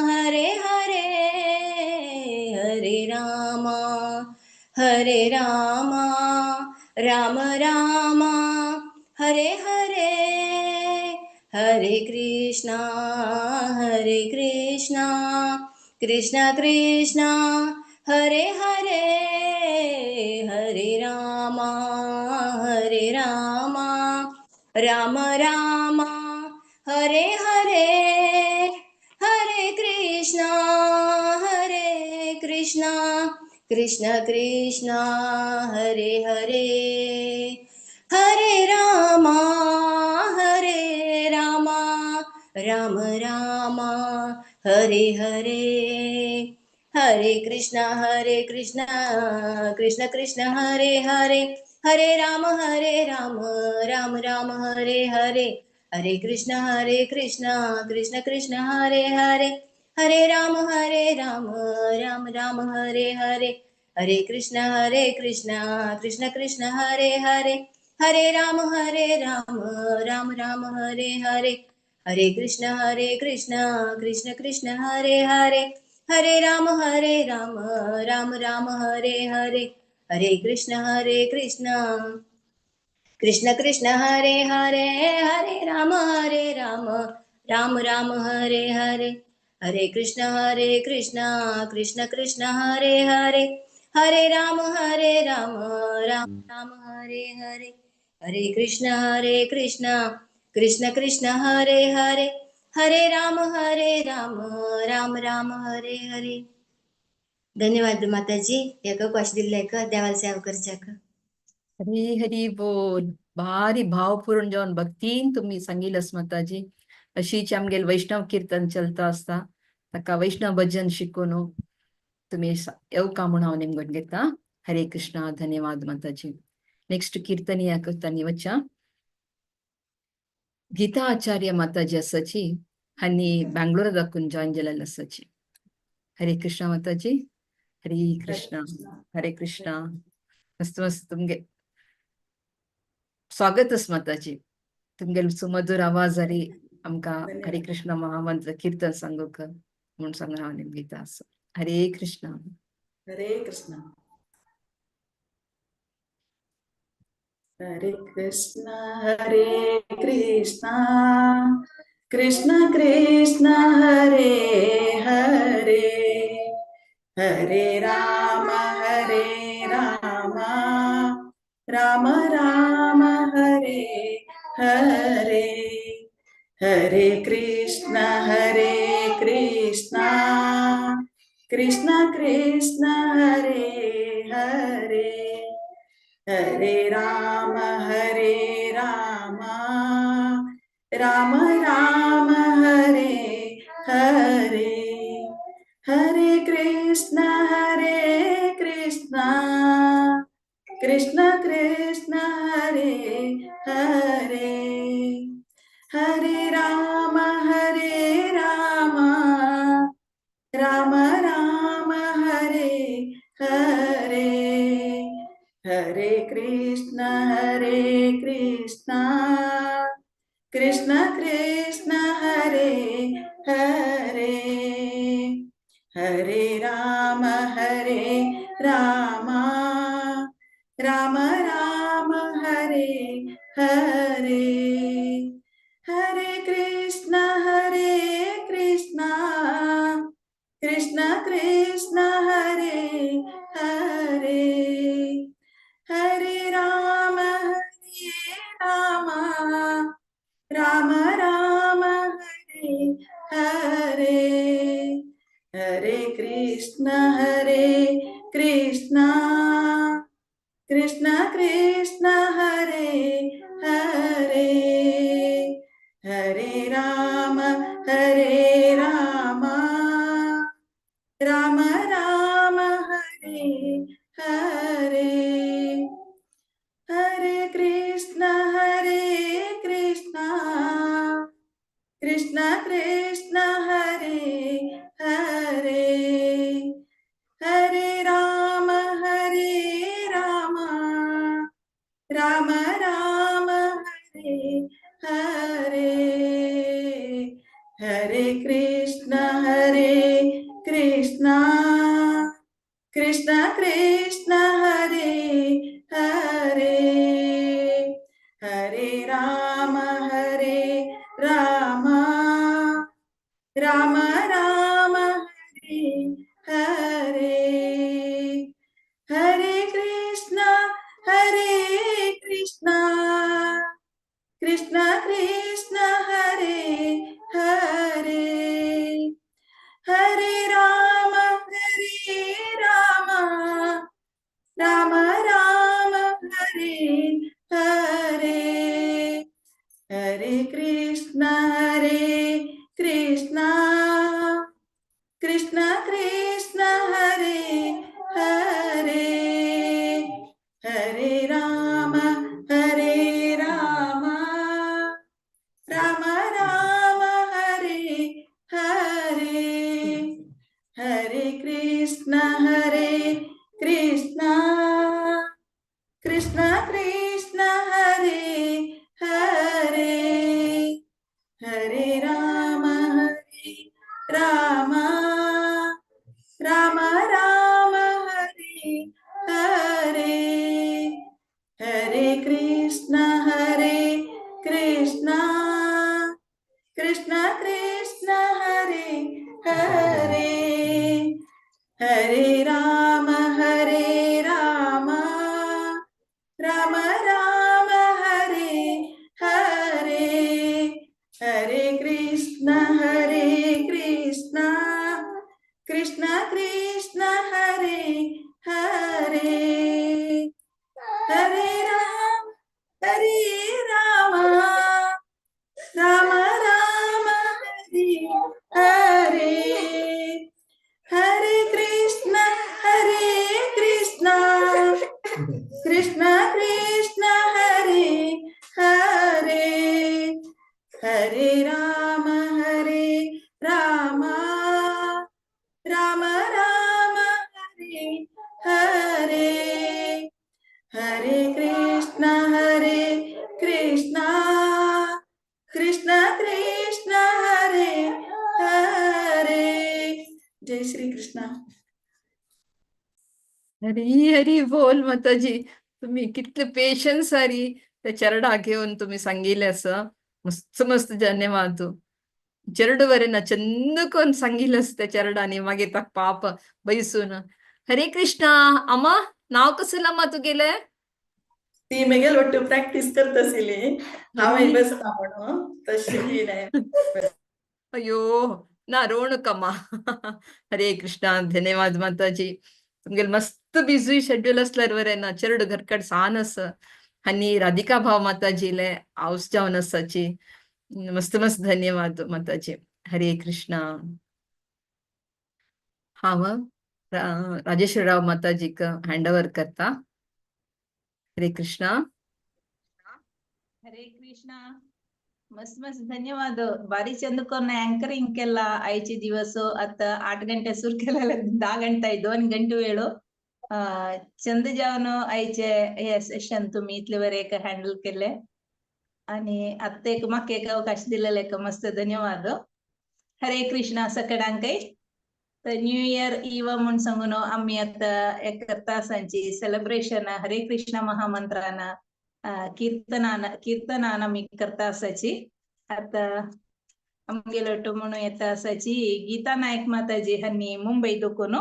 हरे हरे हरे राम राम राम हरे हरे हरे कृष्णा कृष्ण कृष्ण हरे हरे हरे राम राम राम हरे हरे हरे कृष्णा कृष्ण कृष्ण हरे हरे हरे राम राम राम हरे हरे हरे कृष्ण कृष्ण कृष्ण हरे हरे हरे राम राम राम हरे हरे हरे कृष्ण कृष्ण कृष्ण हरे हरे हरे राम राम राम हरे हरे हरे कृष्ण कृष्ण कृष्ण हरे हरे हरे राम राम राम हरे हरे हरे कृष्ण कृष्ण कृष्ण हरे हरे हरे राम राम राम हरे हरे हरे कृष्ण कृष्ण कृष्ण हरे हरे हरे राम राम राम हरे हरे हरे कृष्ण कृष्ण कृष्ण हरे हरे हरे राम राम राम हरे हरे हरे कृष्ण कृष्ण कृष्ण हरे हरे हरे राम राम राम हरे हरे धन्यवाद माताजी एक क्वाश दिल्ले देवाला सेवा करच्या हरी हरी बोल. भारी भावपूर्ण जाऊन भक्तीन तुम्ही सांगितलंस माताजी. अशीच आमगेल वैष्णव कीर्तन चलता असता ताका वैष्णव भजन शिकून तुम्ही येवका म्हणून हांव निमगून घेता. हरे कृष्णा. धन्यवाद माताजी. नेक्स्ट कीर्तन याकतानी वच्चा गीता आचार्य माताजी असाची हनी बेंगळूर दाखून जॉइन जालेले असाची. हरे कृष्णा माताजी. हरे कृष्णा. हरे कृष्णा. मस्त मस्त तुमगे स्वागतच माताजी. तुमगे सुमधुर आवाजारी आमका हरे कृष्ण महामंत्र कीर्तन सांगूक म्हणून सांगून हांव निमगे गीता आसा. हरे कृष्णा. हरे कृष्णा. हरे कृष्णा कृष्ण कृष्ण हरे हरे हरे राम राम राम हरे हरे हरे कृष्ण कृष्ण कृष्ण हरे हरे हरे राम राम राम हरे हरे हरे कृष्ण कृष्ण कृष्ण हरे हरे हरे राम राम राम हरे हरे हरे कृष्ण कृष्ण कृष्ण हरे हरे हरे राम राम राम हरे हरे हरे कृष्ण कृष्ण कृष्ण हरे हरे हरे राम राम राम हरे हरे हरे कृष्ण कृष्ण कृष्ण हरे हरे हरे राम राम राम हरे हरे हरे कृष्ण कृष्ण कृष्ण हरे हरे हरे राम राम राम हरे हरे हरे कृष्ण कृष्ण कृष्ण हरे हरे हरे राम राम राम हरे Hare Hare Krishna Krishna Krishna Krishna Hare Hare, Hare Rama Rama Rama Hare Hare, Hare Krishna Krishna Krishna Hare Hare, Hare Rama Rama Rama Hare Hare, Hare Krishna Krishna Krishna Hare Hare, Hare Rama Rama Rama Hare Hare, Hare Krishna Krishna Krishna Hare Hare, Hare Rama Rama Hare Hare, Hare Krishna Krishna Hare Hare, Hare Rama Rama Hare Hare, Hare Krishna Krishna Hare Hare, Hare Rama Rama Hare Hare, Hare Krishna Krishna Hare Hare. जय श्री कृष्ण. हरी हरी बोल माताजी. तुम्ही कितले patience हरी त्या चरडा घेऊन तुम्ही सांगितले असं मस्त मस्त धन्यवाद. चरडवरेನ ಚಂದಕೊಂಡ್ ಸಂಗಿಲಸ್ त्या चरडाने मागे तक पाप बैसून. हरे कृष्णा. अम्मा नाव कसं तू गेले ती मेगेल वाटतं प्रॅक्टिस करत असेली हांवें बसता म्हणून तशी ती नाही. अयो ना रोणकम्मा. हरे कृष्णा. धन्यवाद माताजी. तुमगे मस्त बिझी शेड्यूल असल्यार वरे ना चरड घरकड सान अस आणि राधिका भाव माताजीले हाऊस जावन असाची मस्त मस्त धन्यवाद माताजी. हरे कृष्णा. हांव राजेश्वरराव माताजीक हँड ओव्हर करता. हरे कृष्णा. हरे कृष्णा. मस्त मस्त धन्यवाद. बारी चंदकोन अँकरिंग केला आयचे दिवस आता 8 गंटे सुरू केलेला 10 घंटा 2 घंटे वेळ चंद जावन आयचे हे सेशन तुम्ही इतले वर एक हँडल केले आणि आता एक म्हाका एक अवकाश दिलेले एक मस्त धन्यवाद. हरे कृष्णा. सगळ्यांकय न्यू इयर इव म्हणून सांगून आम्ही आता एक तासांची सेलिब्रेशन हरे कृष्णा महामंत्रान कीर्तनान आम्ही करता असाची. आता आमगेलो म्हणून येता असाची गीता नायक माताजी हन्नी मुंबई दुखून.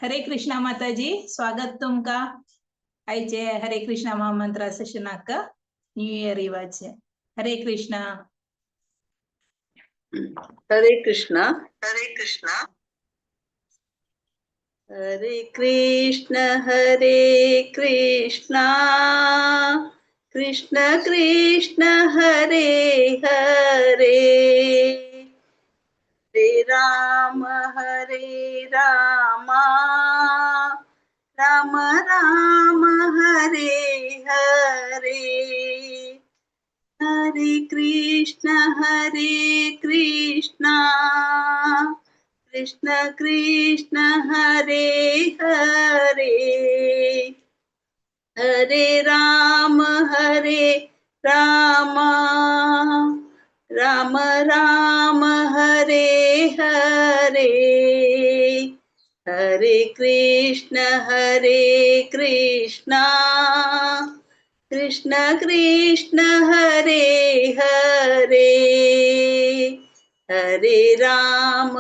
हरे कृष्णा माताजी. स्वागत तुमका आयचे हरे कृष्णा महामंत्र सेशनाक न्यू इयर इवाचे. हरे कृष्णा. हरे कृष्णा. हरे कृष्णा. हरे कृष्णा कृष्ण कृष्ण हरे हरे, हरे राम राम राम हरे हरे, हरे कृष्ण कृष्ण कृष्ण हरे हरे, हरे राम राम राम हरे हरे, हरे कृष्ण कृष्ण कृष्ण हरे हरे, हरे राम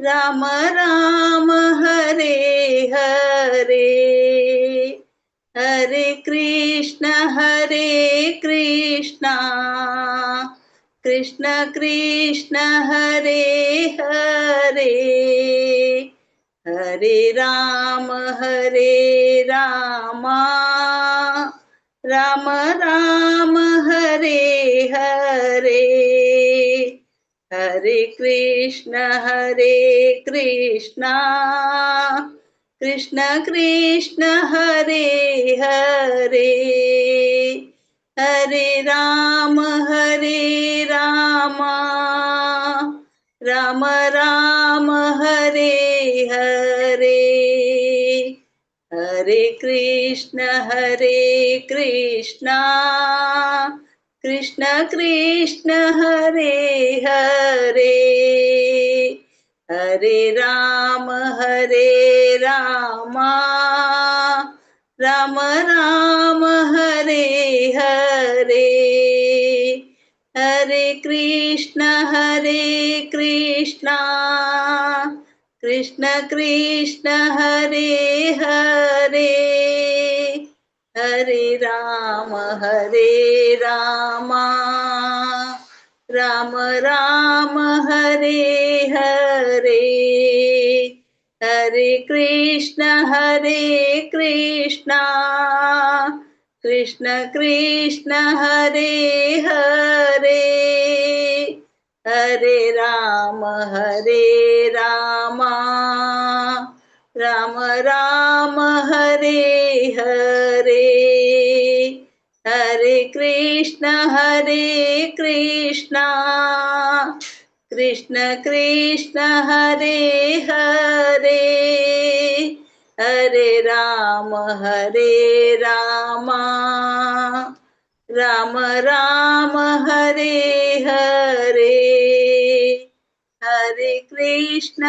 राम राम हरे हरे, हरे कृष्ण कृष्ण कृष्ण हरे हरे, हरे राम राम राम हरे हरे, हरे कृष्ण कृष्ण कृष्ण हरे हरे, हरे राम राम राम हरे हरे, हरे कृष्ण कृष्ण कृष्ण हरे हरे, हरे राम राम राम हरे हरे, हरे कृष्ण कृष्ण कृष्ण हरे हरे, हरे राम राम राम हरे हरे, हरे कृष्ण कृष्ण कृष्ण हरे हरे, हरे राम राम राम हरे हरे, हरे कृष्ण कृष्ण कृष्ण हरे हरे, हरे राम राम राम हरे हरे, हरे कृष्ण कृष्ण कृष्ण हरे हरे, हरे राम राम राम हरे हरे, हरे कृष्ण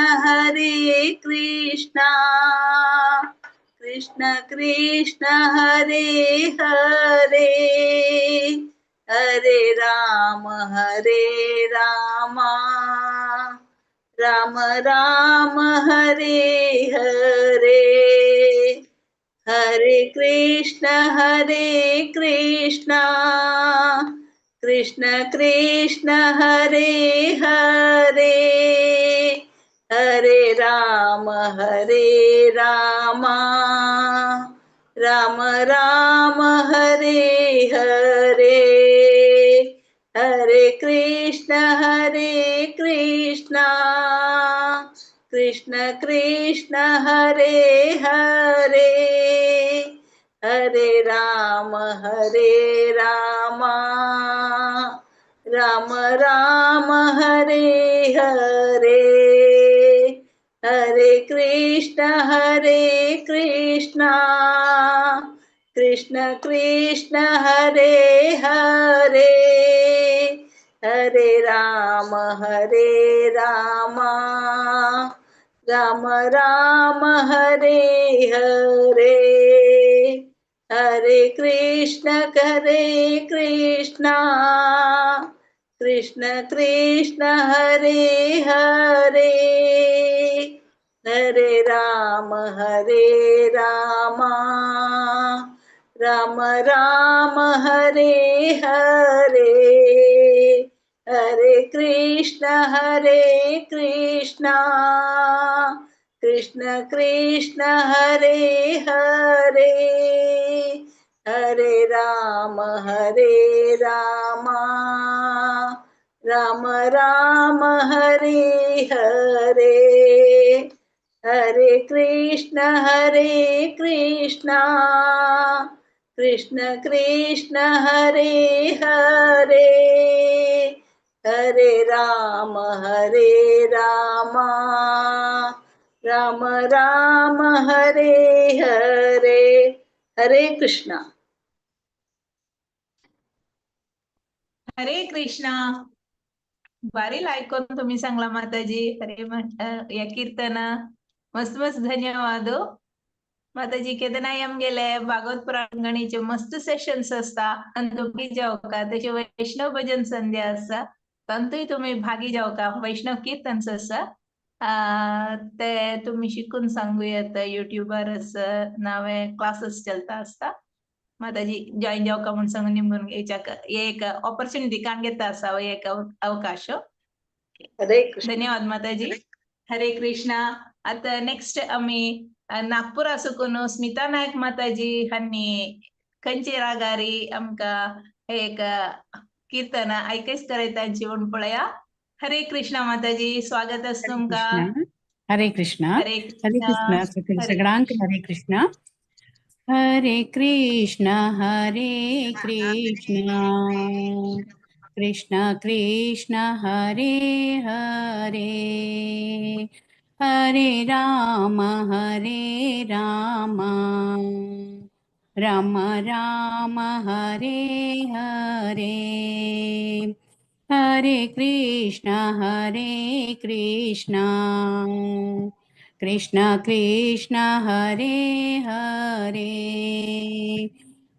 कृष्ण कृष्ण हरे हरे, हरे राम राम राम हरे हरे, हरे कृष्ण कृष्ण कृष्ण हरे हरे, हरे राम राम राम हरे हरे, हरे कृष्ण कृष्ण कृष्ण हरे हरे, हरे राम राम राम हरे हरे, हरे कृष्ण कृष्ण कृष्ण हरे हरे, हरे राम राम राम हरे हरे, हरे कृष्ण कृष्ण कृष्ण हरे हरे, हरे राम राम राम हरे हरे, हरे कृष्ण कृष्ण कृष्ण हरे हरे, हरे राम राम राम हरे हरे, हरे कृष्णा. हरे कृष्णा. भारी ऐकून तुम्ही सांगला माताजी. या कीर्तन मस्त मस्त धन्यवाद. माताजी केदना गेले भागवत पुराणगणीचे मस्त सेशन्स असता आणि तुम्ही जाऊ का त्याचे वैष्णव भजन संध्या असता तंतुही तुम्ही भागी जाऊ का वैष्णव कीर्तन्स असता ते तुम्ही शिकून सांगूयात युट्यूबर नावे क्लासेस चलता असता माताजी जॉईन जाऊ का म्हणून सांगून निमून घ्यायच्या एक ऑपॉर्च्युनिटी कान घेता असावं एक अवकाश. हरे कृष्ण. धन्यवाद माताजी. हरे कृष्णा. आता नेक्स्ट आम्ही नागपूर असुकून स्मिता नायक माताजी हांनी खंयची रागारी आमका एक कीर्तन ऐकच करायची म्हणून पळया. हरे कृष्णा माताजी, स्वागत असतो तुमका. हरे कृष्णा. हरे हरे कृष्णा कृष्णा. सगळं हरे सगळ्यांक हरे कृष्णा. हरे कृष्णा कृष्णा कृष्णा हरे हरे, हरे राम राम राम हरे हरे, हरे कृष्णा कृष्णा कृष्णा हरे हरे,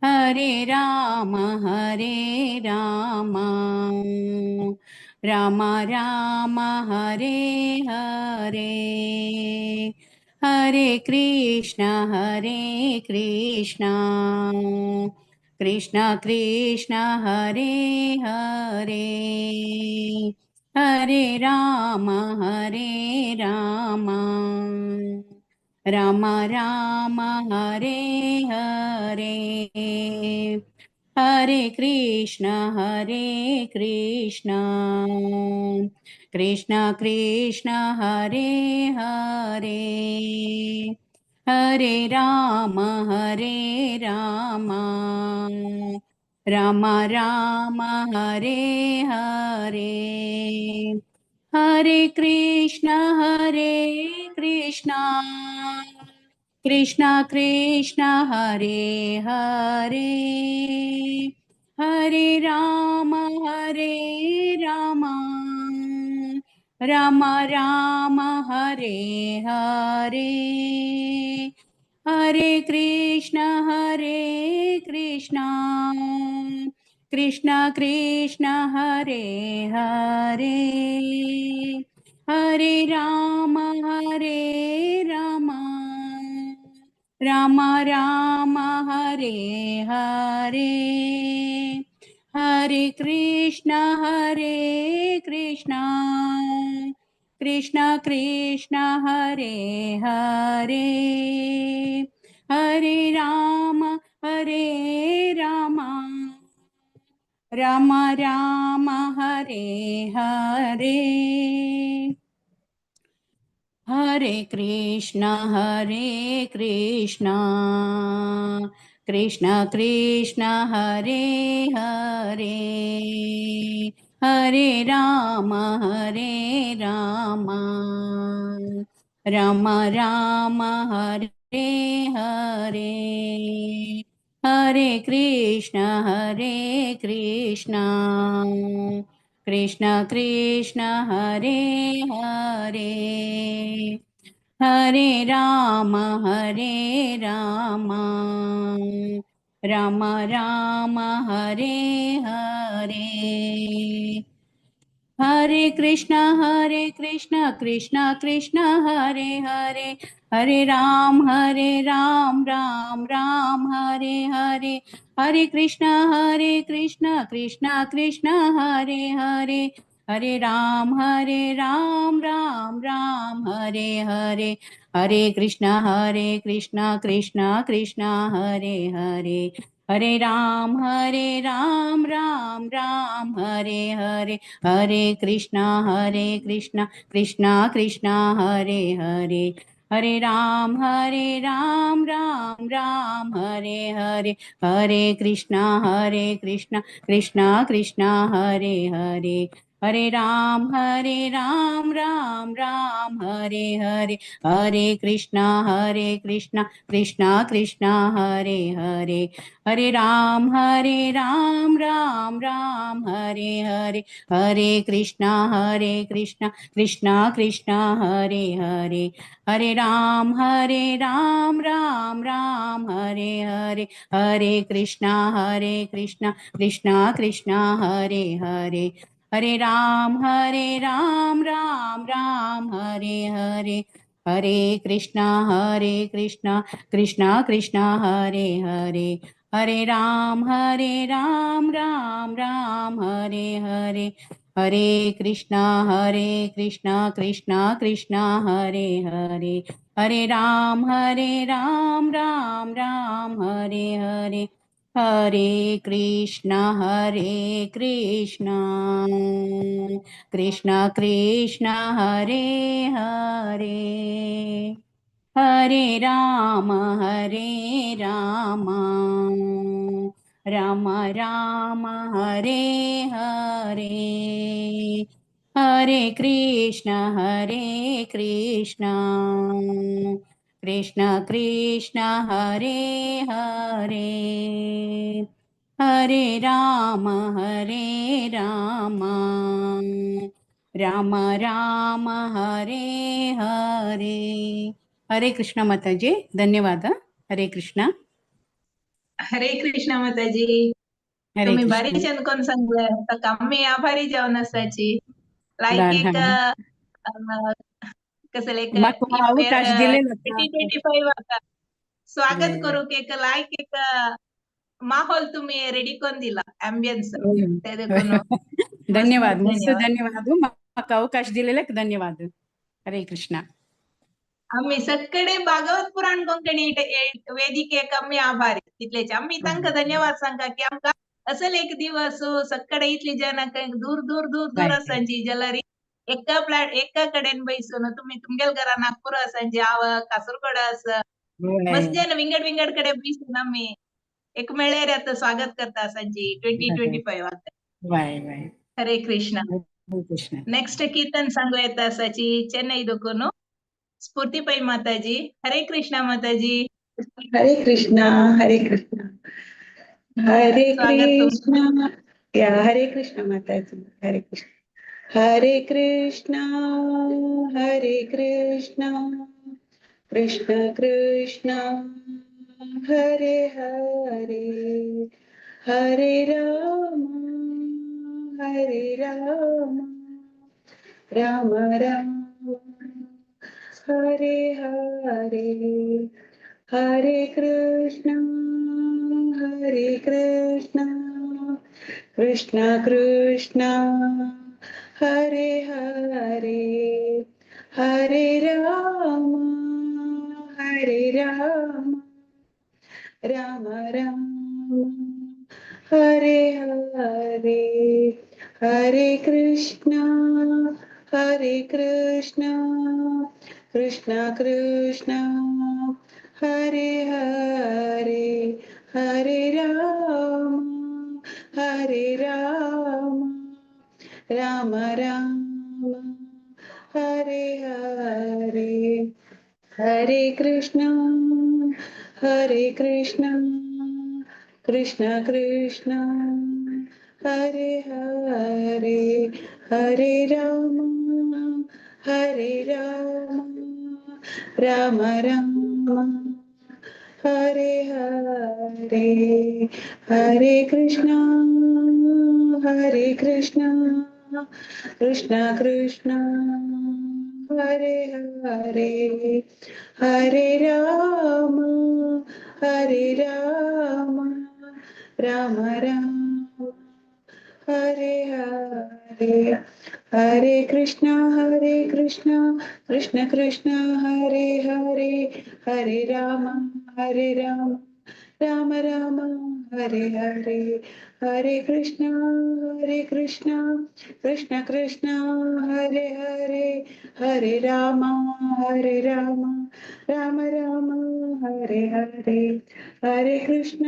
हरे राम राम राम हरे हरे, हरे कृष्णा कृष्णा कृष्णा हरे हरे, हरे राम राम राम हरे हरे, हरे कृष्णा कृष्णा कृष्णा हरे हरे, हरे राम राम राम हरे हरे, हरे कृष्णा कृष्णा कृष्णा हरे हरे, हरे राम राम राम हरे हरे, हरे कृष्णा कृष्णा कृष्णा हरे हरे, हरे राम राम राम हरे हरे, हरे कृष्णा कृष्णा कृष्णा हरे हरे, हरे राम राम राम हरे हरे, हरे कृष्णा कृष्णा कृष्णा हरे हरे, हरे राम राम राम हरे हरे, हरे कृष्णा कृष्णा कृष्णा हरे हरे, हरे राम राम राम हरे हरे, हरे कृष्णा कृष्णा कृष्णा हरे हरे, हरे राम राम राम हरे हरे, हरे कृष्णा कृष्णा कृष्णा हरे हरे, हरे राम राम राम हरे हरे, हरे कृष्णा कृष्णा कृष्णा हरे हरे, हरे राम राम राम हरे हरे, हरे कृष्णा कृष्णा कृष्णा हरे हरे, हरे राम राम राम हरे हरे, हरे कृष्णा कृष्णा कृष्णा हरे हरे, हरे राम राम राम हरे हरे, हरे कृष्णा कृष्णा कृष्णा हरे हरे, हरे राम राम राम हरे हरे, हरे कृष्णा कृष्णा कृष्णा हरे हरे, हरे राम राम राम हरे हरे, हरे कृष्णा कृष्णा कृष्णा हरे हरे, हरे राम राम राम हरे हरे, हरे कृष्णा कृष्णा कृष्णा हरे हरे, हरे राम राम राम हरे हरे, हरे कृष्णा कृष्णा कृष्णा हरे हरे, हरे राम राम राम हरे हरे, हरे कृष्णा कृष्णा कृष्णा हरे हरे, हरे राम राम राम हरे हरे, हरे कृष्णा कृष्णा कृष्णा हरे हरे, हरे राम राम राम हरे हरे. हरे कृष्ण माताजी, धन्यवाद. हरे कृष्ण. हरे कृष्ण माताजी. हरे तुम्ही कृष्ण. भारी चंदकोन सांगले तर आम्ही आभारी जाऊन असाची लाईक एक कसं लाईक माకు అవకాశం दिलेला का? 2025 आता स्वागत हम्म. करू एक लाईक एक माहोल तुम्ही रेडी करून दिला अँबियन्स ते देखून धन्यवाद, मस्त धन्यवाद. धन्यवाद. माకు అవకాశం दिलेला धन्यवाद. हरे कृष्ण. आम्ही सगळे भागवत पुराण कोंकणी वेदिकेक आम्ही आभारी तिथलेचे आम्ही तांका धन्यवाद सांगा की आमका असल एक दिवस सगळे इथली जन दूर दूर दूर दूर असांची जलरी एका कडेन बैसून तुम्ही तुमगेल घरा नागपूर असांची आव कासरगोड असं मस्त जन विंगड विंगड कडे बैसून आम्ही एक मेळ्यात स्वागत करता असांची 2025 आता. वाय वाय. हरे कृष्ण. हरे कृष्ण. नेक्स्ट कीर्तन सांगू येत असाची चेन्नई दुखून स्फूर्ती पै माताजी. हरे कृष्णा माताजी. हरे कृष्णा हरे कृष्णा हरे स्वागत तुमचं. कृष्णा. या हरे कृष्णा माताजी. हरे कृष्ण. हरे कृष्णा कृष्ण कृष्ण हरे हरे, हरे राम राम राम हरे हरे, हरे कृष्ण कृष्ण कृष्ण हरे हरे, हरे राम राम राम हरे हरे, हरे कृष्ण कृष्ण कृष्ण हरे हरे, हरे राम राम राम हरे हरे, हरे कृष्ण कृष्ण कृष्ण हरे हरे, हरे राम राम राम हरे हरे, हरे कृष्ण कृष्ण कृष्ण हरे हरे, हरे राम राम राम हरे हरे, हरे कृष्ण कृष्ण कृष्ण हरे हरे, हरे राम राम राम हरे हरे, हरे कृष्ण कृष्ण कृष्ण हरे हरे, हरे राम राम राम हरे हरे, हरे कृष्ण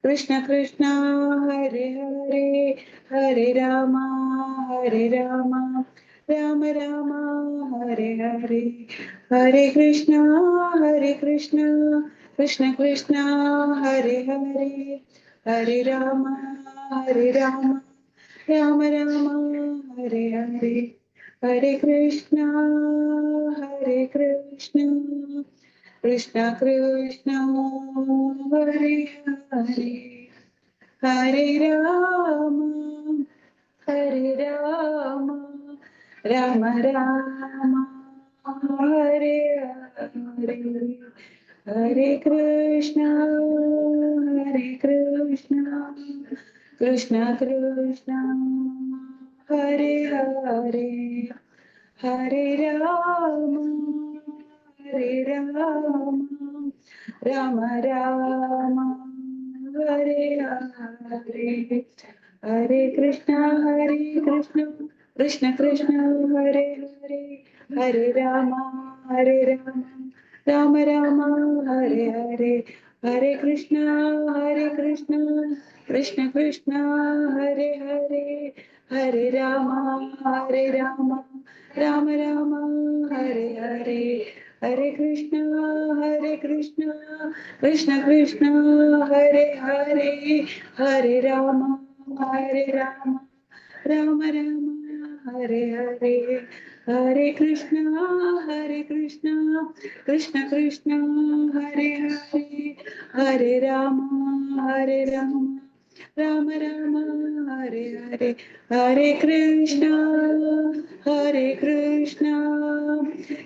कृष्ण कृष्ण हरे हरे, हरे राम राम राम हरे हरे, हरे कृष्ण कृष्ण कृष्ण हरे हरे, हरे राम राम राम हरे Hare, Hare Krishna Krishna Krishna Hare Hare, Hare Ram Ram Ram Hare Hare, Hare Krishna, Krishna Krishna, Hare Hare, Hare Rama, Rama Rama, Hare Hare, Hare Krishna, Krishna Krishna, Hare Hare, Hare Rama, Rama Rama, Hare Hare, Hare Krishna, Krishna Krishna, Hare Hare, Hare Rama, Rama Rama, Hare Hare, Hare Krishna, Krishna Krishna, Hare Hare, Hare Rama, Rama Rama, Hare Hare, Hare Krishna, Krishna Krishna, Hare Hare, Hare Rama, Rama Rama, Hare Hare, Hare Krishna,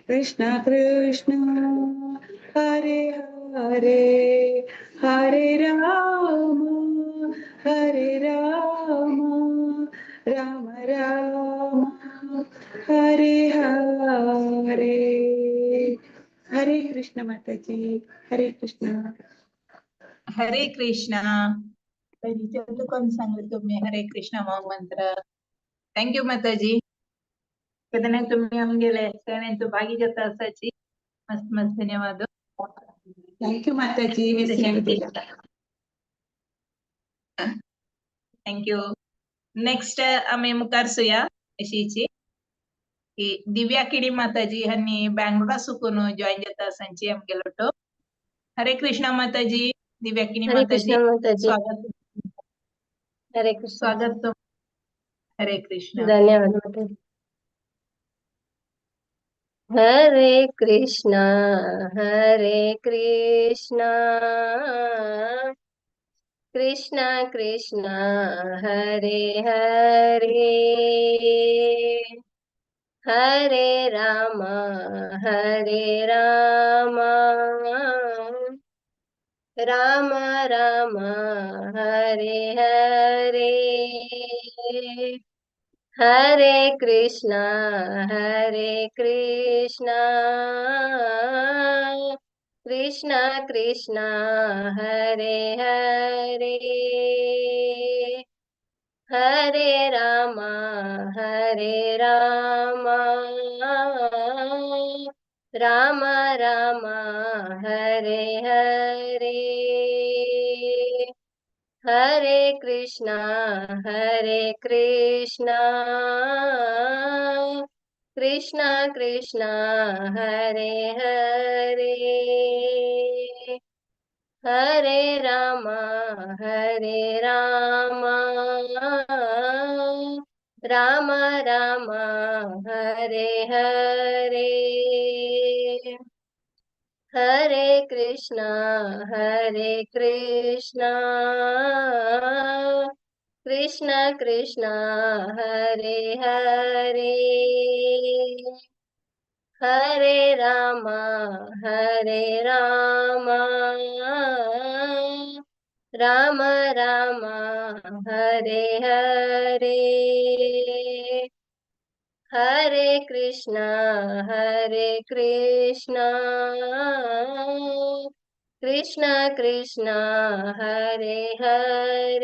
Krishna Krishna, Hare Hare, Hare Rama, Rama Rama, Hare Hare. Hare Krishna Mataji, Hare Krishna. हरे कृष्णा. कोण सांगलं तुम्ही हरे कृष्णा मंत्र. Thank you माताजी. कदने तुम्ही आमगेले सगळ्यांचं भागी घेता असाची मस्त मस्त धन्यवाद. थँक्यू माताजी, विसरून थँक्यू. नेक्स्ट आम्ही मुखार सुया अशीची की दिव्या किडी माताजी ह्यांनी बँगलोरा सुकून जॉईन जाता असांची आमगेलो तो. हरे कृष्णा माताजी. दिव्या किडी हरे माताजी कृष्णा माताजी. स्वागत. हरे कृष्ण. स्वागत तुम. हरे कृष्ण. धन्यवाद माताजी. हरे कृष्णा कृष्णा कृष्णा हरे हरे, हरे रामा राम राम हरे हरे, हरे कृष्णा कृष्णा कृष्णा हरे हरे, हरे राम राम राम हरे हरे, हरे कृष्णा कृष्णा कृष्णा हरे हरे, हरे राम राम राम हरे हरे, हरे कृष्णा कृष्णा कृष्णा हरे हरे, हरे राम राम राम हरे हरे, हरे कृष्णा कृष्णा कृष्णा हरे हरे,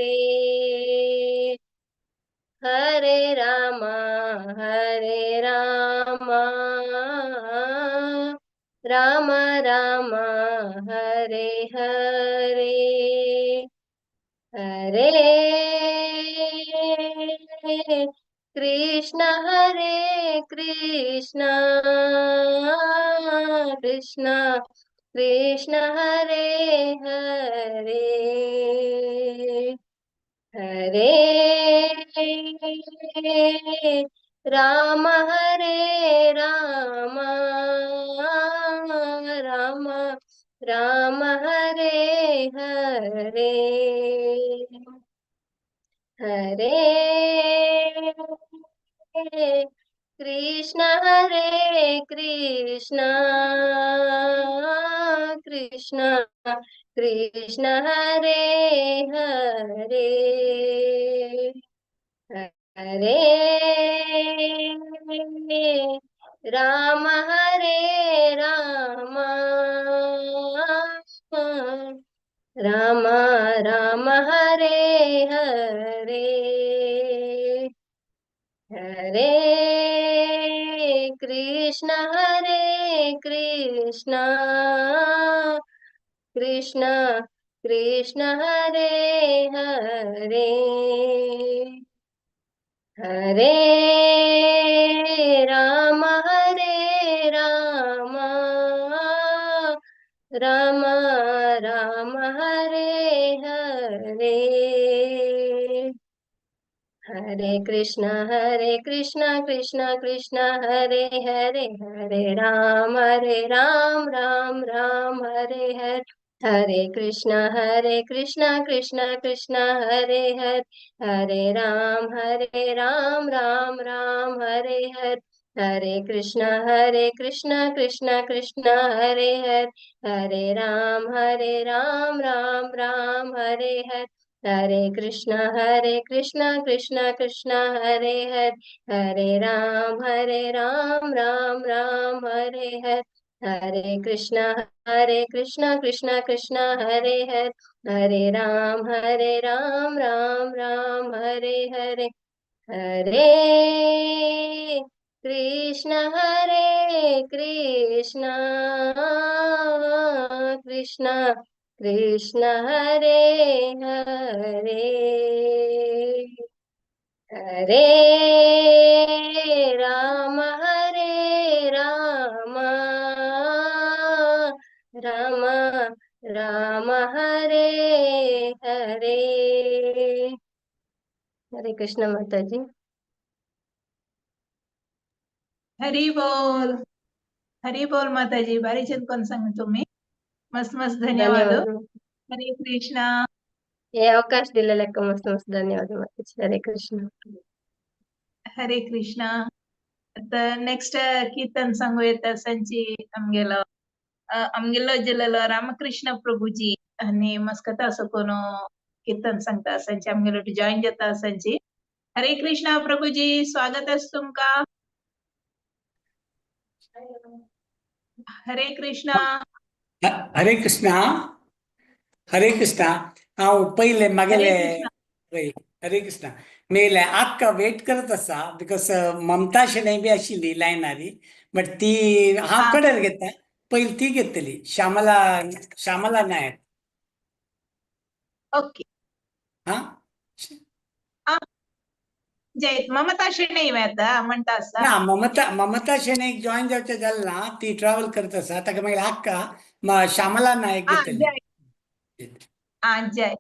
हरे राम राम राम हरे हरे, हरे कृष्णा कृष्णा कृष्णा हरे हरे, हरे राम राम राम हरे हरे, हरे Krishna Hare Krishna, Krishna Krishna Hare Hare, Hare Rama Hare Rama, Rama Rama Hare Hare, Hare Krishna Krishna Krishna Hare Hare, Hare Rama Rama Rama Hare Hare, Hare Krishna Krishna Krishna Hare Hare, Hare Ram Ram Ram Hare Hare, Hare Krishna Krishna Krishna Hare Hare, Hare Ram Ram Hare Hare, Hare Krishna Krishna Krishna Hare Hare, Hare Ram Ram Hare Hare, Hare Krishna Krishna Krishna Hare Hare, Hare Ram Ram Hare Hare, Hare Krishna Krishna Krishna Hare Hare, Hare Ram Ram Hare Hare, Hare Krishna Krishna Krishna Hare Hare, Hare Rama Rama Rama Hare Hare, Hare Krishna Mataji. हरी बोल माताजी भारी चिंतन सांग तुम्ही मस्त मस्त धन्यवाद हरे कृष्णा हे अवकाश दिलेल्या मस्त मस्त धन्यवाद माताजी. हरे कृष्ण. हरे कृष्णा आता नेक्स्ट कीर्तन सांगू येता सांची आमगेलो जिल्ह्याला रामकृष्ण प्रभूजी आणि मस्कता असं कोण कीर्तन सांगता सांची आमगेलो जॉईन जाता सांची. हरे कृष्णा प्रभूजी स्वागत असतो तुमका. हरे कृष्णा. हरे कृष्णा हरे कृष्णा हांव पहिले मागेले हरे कृष्णा मेले आक्का वेट करत असा बिकॉज ममता शेणै बी आशिल्ली लायनारी बट ती हांव कडेर घेता पयली ती घेतली श्यामला नायक. ओके जय ममता शेणै आता म्हणता असा ना ममता शेणै जॉईन जावचे जालें ना ती ट्रॅव्हल करत आसा ताका मागीर आक्का श्यामला नायक घेतली. जय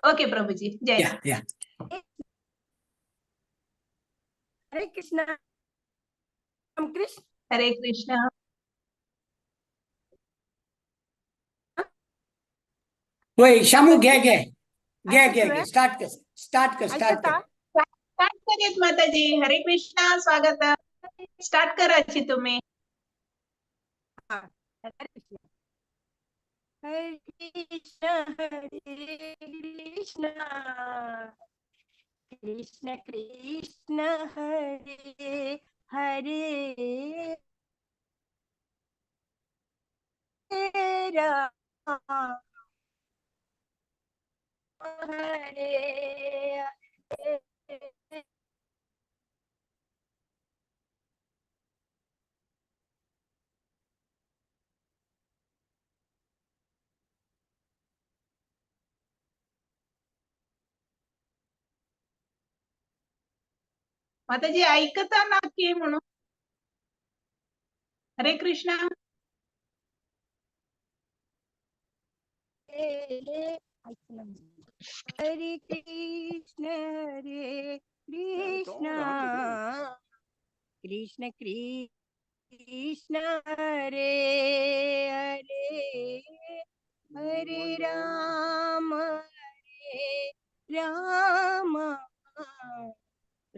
ओके प्रभुजी जय. हरे कृष्णा कृष्ण हरे कृष्णा. वय श्यामू घे स्टार्ट कर माताजी. हरे कृष्णा स्वागत स्टार्ट करायची तुम्ही. हरे कृष्णा कृष्ण कृष्ण हरे हरे राम हरे माताजी ऐकता ना की म्हणून. हरे कृष्णा. हरे कृष्ण कृष्ण कृष्ण हरे हरे हरे राम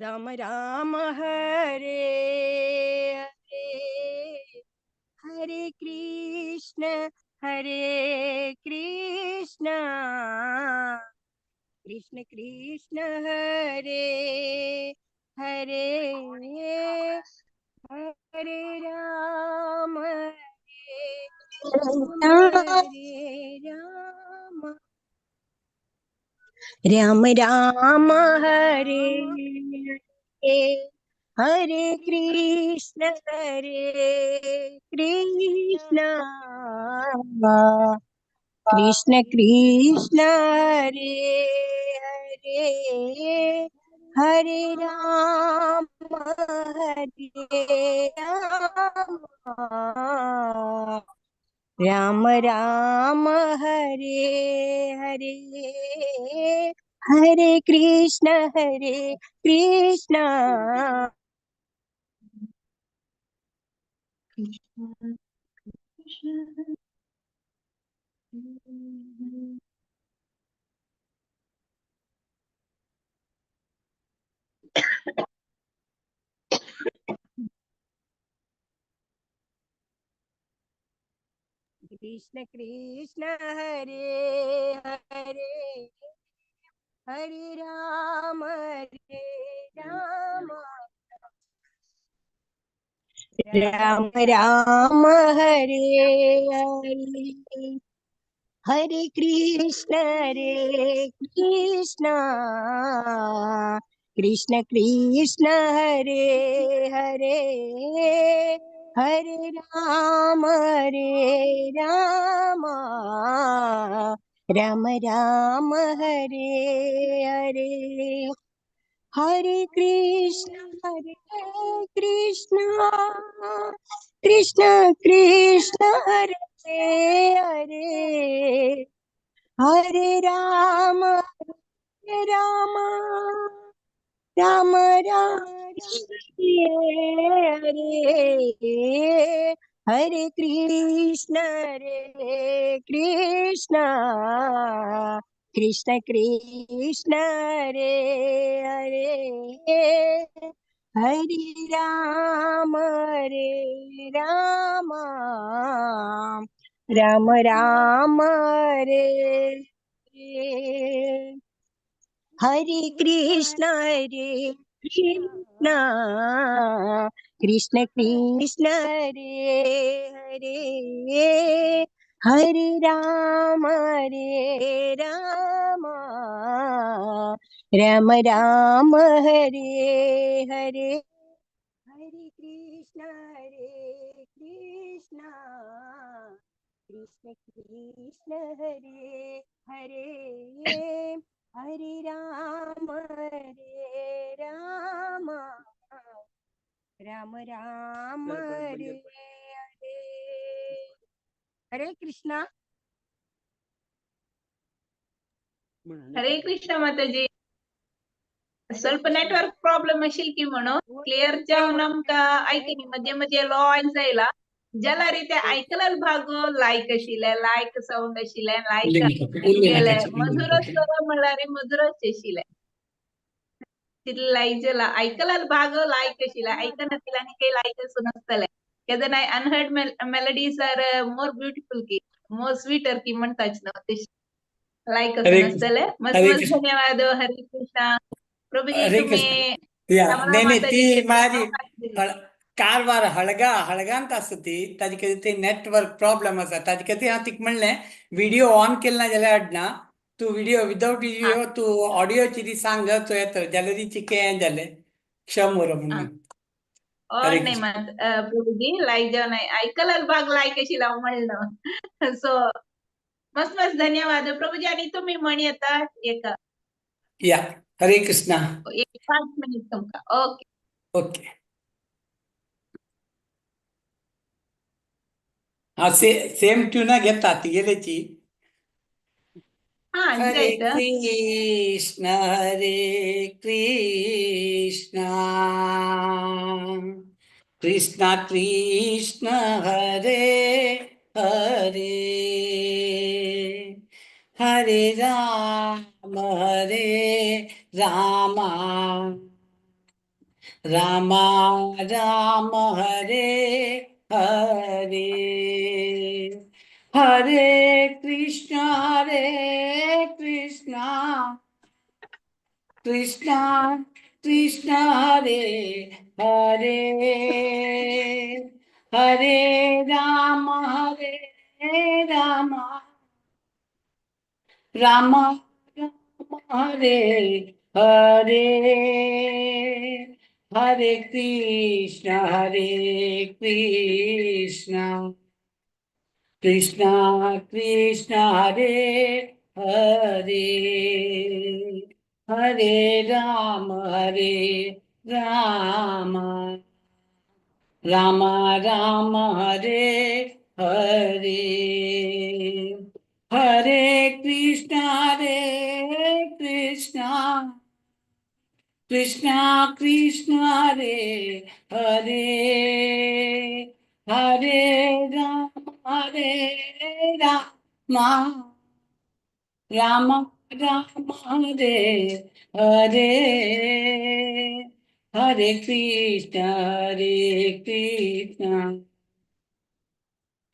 राम राम हरे हरे हरे कृष्ण कृष्ण कृष्ण हरे हरे हरे राम राम राम हरे हरे हरे कृष्ण कृष्ण कृष्ण हरे हरे हरे राम राम राम हरे हरे हरे कृष्ण कृष्ण कृष्ण हरे हरे हरे राम राम राम हरे हरे हरे कृष्ण कृष्ण कृष्ण हरे हरे हरे राम राम राम हरे हरे हरे कृष्ण कृष्ण कृष्ण हरे हरे हरे राम राम राम हरे हरे कृष्ण कृष्ण कृष्ण हरे हरे हरे राम राम राम हरे हरे हरे कृष्ण कृष्ण कृष्ण हरे हरे हरे राम राम हरे हरे हरे कृष्ण कृष्ण कृष्ण हरे हरे हरे राम राम हरे हरे हरे कृष्णा हरे कृष्ण माताजी ಸ್ವಲ್ಪ ನೆಟ್ವರ್ಕ್ ಪ್ರಾಬ್ಲಮ್ ಅಶಿಲ್ಕಿ म्हणून क्लिअर जावन आमकां आयकनी मध्य मध्य लो जायला ज्याला रिते आयकलाल भागो लायक आशिल्ले लायक साऊंड आशिल्ले लायक गेले मधुरच स्वर म्हणल्यार मधुरच आशिल्ले तितले लायक जाला आयकलाल भागो लायक आशिल्ले आयकना तिलांनी काही लायक असून नसतले केदन I unheard melodies are more beautiful की मोर स्वीटर की म्हणताच ना लायक असून नसतले मस्त हरे मस्त कृष्ण धन्यवाद हरे कृष्णा प्रभुजी हरे तुम्ही कृष्ण या रमणा नाही नाही ती माताजीचे माझी अवकाश दिले कारवार हळगांत आसा ती ताजे कधी ते नेटवर्क प्रॉब्लेम आसा ताजे कधी हांव तिका म्हणलें व्हिडिओ ऑन केलो ना जाल्यार हाडना तूं व्हिडिओ विदाउट व्हिडिओ तूं ऑडियोची ती सांग तो येता जाल्यार तिची हें जालें क्षम वरो म्हणून हरे और नाही कृष्ण मत प्रभुजी लाईक जेव्हा नाही ऐकलाच भाग लाईक अशी लाव म्हणलं सो मस्त मस्त धन्यवाद प्रभुजी आणि तुम्ही म्हण येता एक या हरे कृष्णा 5 मिनिट तुमका ओके ओके हांव सेम ट्युना घेता तिगेलेची हा हरे जायचं कृष्ण कृष्ण कृष्ण हरे हरे हरे राम राम राम हरे हरे हरे कृष्णा कृष्णा कृष्णा हरे हरे हरे राम राम राम हरे हरे हरे कृष्ण कृष्ण कृष्ण हरे हरे हरे राम राम राम राम हरे हरे हरे कृष्ण कृष्ण कृष्ण हरे हरे हरे राम राम राम हरे हरे हरे कृष्ण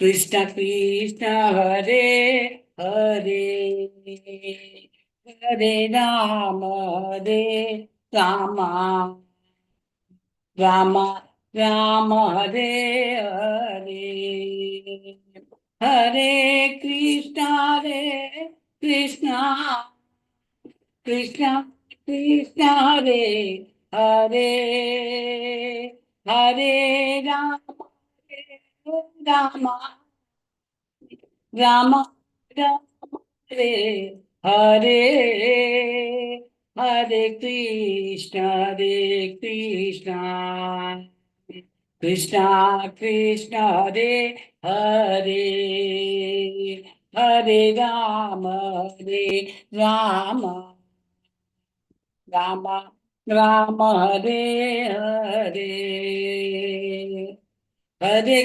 कृष्ण कृष्ण हरे हरे हरे राम राम राम राम हरे हरे हरे कृष्ण कृष्ण कृष्ण कृष्ण हरे हरे हरे राम राम राम राम हरे हरे हरे कृष्ण कृष्ण कृष्ण हरे हरे हरे राम राम राम राम हरे हरे हरे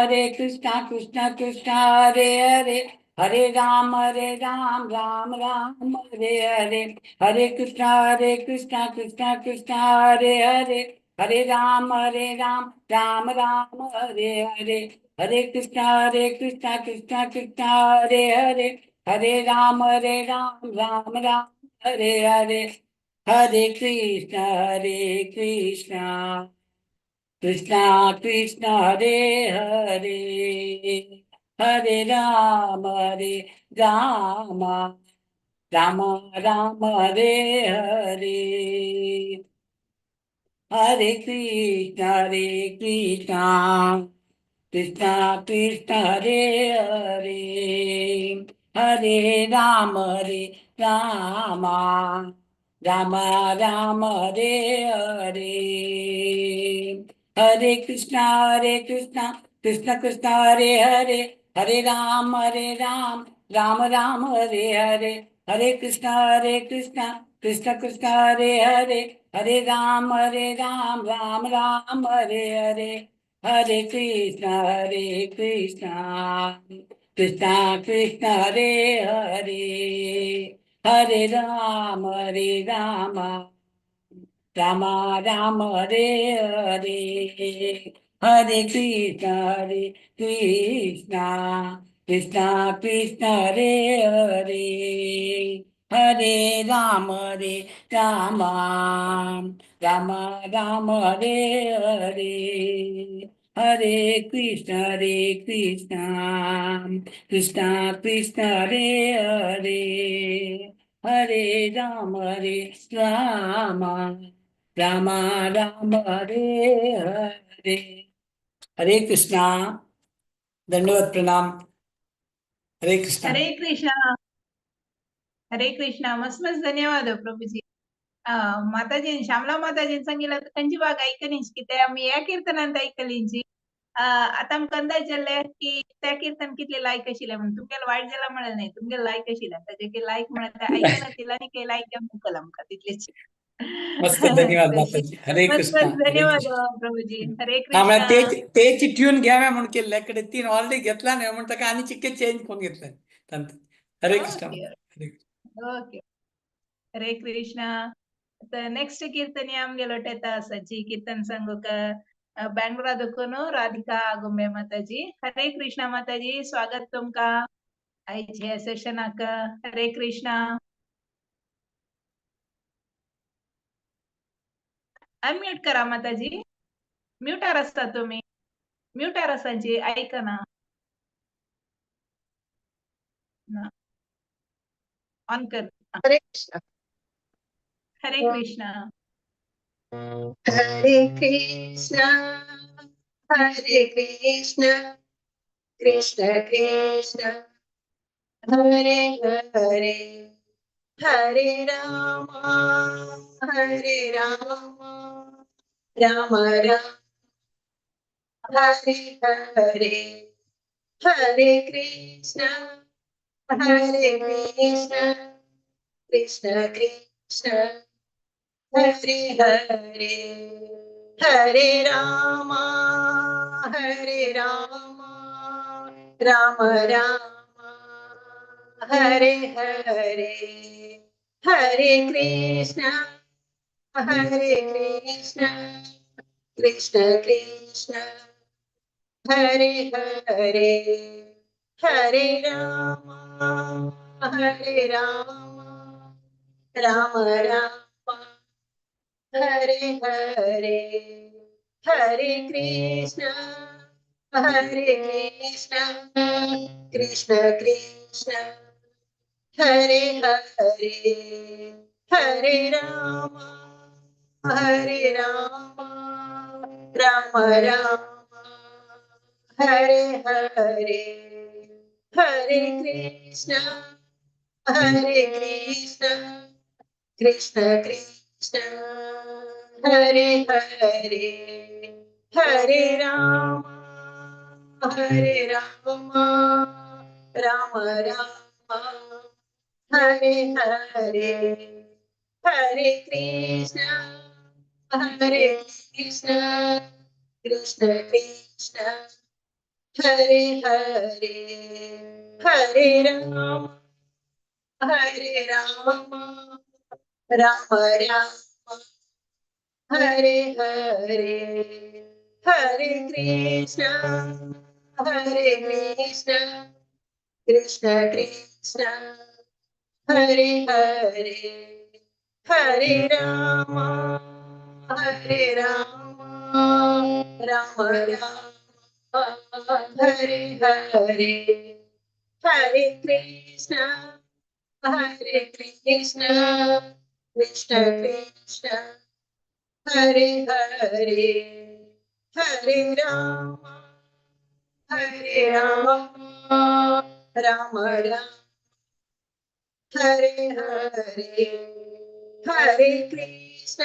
कृष्णा कृष्णा कृष्ण हरे हरे हरे राम राम राम हरे हरे हरे कृष्णा कृष्णा कृष्ण हरे हरे हरे राम राम राम हरे हरे हरे कृष्णा कृष्णा कृष्ण हरे हरे हरे राम राम राम हरे हरे हरे कृष्णा कृष्णा कृष्ण हरे हरे हरे राम राम राम राम हरे हरे हरे कृष्णा कृष्णा कृष्ण हरे हरे हरे राम राम राम राम हरे हरे हरे कृष्णा कृष्ण कृष्ण हरे हरे हरे राम राम राम हरे हरे हरे कृष्णा कृष्ण कृष्ण हरे हरे हरे राम राम राम हरे हरे हरे कृष्णा कृष्णा कृष्ण हरे हरे हरे राम राम राम हरे हरे हरे कृष्णा कृष्णा कृष्ण हरे हरे हरे राम राम राम राम हरे हरे हरे कृष्णा कृष्णा कृष्ण हरे हरे हरे राम राम राम राम हरे हरे हरे कृष्णा दंडवत प्रणाम हरे कृष्णा हरे कृष्णा मस्त मस्त धन्यवाद प्रभूजी माताजी श्यामला माताजी सांगितलं त्यांची बाग ऐकलींच की ते आम्ही या कीर्तनांत ऐकलींची आता आमकां अंदाज जाल्ले की त्या कीर्तन कितले लायक आशिल्ले म्हणून तुमगेले वायट जाला म्हळें न्ही तुमगेले लायक आशिल्ले ताजे की लायक म्हणत ते ऐकून आशिल्ले आनी काही लायक मुकल आमकां तितलेच मस्त धन्यवाद माताजी हरे मस्त कृष्णा मस्त धन्यवाद प्रभूजी हरे आम्हाला कृष्णा तेची ट्यून घ्याव्या म्हणून केले कडे 3 ऑलरेडी घेतला नाही म्हणून ताका आनी चिक्के चेंज करून घेतले हरे कृष्णा ओके ओके हरे कृष्णा नेक्स्ट कीर्तनी आमगेलो टेता आसाची कीर्तन सांगू का बेंगलोर दुखून राधिका आगुंबे माताजी. हरे कृष्णा माताजी, स्वागत तुमका आईच्या सेशनाक. हरे कृष्णा. अनम्यूट करा माताजी. म्यूटार असता तुम्ही. म्यूटार असाची ऐका ना. ऑन कर. हरे कृष्णा. हरे कृष्णा. हरे कृष्णा हरे कृष्णा कृष्ण कृष्ण हरे हरे हरे राम राम राम हरे हरे हरे कृष्ण कृष्ण कृष्ण हरे हरे हरे राम राम राम हरे हरे हरे कृष्ण कृष्ण कृष्ण हरे हरे हरे राम राम राम हरे हरे हरे कृष्ण कृष्ण कृष्ण हरे हरे हरे राम राम राम हरे हरे हरे कृष्ण कृष्ण कृष्ण हरे हरे हरे राम राम राम हरे हरे हरे कृष्ण कृष्ण कृष्ण हरे हरे हरे राम राम राम हरे हरे हरे कृष्ण कृष्ण कृष्ण हरे हरे हरे राम राम राम हरे हरे हरे कृष्ण कृष्ण कृष्ण हरे हरे हरे राम राम राम हरे हरे हरे कृष्ण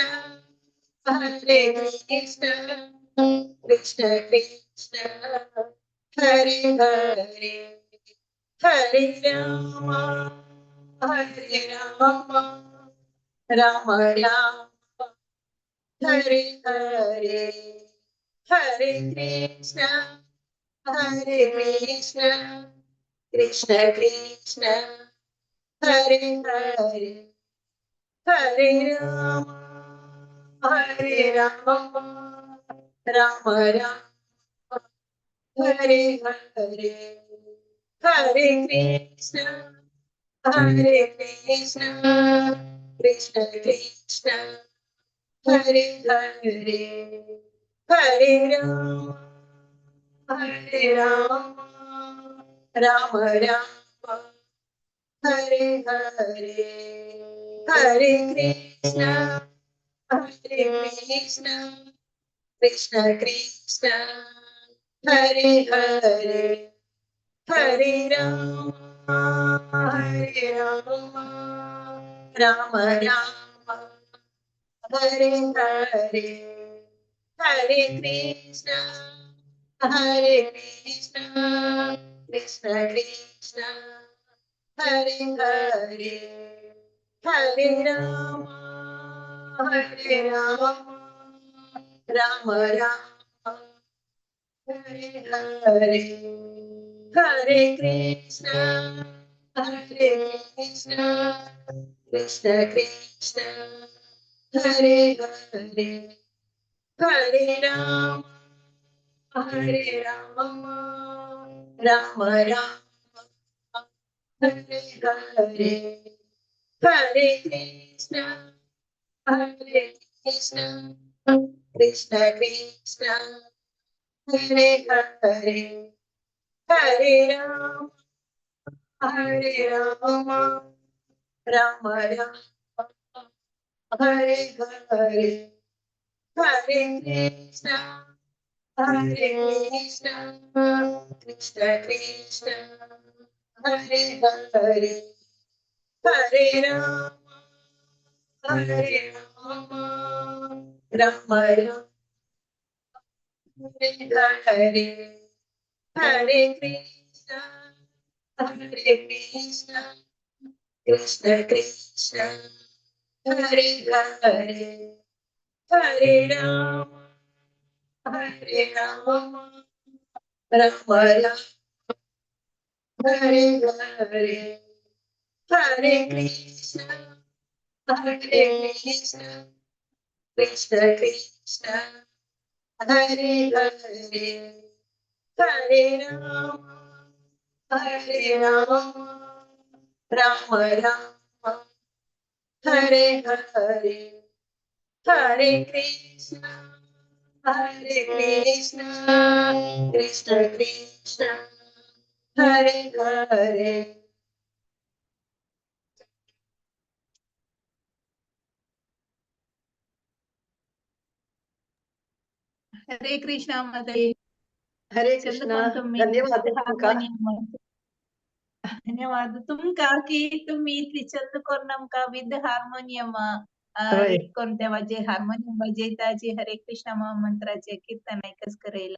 कृष्ण कृष्ण हरे हरे हरे राम राम राम हरे हरे हरे कृष्ण कृष्ण कृष्ण हरे हरे हरे राम राम राम हरे हरे हरे कृष्ण कृष्ण कृष्ण हरे हरे हरे राम राम राम हरे हरे हरे कृष्ण कृष्ण कृष्ण हरे हरे हरे राम राम राम हरे हरे हरे कृष्ण कृष्ण कृष्ण हरे हरे हरे राम राम राम हरे Hare Hare Krishna Krishna Krishna Hare Hare, Hare Rama, Hare Rama, Rama Rama, Hare Hare, Hare Krishna, Hare Krishna, Krishna Krishna, Hare Hare, Hare Rama, Hare Rama, Rama Rama, Hare Hare, Hare Krishna, Hare Krishna, Krishna Krishna, Hare Hare, Hare Rama, Hare Rama, Rama Rama, Hare Hare, Hare Krishna, Hare Krishna, Krishna Krishna, Hare Hare, Hare Rama, Hare Rama, Rama Rama, Hare Hare, Hare Krishna, Hare Krishna, Krishna Krishna, Hare Hare, Hare Rama, Hare Rama, Rama Rama, Hare Hare, Hare Krishna, Hare Krishna, Krishna Krishna, Hare Hare. हरे कृष्णा माताजी हरे कृष्णा चंदकोन धन्यवाद तुमका ಧನ್ಯವಾದ तुमका तुम्ही इथली चंदकोन नमका with harmonium होय कोणत्या वाजे हार्मोनियम वाजयताचे हरे कृष्णा मंत्राचे कीर्तन ऐकच करेल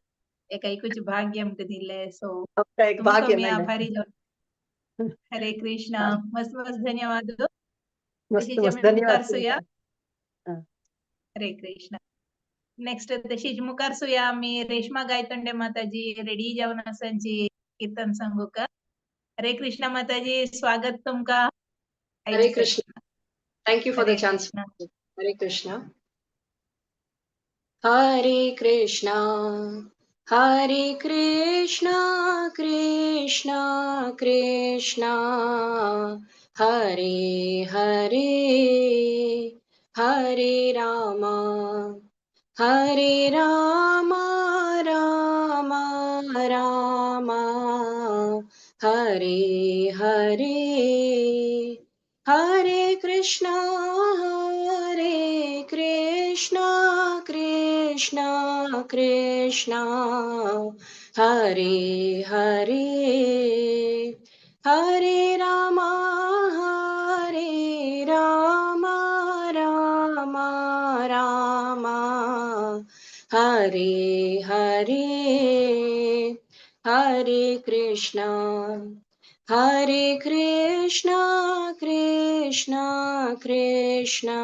एक ऐकूच भाग्य आमक दिले सो आपका एक तुमका भाग्य मी मैंने आभारी हरे कृष्णा मस्त मस्त धन्यवाद मस्त तशीच मस्त आम्ही धन्यवाद मुखार तुमका सुया हरे कृष्णा नेक्स्ट तशीच मुखार सुया आम्ही रेश्मा गायतोंडे माताजी रेडी जाऊन असांची कीर्तन सांगू का हरे कृष्णा माताजी स्वागत तुमका Hare Krishna. Thank you for Hare the chance. Krishna Hare Krishna. Hare Krishna. Hare Krishna. Krishna Krishna. Hare Hare. Hare Rama. Hare Rama. Rama Rama. Hare Hare. Hare Krishna, Hare Krishna, Krishna Krishna, Hare Hare, Hare Rama, Hare Rama, Rama Rama, Hare Hare, Hare Krishna. Hare Krishna, Krishna Krishna,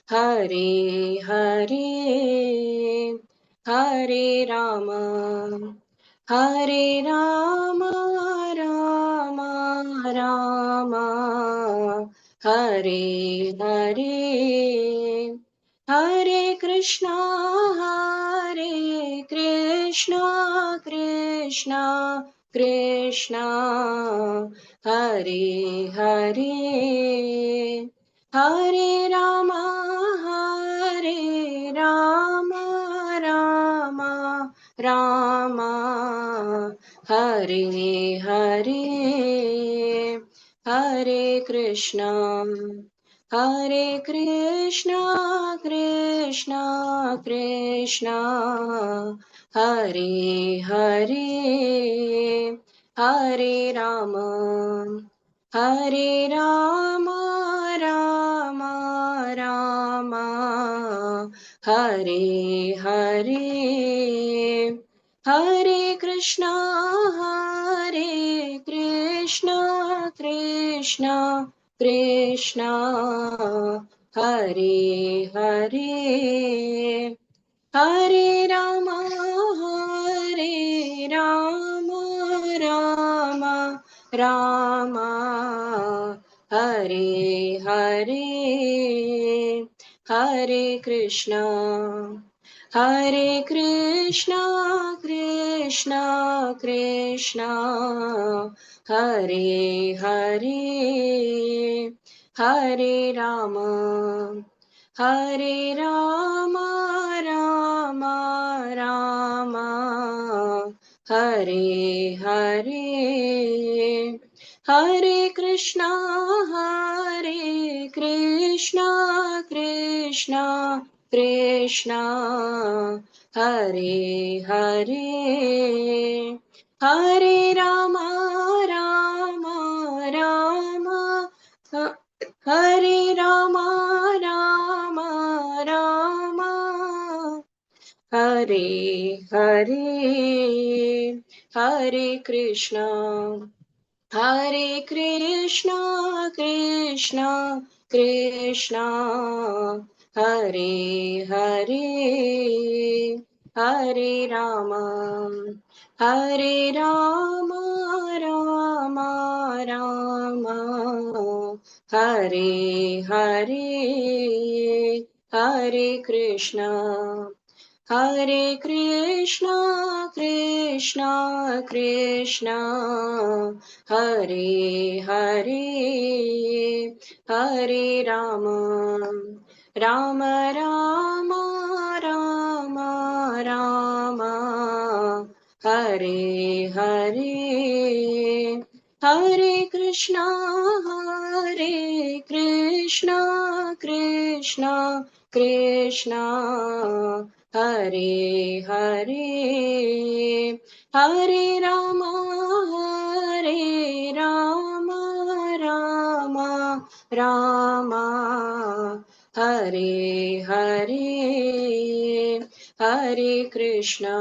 Hare Hare, Hare Rama, Hare Rama, Rama Rama, Hare Hare, Hare Krishna, Hare Krishna, Krishna Krishna, Hare Hare, Hare Rama, Hare Rama, Rama Rama, Hare Hare, Hare Krishna. Hare Krishna, Krishna Krishna, Hare Hare, Hare Rama, Hare Rama, Rama Rama, Hare Hare, Hare Krishna, Hare Krishna, Krishna Krishna, Hare Hare, Hare Rama, Hare Rama, Rama Rama, Hare Hare, Hare Krishna, Hare Krishna, Krishna Krishna, Hare Hare, Hare Rama, Hare Rama, Rama Rama, Hare Hare, Hare Krishna, Hare Krishna, Krishna Krishna, Hare Hare, Hare Rama, Rama Rama, Hare Rama, Rama Rama, Hare Hare, Hare Krishna, Hare Krishna, Krishna Krishna, Hare Hare, Hare Rama, Hare Rama, Rama Rama, Hare Hare, Hare Krishna, Hare Krishna, Krishna Krishna, Hare Hare, Hare Rama, Rama Rama, Rama Rama, Hare Hare, Hare Krishna, Hare Krishna, Krishna Krishna, Hare Hare, Hare Rama, Hare Rama, Rama Rama, Hare Hare, Hare Krishna,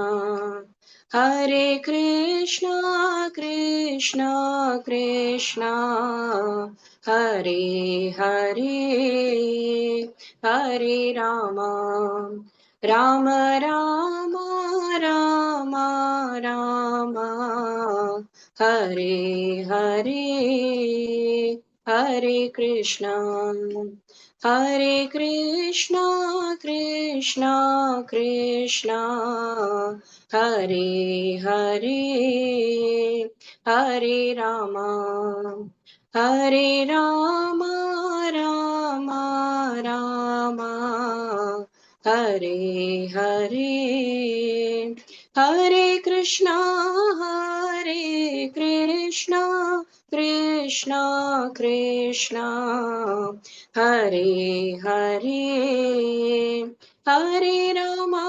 Hare Krishna, Krishna Krishna, Hare Hare, Hare Rama, Rama Rama, Rama Rama, Hare Hare, Hare Krishna, Hare Krishna, Krishna Krishna, Hare Hare, Hare Rama, Hare Rama, Rama Rama, Hare Hare, Hare Krishna, Hare Krishna, Krishna Krishna, Hare Hare, Hare Rama,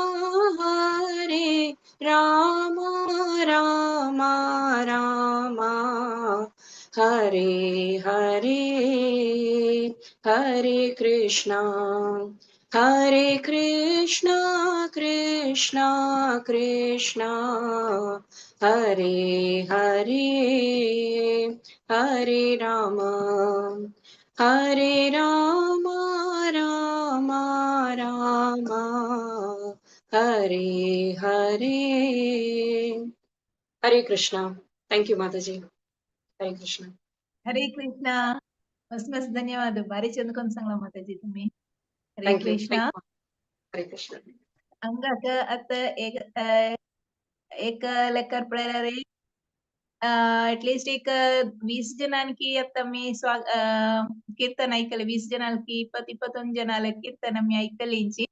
Hare Rama, Rama Rama, Hare Hare, Hare Krishna, Hare Krishna, Krishna Krishna, Hare Hare, Hare Rama, Hare Rama, Rama Rama, Hare Hare, Hare Krishna. Thank you, Mataji. Hare Krishna. हरे कृष्णा. मस्त मस्त धन्यवाद. भारी चंदकोन सांगला माताजी तुम्ही. हरे Thank you. Krishna. Thank you. Hare Krishna. हंगाक आता एक लेकर पळयला रे एटलीस्ट एक 20 जणांकी आता मी कीर्तन ऐकले 20 जणांकी 21 जनाला कीर्तन मी ऐकलींची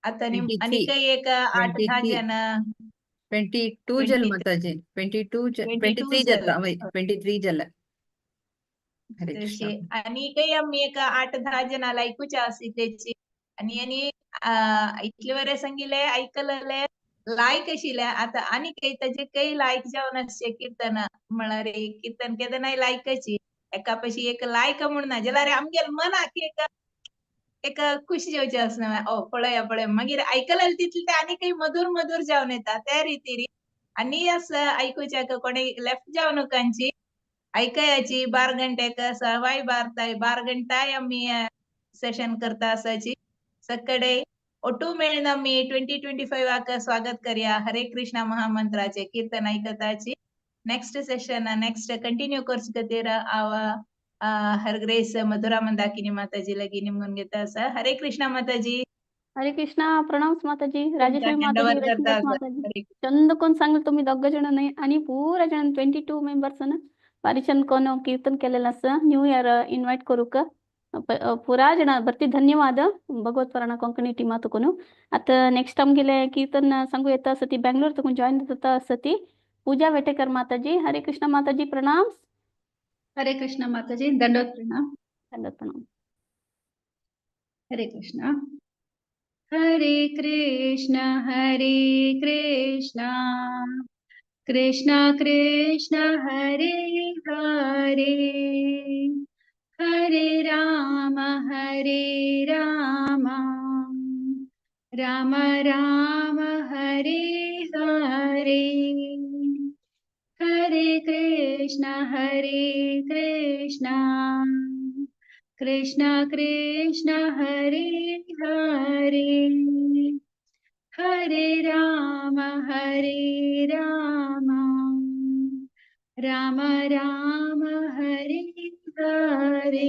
आता आणि 23 काही एक 8-10 23 जण 22 जल माताजी 23 जल 23 जल हरे कृष्ण तसे आणि काही आम्ही एक 8-10 जणाला ऐकूच्या असी त्याची आणि इतले बरे सांगिले ऐकलेले लायक आशिल्ले आता आणि काही त्याचे काही लायक जावन असचे कीर्तन म्हळ्यार कीर्तन केदां नाही लायकची एका पैकी एक लायक म्हणून ना जाल्यार आमगेल मन की एक खुशी जेवची असणार ओ पळय मागीर ऐकलेले तितले ते आणि काही मधुर मधुर जावन येता त्या रितीरी आणि असं ऐकूच्या कोणी लेफ्ट जावन नकांची ऐकायची 12 घंटेक सवाई 12 घंटा आम्ही सेशन करता असाची सकडे ओटू मेळना मी 2025 स्वागत करूया हरे कृष्णा महामंत्राचे कीर्तन ऐकताची नेक्स्ट सेशन नेक्स्ट कंटिन्यू करच खातीर हांव ಹರ್ ಗ್ರೇಸ್ ಮಧುರಾ ಮಂದಾಕಿನಿ ಮಾತಾಜಿ ಲಗಿ ನಿಮ್ಗೊಂದು ಗೆತ್ತ ಸ ಹರೇ ಕೃಷ್ಣ ಮಾತಾಜी हरे कृष्णा प्रणाम माताजी राजेश्वरी माताजी दंडवत रश्मीकांत करतात माताजी हरे चंद कोण सांगल तुम्ही दोघ जण नाही आणि पुरा जण 22 मेंबर्स ना भारी चंद कोण कीर्तन केलेलं असं न्यू इयर इन्व्हाइट करू का पुरा जण भरती धन्यवाद भगवत परायण कोंकणी टीमा तुकोन आता नेक्स्ट टाइम गेले कीर्तन सांगू येता असती बँगलोर तुकून जॉईन होता असती पूजा वेटेकर माताजी हरे कृष्णा माताजी प्रणाम हरे कृष्णा माताजी दंडवत प्रणाम प्रणाम हरे कृष्णा हरे कृष्णा कृष्णा कृष्णा हरे हरे हरे राम राम राम हरे हरे हरे कृष्णा कृष्णा कृष्णा हरे हरे हरे राम राम राम हरे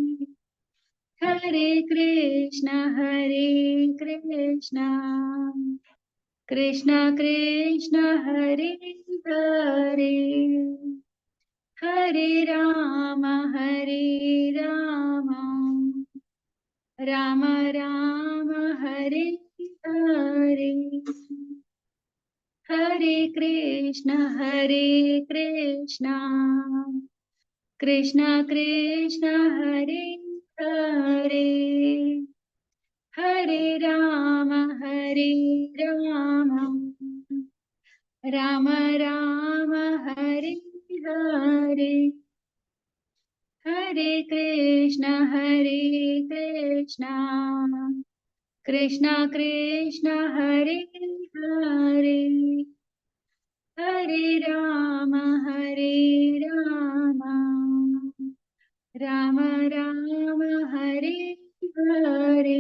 हरे हरे कृष्णा कृष्णा कृष्णा हरे हरे हरे राम राम राम हरे हरे हरे कृष्णा कृष्णा कृष्णा हरे हरे हरे राम राम राम हरे हरे हरे कृष्णा कृष्णा कृष्णा हरे हरे हरे राम राम राम हरे हरे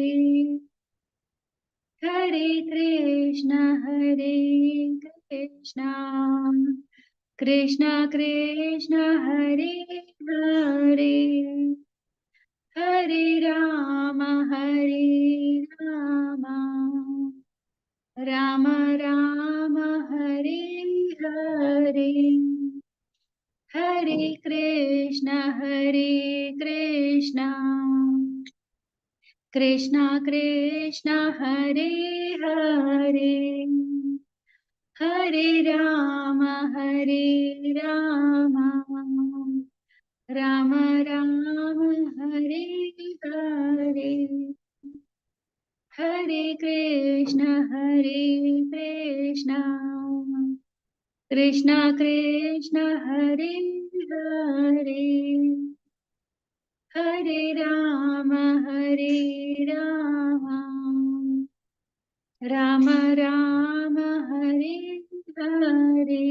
हरे कृष्णा कृष्णा कृष्णा हरे हरे हरे राम राम राम हरे हरे हरे कृष्णा कृष्णा कृष्णा हरे हरे हरे राम राम राम हरे हरे हरे कृष्णा कृष्णा कृष्णा हरे हरे हरे राम राम राम हरे हरे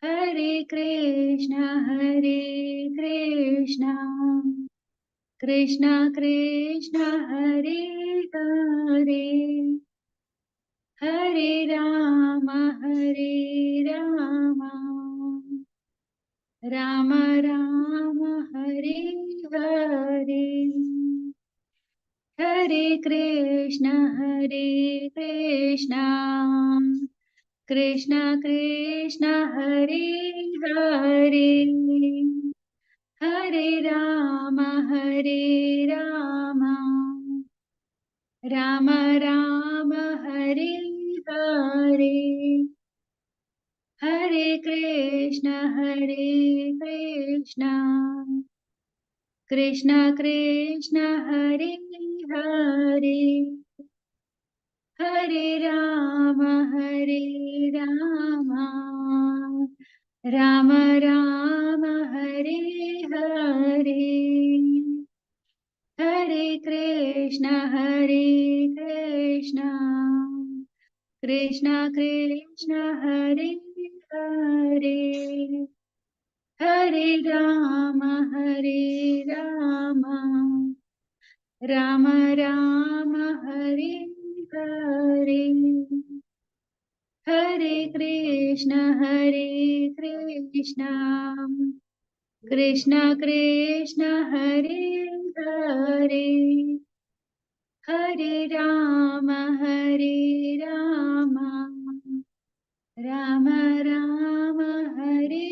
हरे कृष्णा कृष्णा कृष्णा हरे हरे हरे राम राम राम हरे हरे हरे कृष्णा कृष्णा कृष्णा हरे हरे हरे राम राम राम हरे हरे हरे कृष्णा कृष्णा कृष्णा हरे हरे हरे राम राम राम हरे हरे हरे कृष्णा कृष्णा कृष्णा हरे हरे हरे राम राम राम हरे हरे हरे कृष्णा कृष्ण कृष्ण हरे हरे हरे राम राम राम हरे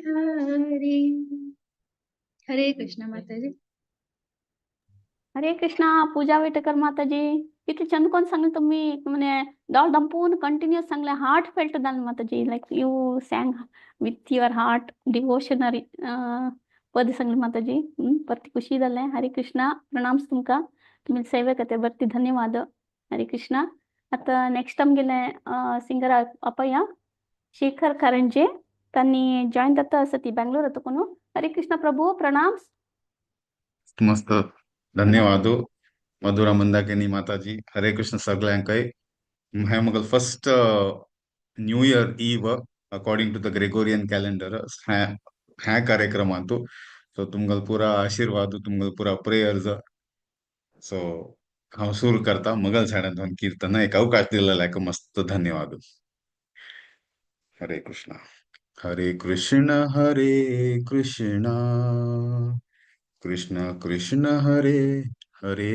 हरे हरे कृष्ण माताजी हरे कृष्णा पूजा वेटकर माताजी किती छान कोण सांगले तुम्ही म्हणजे डॉल दंपून कंटिन्यूस सांगले हार्ट फेल्ट दान माताजी like you sang with your heart devotionary पद सांगले माताजी परती खुशी जालें हरे कृष्णा प्रणाम्स तुमका तुम्ही सेवे करते बरती धन्यवाद हरे कृष्णा आता नेक्स्ट आमगेले सिंगर अपया शेखर कारंजे त्यांनी जॉईन जाता असं ती बँगलोर होतं कोण हरे कृष्णा प्रभू प्रणाम्स मस्त धन्यवाद मधुरा मंदाकिनी माताजी हरे कृष्ण सगळ्यांकय हे मगल first new year eve according to the Gregorian calendar ह्या कार्यक्रमात सो तुमगल पुरा आशीर्वाद तुमगल पुरा प्रेयर्स सो हांव सुरू करता मगल सायडांतून कीर्तन एक अवकाश दिलेला मस्त धन्यवाद हरे कृष्ण हरे कृष्ण कृष्ण कृष्ण हरे हरे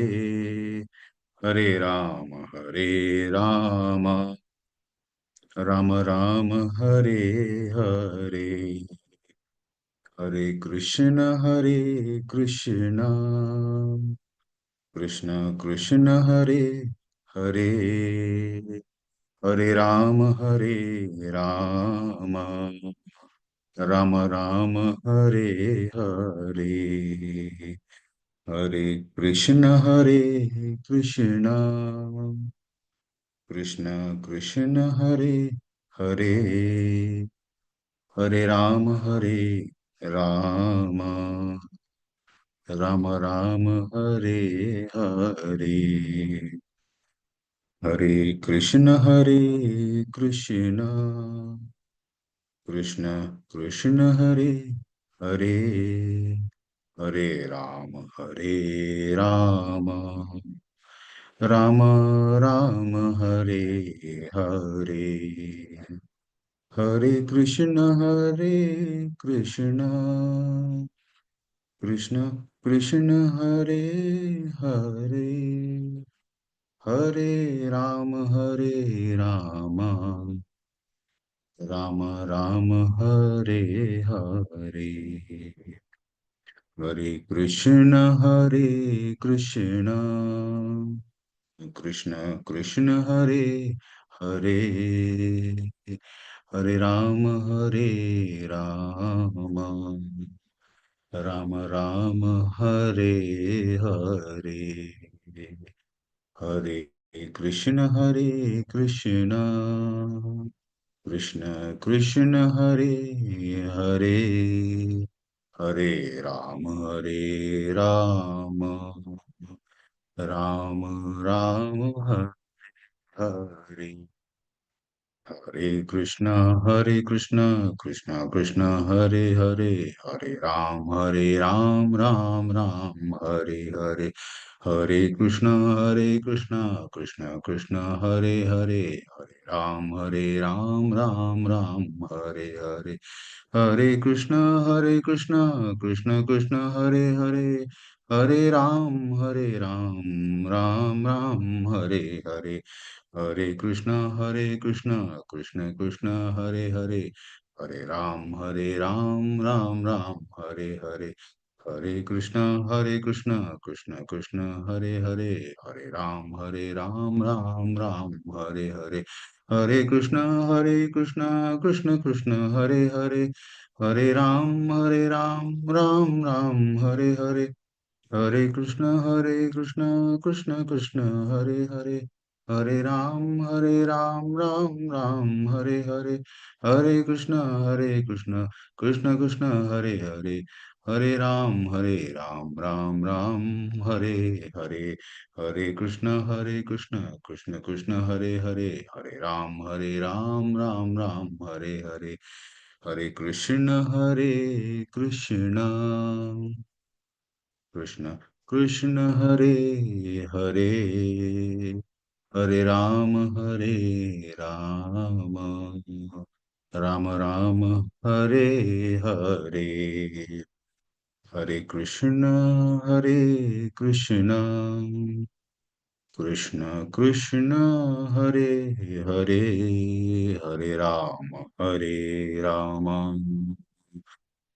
हरे राम राम राम हरे हरे हरे कृष्ण कृष्ण कृष्ण हरे हरे हरे राम राम राम हरे हरे हरे कृष्ण कृष्ण कृष्ण हरे हरे हरे राम राम राम राम हरे हरे हरे कृष्ण कृष्ण कृष्ण हरे हरे हरे राम राम राम हरे हरे हरे कृष्ण कृष्ण कृष्ण हरे हरे हरे राम राम राम हरे हरे हरे कृष्ण कृष्ण कृष्ण हरे हरे हरे राम राम राम हरे हरे हरे कृष्ण कृष्ण कृष्ण हरे हरे हरे राम राम राम हरे हरे कृष्ण कृष्ण कृष्ण हरे हरे हरे राम राम राम हरे हरे हरे कृष्ण कृष्ण कृष्ण हरे हरे हरे राम राम राम हरे हरे हरे कृष्ण कृष्ण कृष्ण हरे हरे हरे राम राम राम हरे हरे हरे कृष्ण कृष्ण कृष्ण हरे हरे हरे राम राम राम हरे हरे हरे कृष्ण कृष्ण कृष्ण हरे हरे हरे राम राम राम हरे हरे हरे कृष्ण कृष्ण कृष्ण हरे हरे हरे राम राम राम हरे हरे हरे कृष्ण कृष्ण कृष्ण हरे हरे हरे राम राम राम हरे हरे हरे कृष्ण कृष्ण कृष्ण हरे हरे हरे राम राम राम हरे हरे हरे कृष्ण कृष्ण कृष्ण हरे हरे हरे राम राम राम हरे Hare Hare Krishna Krishna Krishna Krishna Hare Hare Hare Ram Ram Ram Hare Hare Hare Krishna, Krishna Krishna, Hare Hare, Hare Rama,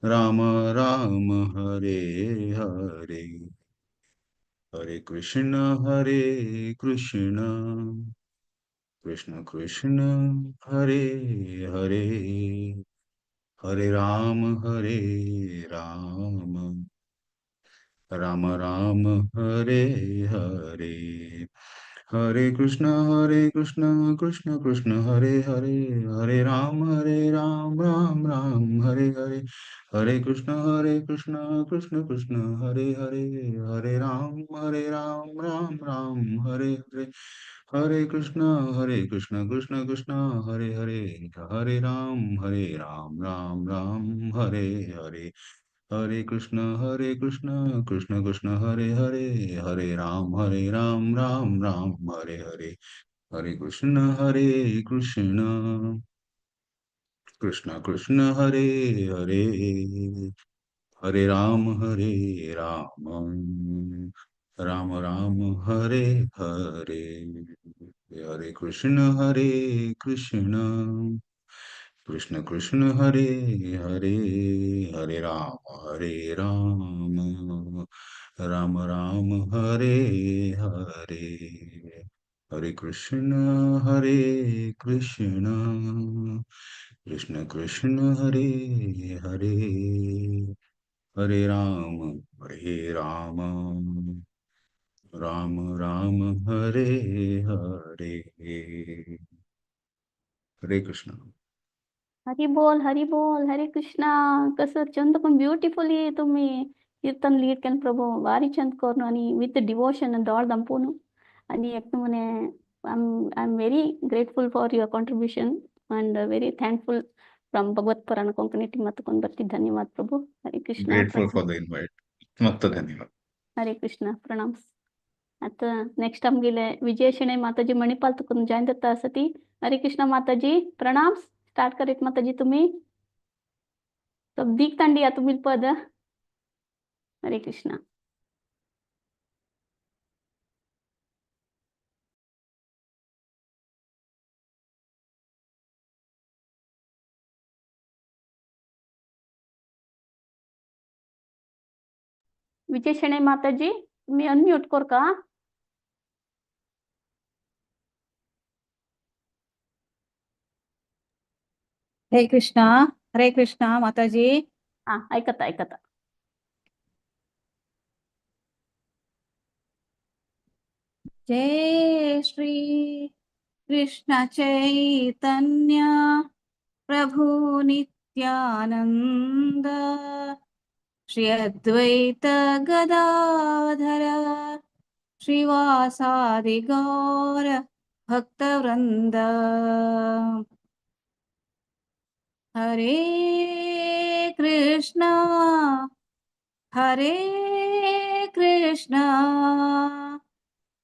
Rama Rama, Hare Hare, Hare Krishna, Krishna Krishna, Hare Hare, Hare Rama, Rama Rama, Hare Hare, Hare Krishna, Krishna Krishna, Hare Hare, Hare Ram, Ram Ram, Hare Hare, Hare Krishna, Krishna Krishna, Hare Hare, Hare Ram, Ram Ram, Hare Hare, Hare Krishna, Krishna Krishna, Hare Hare, Hare Ram, Ram Ram, Hare Hare. Hare Krishna, Krishna Krishna, Hare Hare, Hare Ram, Ram Ram, Hare Hare, Hare Krishna, Krishna Krishna, Hare Hare, Hare Ram, Ram Ram, Hare Hare, Hare Krishna, Krishna Krishna, Hare Hare, Hare Ram, Ram Ram, Hare Hare, Hare Krishna, Krishna Krishna, Hare Hare, Hare Ram, Ram Ram, Hare Hare, Hare Krishna. हरी बोल हरे कृष्णा. कसं छंद पण beautifully तुम्ही कीर्तन lead केलं प्रभू. वारी छंद करून आणि विथ डिवोशन दोळ ದಂಪೂನು आणि एकदम I'm very grateful for your contribution and very thankful from Bhagavat Purana Konkani team मातुकून ಬರ್ತಿ ಧನ್ಯವಾದ प्रभु. हरे Krishna. Grateful for the invite. मस्त धन्यवाद. हरे कृष्णा. प्रणाम. आता नेक्स्ट आमगेले विजय शेणे माताजी मणिपाल तुकून जॉइन जाता आसती. हरे कृष्णा माताजी प्रणाम. स्टार्ट करीत माताजी तुम्ही. सब दीक तांडी या तुम्ही पद. हरे कृष्णा. विजय शेणे माताजी तुम्ही अनम्यूट कर का. हरे कृष्णा माताजी. हा ऐकता ऐकता. जय श्री कृष्ण चैतन्य प्रभु नित्यानंद श्री अद्वैत गदाधर श्रीवासादि गौर भक्तवृंद. हरे कृष्णा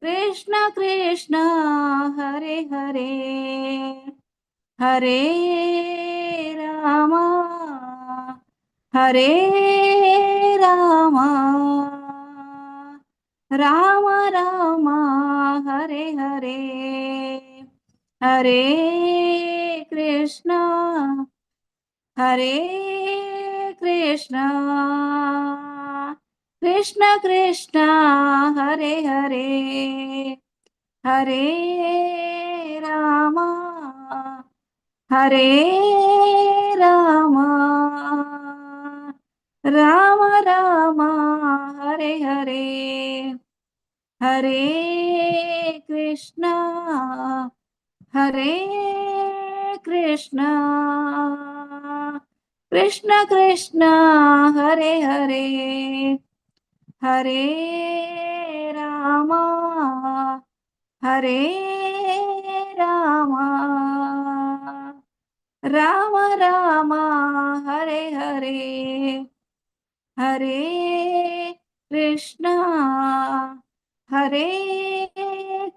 कृष्ण कृष्ण हरे हरे हरे रामा राम राम हरे हरे हरे कृष्णा कृष्ण कृष्ण हरे हरे हरे राम राम राम हरे हरे हरे कृष्णा कृष्ण कृष्ण हरे हरे हरे राम राम राम हरे हरे हरे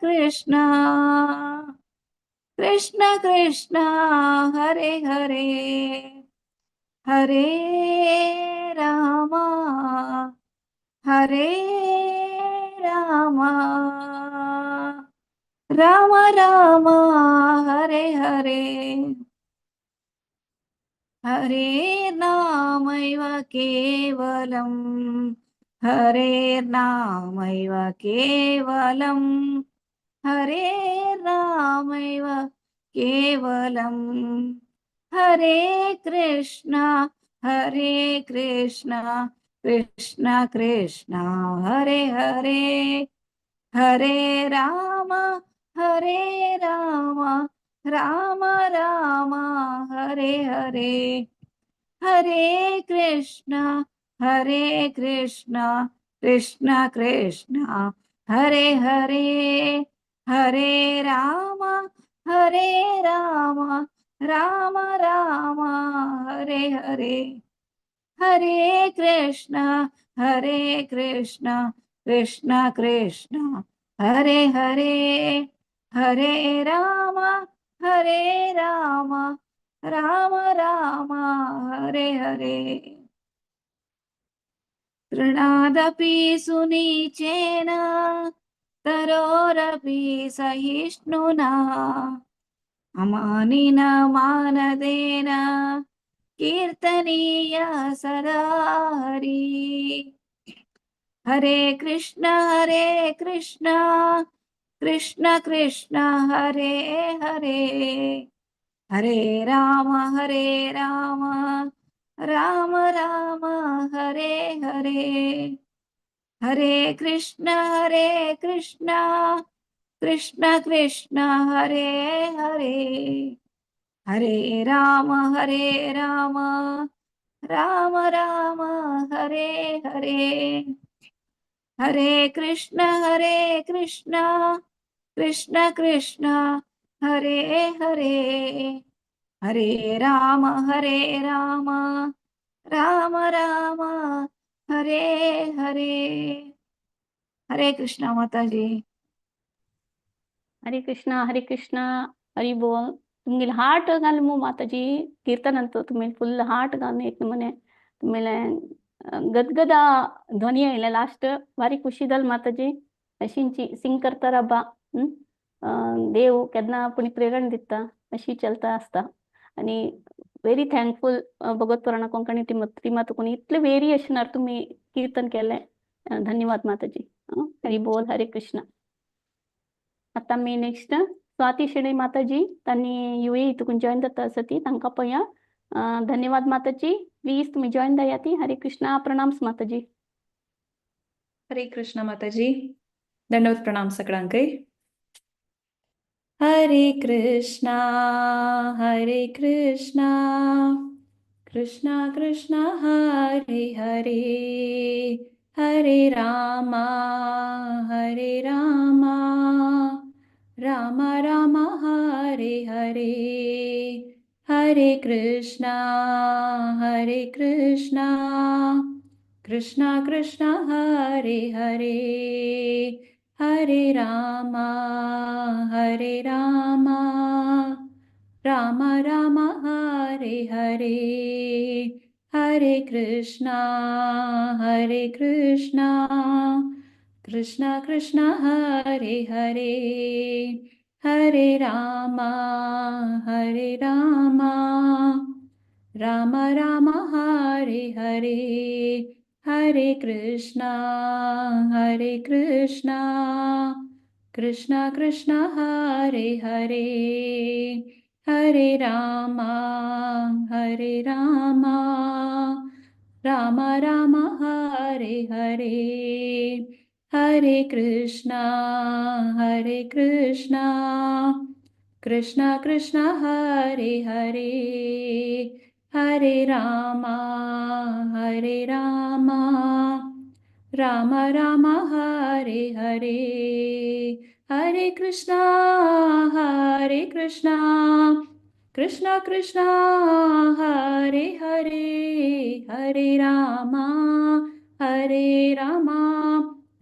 कृष्णा कृष्ण कृष्ण हरे हरे हरे राम हरे राम राम राम हरे हरे हरे नामैव केवलम् हरे नामैव केवलम् हरे नामैव केवलम् हरे कृष्ण कृष्ण कृष्ण हरे हरे हरे राम राम राम हरे हरे हरे कृष्ण कृष्ण कृष्ण हरे हरे हरे राम राम राम हरे हरे हरे कृष्ण कृष्ण कृष्ण हरे हरे हरे राम राम राम हरे हरे तृणादपि सुनीचेन तरोरपि सहिष्णुना अमानिन मानदेन कीर्तनीय सदा हरि हरे कृष्ण कृष्ण कृष्ण हरे हरे हरे राम राम राम हरे हरे हरे कृष्ण कृष्ण कृष्ण हरे हरे हरे राम राम राम हरे हरे हरे कृष्ण कृष्ण कृष्ण हरे हरे हरे राम राम राम हरे हरे हरे कृष्ण माताजी हरे कृष्ण हरी बोल तुमगे हार्ट घालमु माताजी कीर्तन अंत तुम्हें फुल हार्ट गाने एक नमने तुम्हें गदगद ध्वनी आहे लास्ट भारी खुशीदल माताजी अशींची सिंग करतारब्बा देव केदना पुणी प्रेरण दिता अशी चलता असता आणि व्हेरी थँकफुल भगवत पुराण कोंकणी टिमा तुकोन इतले वेरिएशनार तुम्ही कीर्तन केले धन्यवाद माताजी हरी बोल हरे कृष्ण आता मी नेक्स्ट स्वाती शेणे माताजी त्यांनी UAE तुकून जॉईन जाता सती तांकां पळया धन्यवाद माताजी प्लीज तुम्ही जॉईन दयाती हरे कृष्णा प्रणाम्स माताजी हरे कृष्ण माताजी दंडवत प्रणाम सगळ्यांकय हरे कृष्णा कृष्णा कृष्णा हरे हरे हरे रामा राम राम हरे हरे हरे कृष्णा कृष्णा कृष्णा हरे हरे हरे रामा राम राम हरे हरे हरे कृष्णा कृष्णा कृष्णा हरे हरे हरे रामा राम राम हरे हरे हरे कृष्णा कृष्णा कृष्णा हरे हरे हरे रामा राम राम हरे हरे हरे कृष्णा कृष्णा कृष्णा हरे हरे हरे रामा राम राम हरे हरे हरे कृष्णा कृष्णा कृष्णा हरे हरे हरे रामा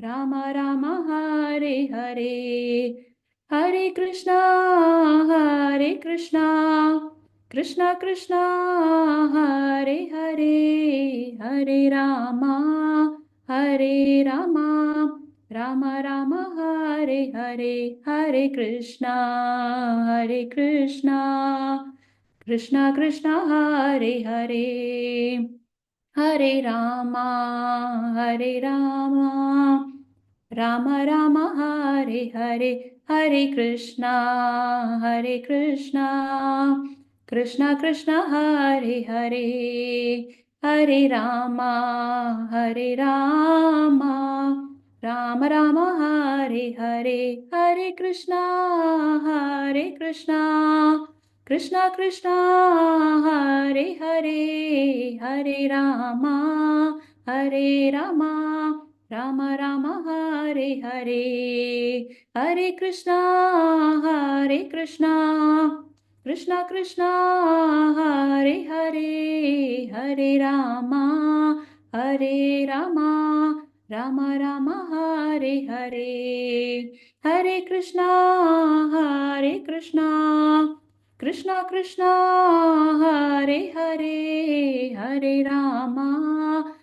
राम राम हरे हरे हरे कृष्णा कृष्णा कृष्णा हरे हरे हरे Rama Hare Rama, Rama Rama, Hare Hare, Hare Krishna, Krishna Krishna, Hare Hare, Hare Rama, Rama Rama, Hare Hare, Hare Krishna, Krishna Krishna, Hare Hare, Hare Rama, Rama Rama, Hare Hare, Hare Krishna, Krishna Krishna, Hare Hare, Hare Rama, Rama Rama, Hare Hare, Hare Krishna, Krishna Krishna, Hare Hare, Hare Rama, Rama Rama, Hare Hare, Hare Krishna, Krishna Krishna, Hare Hare, Hare Rama,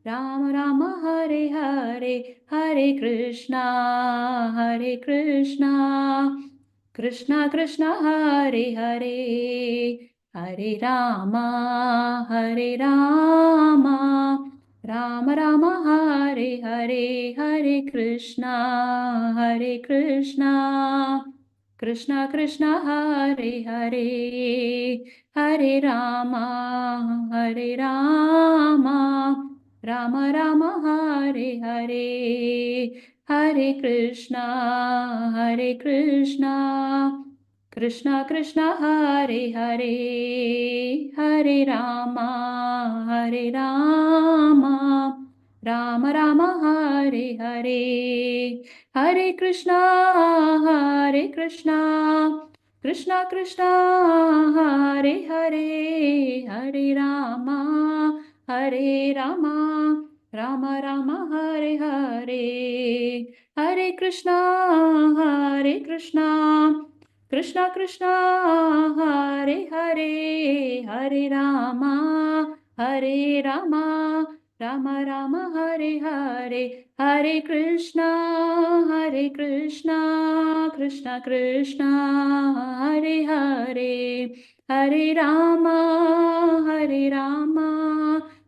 Rama Rama, Hare Hare, Hare Krishna, Krishna Krishna, Hare Hare, Hare Rama, Rama Rama, Hare Hare, Hare Krishna, Krishna Krishna, Hare Hare, Hare Rama, Rama Rama, Hare Hare, Hare Krishna, Krishna Krishna, Hare Hare, Hare Rama, Rama Rama, Hare Hare, Hare Krishna, Krishna Krishna, Hare Hare, Hare Rama, Rama Rama, Hare Hare, Hare Krishna, Krishna Krishna, Hare Hare, Hare Rama, Rama Rama, Hare Hare, Hare Krishna, Krishna Krishna, Hare Hare, Hare Rama,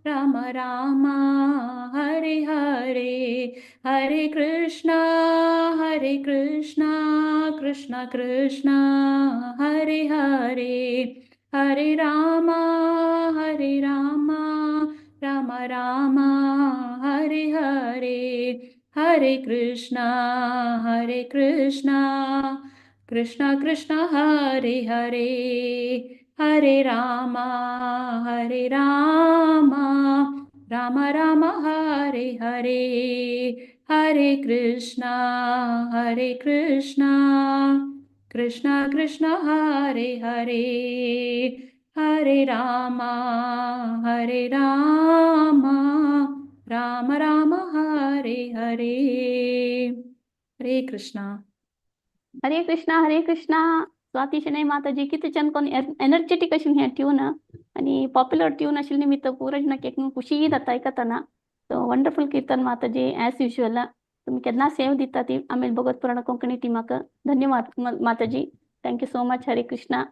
Rama Rama, Hare Hare, Hare Krishna, Krishna Krishna, Hare Hare, Hare Rama, Rama Rama, Hare Hare, Hare Krishna, Krishna Krishna, Hare Hare, Hare Rama, Rama Rama, Hare Hare, Hare Krishna, Krishna Krishna, Hare Hare, Hare Rama, Rama Rama, Hare Hare, Hare Krishna. हरे कृष्णा स्वाती शनै माताजी किती छान कोण energetic अशी ह्या tune आणि popular tune आशिल्ली निमित्त पुरो जण केक खुशी जाता आयकतना सो वंडरफुल कीर्तन माताजी एज युजुअल तुम्ही केन्ना सेव दिता ती आमी भगवत पुराण कोंकणी टिमाक धन्यवाद माताजी thank you so much Hare Krishna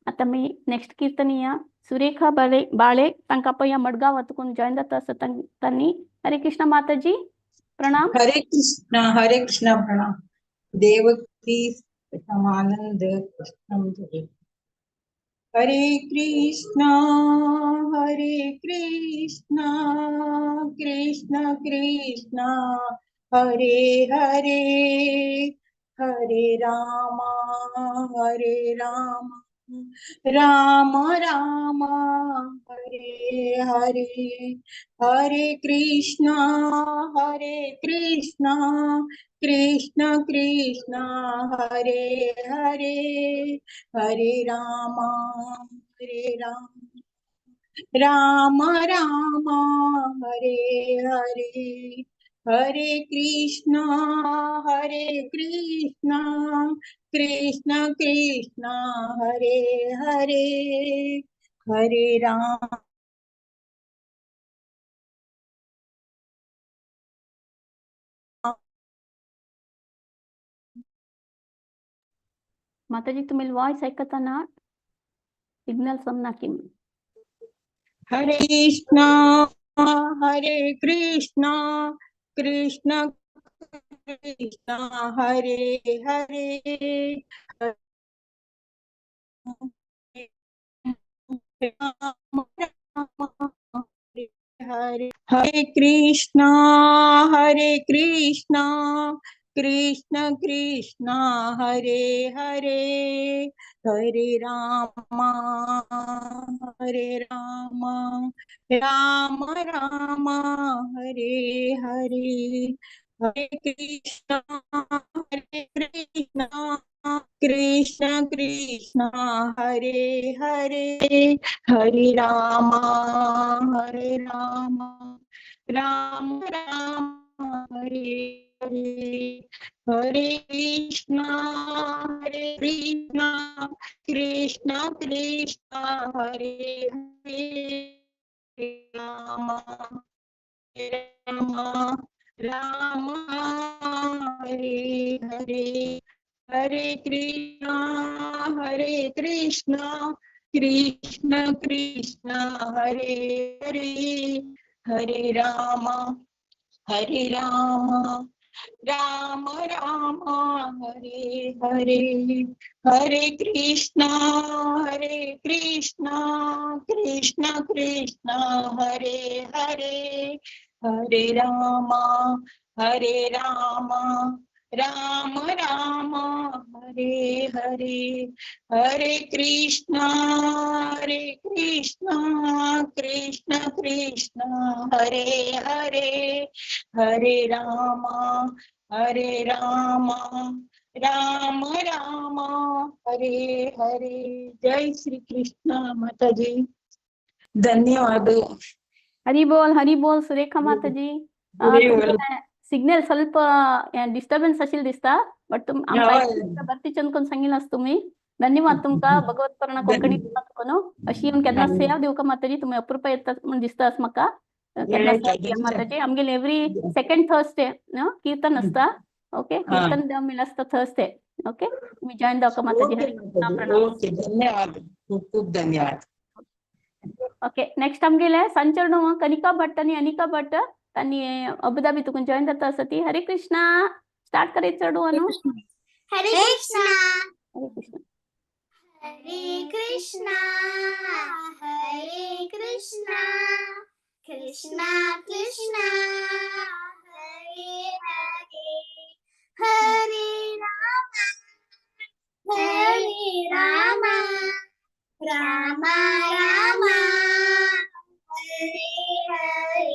आता मी नेक्स्ट कीर्तनीय सुरेखा बाळे तांकां पळय मडगांव वचून जॉइन जाता आसा तांणी हरे कृष्णा माताजी प्रणाम हरे कृष्णा प्रणाम देवकी समानंद कृष्णम जय हरे कृष्णा कृष्ण कृष्ण हरे हरे हरे राम राम राम हरे हरे हरे कृष्णा कृष्ण कृष्ण हरे हरे हरे राम राम राम हरे हरे हरे कृष्णा कृष्ण कृष्ण हरे हरे हरे राम माताजी तुम्ही वॉइस ऐकता ना? सिग्नल समना की हरे कृष्णा कृष्ण कृष्णा हरे हरे हरे हरे कृष्णा कृष्ण कृष्ण हरे हरे हरे राम राम राम हरे हरे हरे कृष्ण कृष्ण कृष्ण हरे हरे हरे राम राम राम हरे हरे हरे कृष्ण कृष्ण कृष्ण हरे हरे राम राम हरे हरे हरे कृष्ण कृष्ण कृष्ण हरे हरे हरे राम राम राम हरे हरे हरे कृष्ण कृष्ण कृष्ण हरे हरे हरे राम राम राम हरे हरे हरे कृष्ण कृष्ण कृष्ण हरे हरे हरे राम राम राम हरे हरे जय श्री कृष्ण माताजी धन्यवाद हरी बोल सुरेखा माताजी सिग्नल ಸ್ವಲ್ಪ डिस्टर्बन्स असेल दिसता बट भरती चंदकोन सांगितलं तुम्ही धन्यवाद तुमका भगवत परणा कोकणी तुमको अशी येऊन केन्ना सेवा देऊ का माताजी तुम्ही अप्रूप येतात म्हणून दिसतास म्हाका केन्ना सेवा दिया माताजी आमगेल एवरी सेकंड थर्सडे कीर्तन असता ओके कीर्तन मिल असता थर्सडे ओके तुम्ही जॉइन जाऊ का माताजी हरी कृष्णा प्रणाम ओके धन्यवाद खूप धन्यवाद ओके नेक्स्ट आमगेले संचरण कनिका भट्ट आणि अनिका भट्ट त्यांनी अबुधाबी तुकून जॉइन जाता असती हरे कृष्णा स्टार्ट करायचं चढू अनु हरे कृष्णा हरे कृष्णा हरे कृष्णा हरे कृष्णा कृष्णा कृष्णा हरे हरे हरे राम राम राम हरे हरे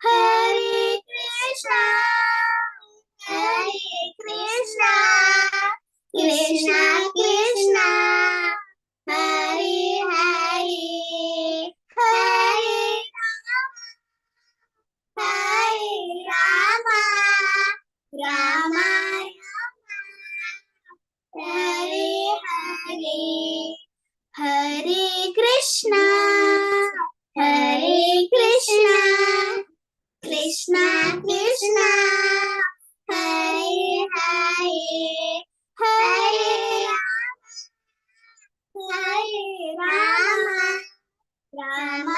हरे कृष्णा कृष्णा कृष्णा हरे हरे हरे राम राम हरे हरे हरे कृष्णा कृष्णा कृष्णा हरे हरे हरे राम राम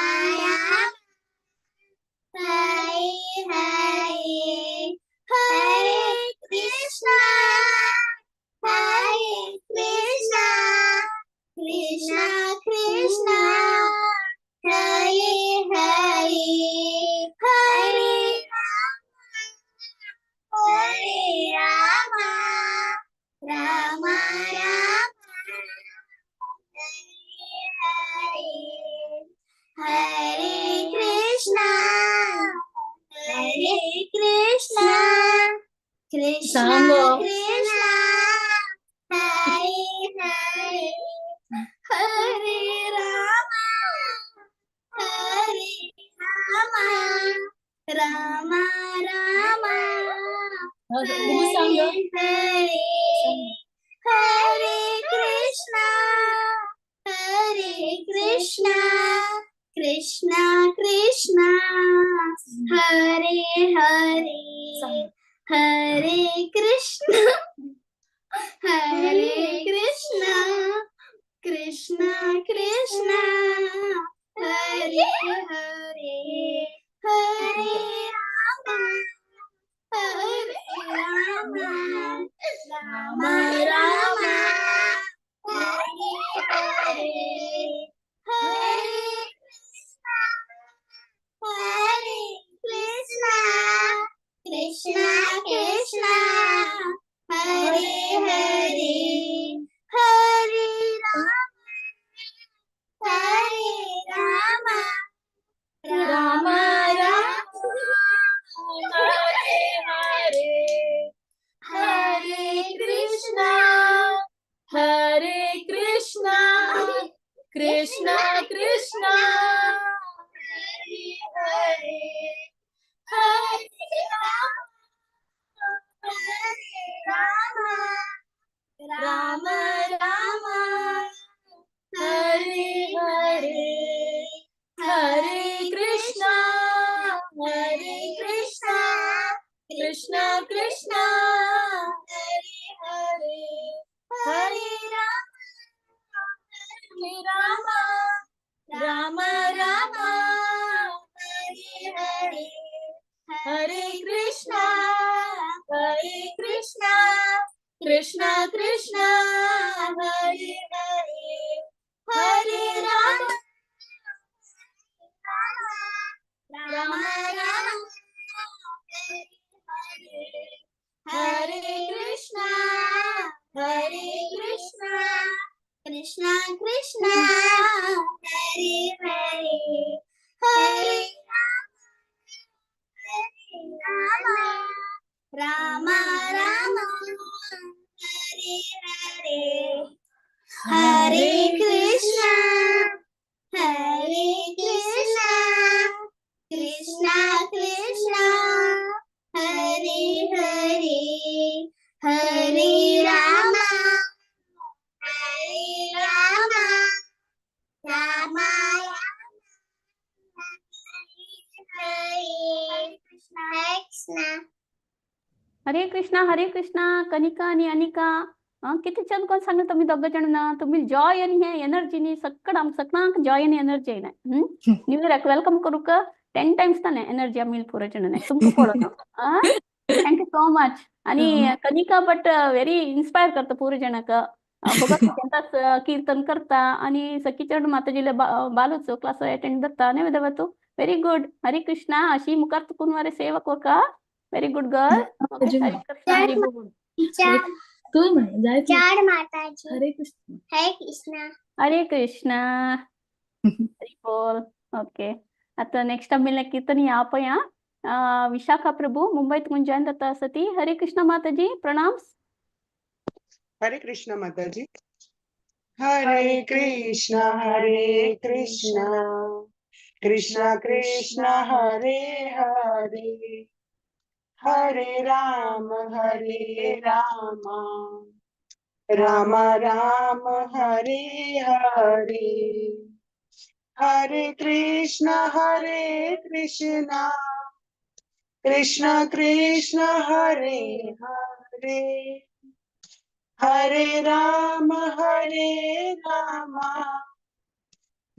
हरे हरे हरे कृष्णा कृष्णा कृष्णा हरे हरे हरे राम राम हरे कृष्णा कृष्णा कृष्णा हरे हरे हरे राम राम राम हरे हरे हरे कृष्णा कृष्णा कृष्णा हरे हरे हरे Krishna Hare Krishna, Krishna Krishna, Hare Hare, Hare Rama, Hare Rama, Rama Rama, Hare Hare, Hare Krishna, Hare Krishna, Krishna Krishna, Hare Hare, Hare Rama, Hare Rama, Rama Rama, Hare Hare, Hare Krishna, Hare Krishna, Krishna Krishna, Hare Hare, Hare Rama, Rama Rama, Hare Hare, Hare Krishna, Krishna Krishna, Hare Hare, Hare Rama, Rama Rama, Hare Hare, Hare Krishna, Krishna Krishna, Hare Hare, Hare Rama, Rama Rama, Hare Krishna, Krishna Krishna, Hare Hare, Hare Rama, Rama Rama, Hare Hare, Hare Krishna, Krishna Krishna, Hare Hare, Hare Rama, Rama हरे कृष्णा कनिका आणि अनिका किती छान कोण सांगलं तुम्ही दोघ जण तुम्ही Joy आणि हे एनर्जीनी सगळ्यांक जॉय आणि एनर्जी आहे न्यू इयर वेलकम करू का 10 टाइम्स ताने एनर्जी आम्ही पुरे जण तुमको पडतो थँक्यू सो मच आणि कनिका बट व्हेरी इन्स्पायर करता पुरे जणाक भगवत कीर्तन करता आणि सखीचरण माताजीला बालूचो क्लास अटेंड करता नाही विधवा तू व्हेरी गुड हरे कृष्णा अशी मुखार तुकून वारे सेवक हो का व्हेरी गुड गर्ल हरे कृष्णा हरी बोल हरे कृष्णा हरे कृष्णा हरी बोल ओके आता नेक्स्ट आम्ही कीर्तन यापया विशाखा प्रभू मुंबईत मुंजान दत्ता सती हरे कृष्णा माताजी प्रणाम हरे कृष्णा माताजी हरे कृष्णा कृष्णा कृष्णा हरे हरे हरे राम राम राम हरे हरे हरे कृष्णा कृष्णा कृष्णा हरे हरे हरे राम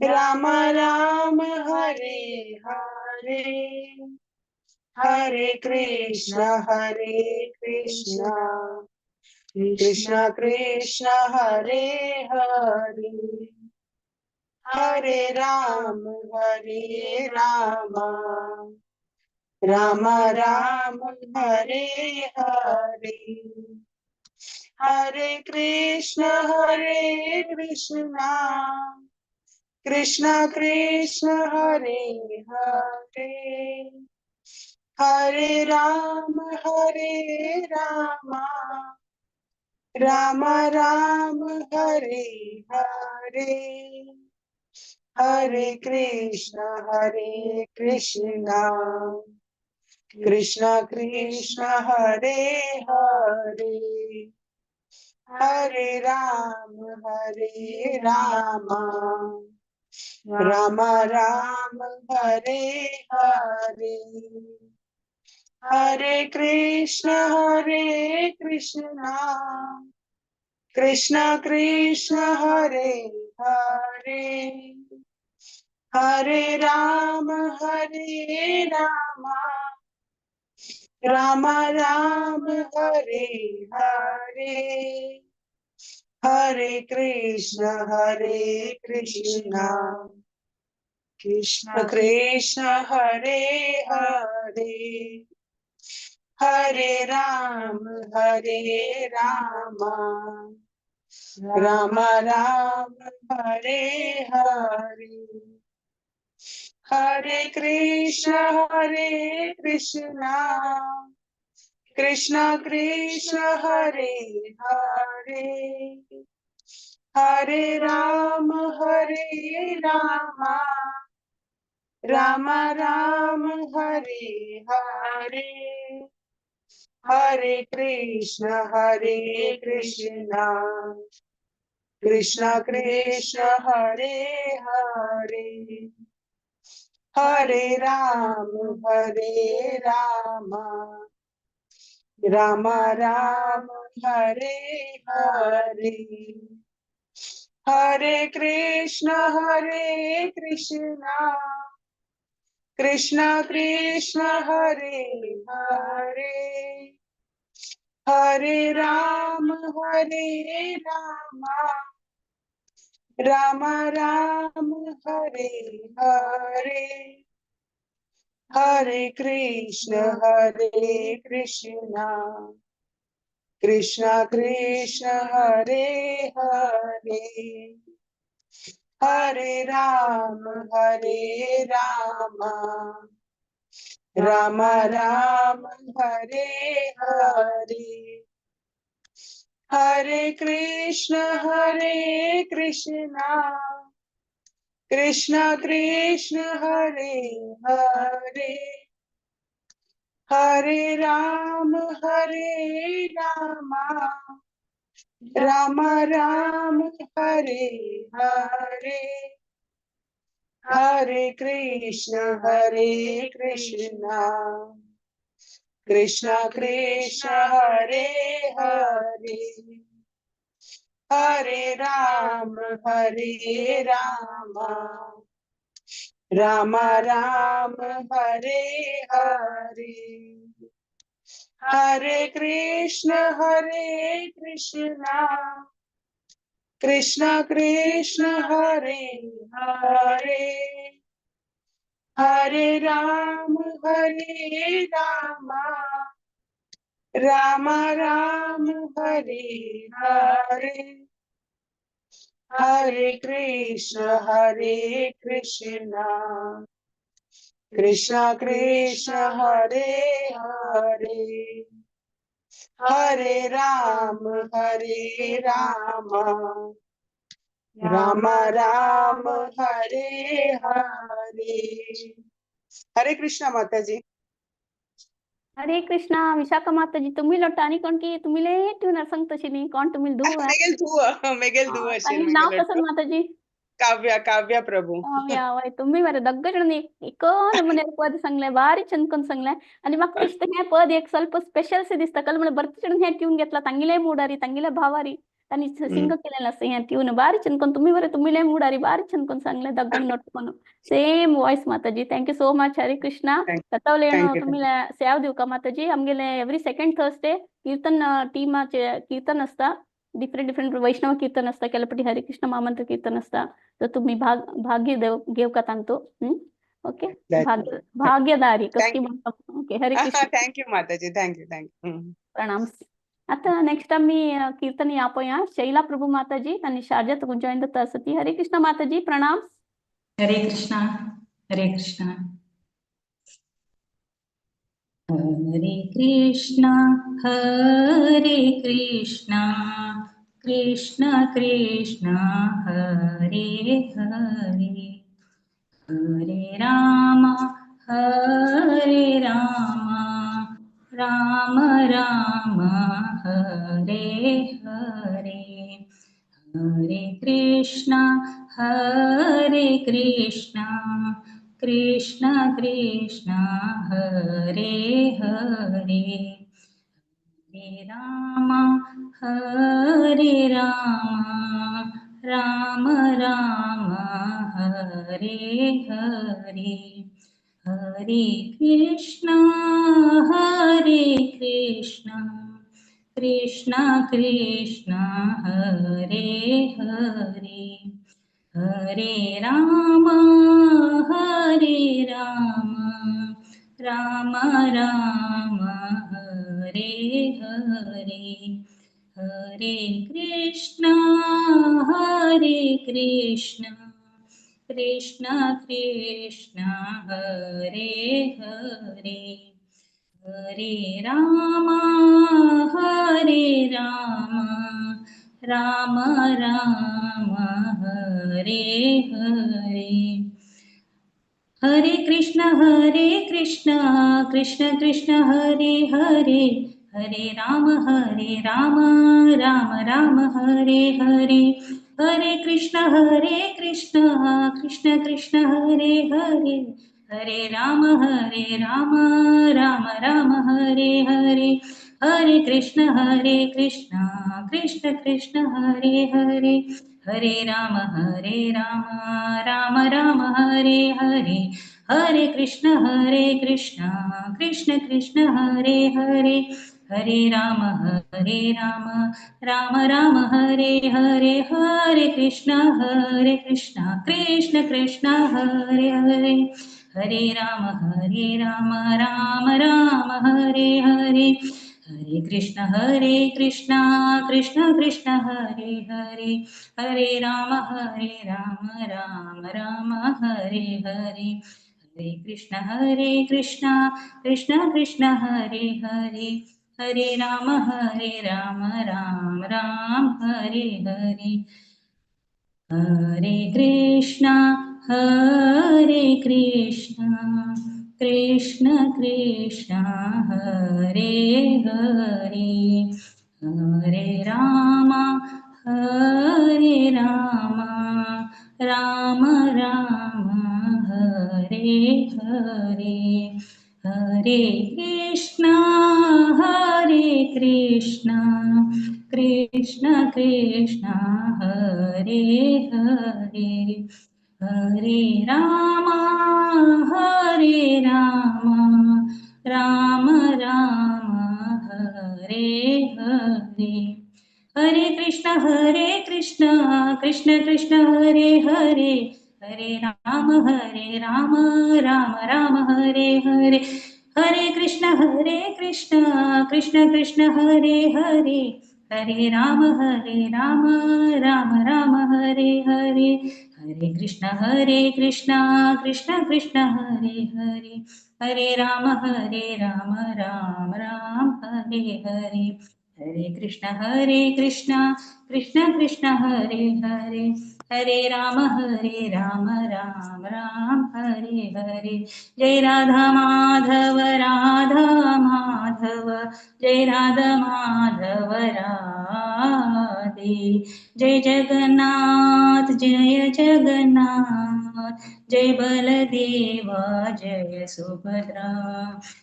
राम राम हरे हरे हरे कृष्णा कृष्णा कृष्णा हरे हरे हरे राम राम राम हरे हरे हरे कृष्णा कृष्णा कृष्णा हरे हरे हरे राम राम राम हरे हरे हरे कृष्णा कृष्णा कृष्णा हरे हरे हरे राम राम राम हरे हरे हरे कृष्णा कृष्ण कृष्ण हरे हरे हरे राम राम राम हरे हरे हरे कृष्ण कृष्ण कृष्ण हरे हरे हरे राम राम राम हरे हरे हरे कृष्ण कृष्ण कृष्ण हरे हरे हरे राम राम राम हरे हरे हरे कृष्ण कृष्ण कृष्ण हरे हरे हरे राम राम राम हरे हरे हरे कृष्ण कृष्ण कृष्ण हरे हरे हरे राम राम राम हरे हरे हरे कृष्ण कृष्ण कृष्ण हरे हरे हरे राम राम राम हरे हरे हरे कृष्ण कृष्ण कृष्ण हरे हरे हरे राम राम राम हरे हरे हरे कृष्ण कृष्ण कृष्ण हरे हरे हरे राम राम राम हरे हरे हरे कृष्ण कृष्ण कृष्ण हरे हरे हरे राम राम राम हरे हरे हरे कृष्ण कृष्ण कृष्ण हरे हरे हरे राम राम राम हरे हरे हरे कृष्णा माताजी हरे कृष्णा विशाखा माताजी तुम्ही लोटानी कोण की तुम्ही ले ट्यूनर सांगतशी कोण तुम्ही दू मेगेल दुआ तानी नाव कसं माताजी काव्या प्रभू वय तुम्ही बरं दग्गजण इकोन मने पद सांगले बारी चंदकन सांगले आणि मग तिष्ट हे पद एक ಸ್ವಲ್ಪ स्पेशल से दिसता कल मला बर्तीजण हे ट्यून घेतला ತಂಗಿಲೆ ಮೂಡಾರಿ ತಂಗಿಲೆ भावारी त्यांनी सिंग केलेला असं हे ट्यून बारी चंदकन तुम्ही बरं तुम्हीले ಮೂಡಾರಿ बारी चंदकन सांगले दग्गण नोटಕೊಂಡು सेम वॉइस माताजी thank you so much Hare Krishna कतवले तुम्ही सेव देऊ का माताजी आमगेले एव्हरी सेकंड थर्सडे कीर्तन टीमाचे कीर्तन असता डिफरंट वैष्णव कीर्तन असता केलपटी हरे कृष्ण महामंत्र कीर्तन असता तर तुम्ही भाग्य घेऊ का सांगतो ओके भाग्यदारी कसकी म्हणतो ओके हरे कृष्ण थँक्यू माताजी थँक्यू प्रणाम आता नेक्स्ट आम्ही कीर्तन यापोया शैला प्रभू माताजी त्यांनी शारजात गुंजाविंद तसती हरे कृष्ण माताजी प्रणाम हरे कृष्णा हरे कृष्णा हरे कृष्णा कृष्ण कृष्ण हरे हरे हरे राम राम राम हरे हरे हरे कृष्णा कृष्ण कृष्ण हरे हरे Hare Rama, Rama Rama, Hare Hare. Hare Krishna, Krishna Krishna, Hare Hare. Hare Rama, Rama Rama, Hare Hare. Hare Krishna, Krishna Krishna, Hare Hare. Hare Rama, Rama Rama, Hare Hare. Hare Krishna, Krishna Krishna, Hare Hare. Hare Rama, Rama Rama, Hare Hare. Hare Krishna, Krishna Krishna, Hare Hare. Hare Rama, Rama Rama, Hare Hare. Hare Krishna, Krishna Krishna, Hare Hare. Hare Rama, Rama Rama, Hare Hare. Hare Krishna, Krishna Krishna, Hare Hare. Hare Rama, Rama Rama, Hare Hare. Hare Krishna, Krishna Krishna, Hare Hare. Hare Rama, Rama Rama, Hare Hare. Hare Krishna, Krishna Krishna, Hare Hare. Hare Rama, Rama Rama, Hare Hare. Hare Krishna, Krishna Krishna, Hare Hare. Hare Rama, Rama Rama, Hare Hare. Hare Krishna, Krishna Krishna, Hare Hare. Hare Rama, Rama Rama, Hare Hare. Hare Krishna, Krishna Krishna, Hare Hare. Hare Rama, Rama Rama, Hare Hare. Hare Krishna, Krishna Krishna, Hare Hare. Hare Rama, Rama Rama, Hare Hare. Hare Krishna, Krishna Krishna, Hare Hare. Hare Rama, Rama Rama, Hare Hare. Hare Krishna, Krishna Krishna, Hare Hare. Hare Rama, Rama Rama, Hare Hare. Hare Krishna, Krishna Krishna, Hare Hare. Hare Rama, Rama Rama, Hare Hare. Jai Radha Madhav, Jai Radha Madhav, Radhe. Jai Jagannath, Jai Baladeva, Jai Subhadra.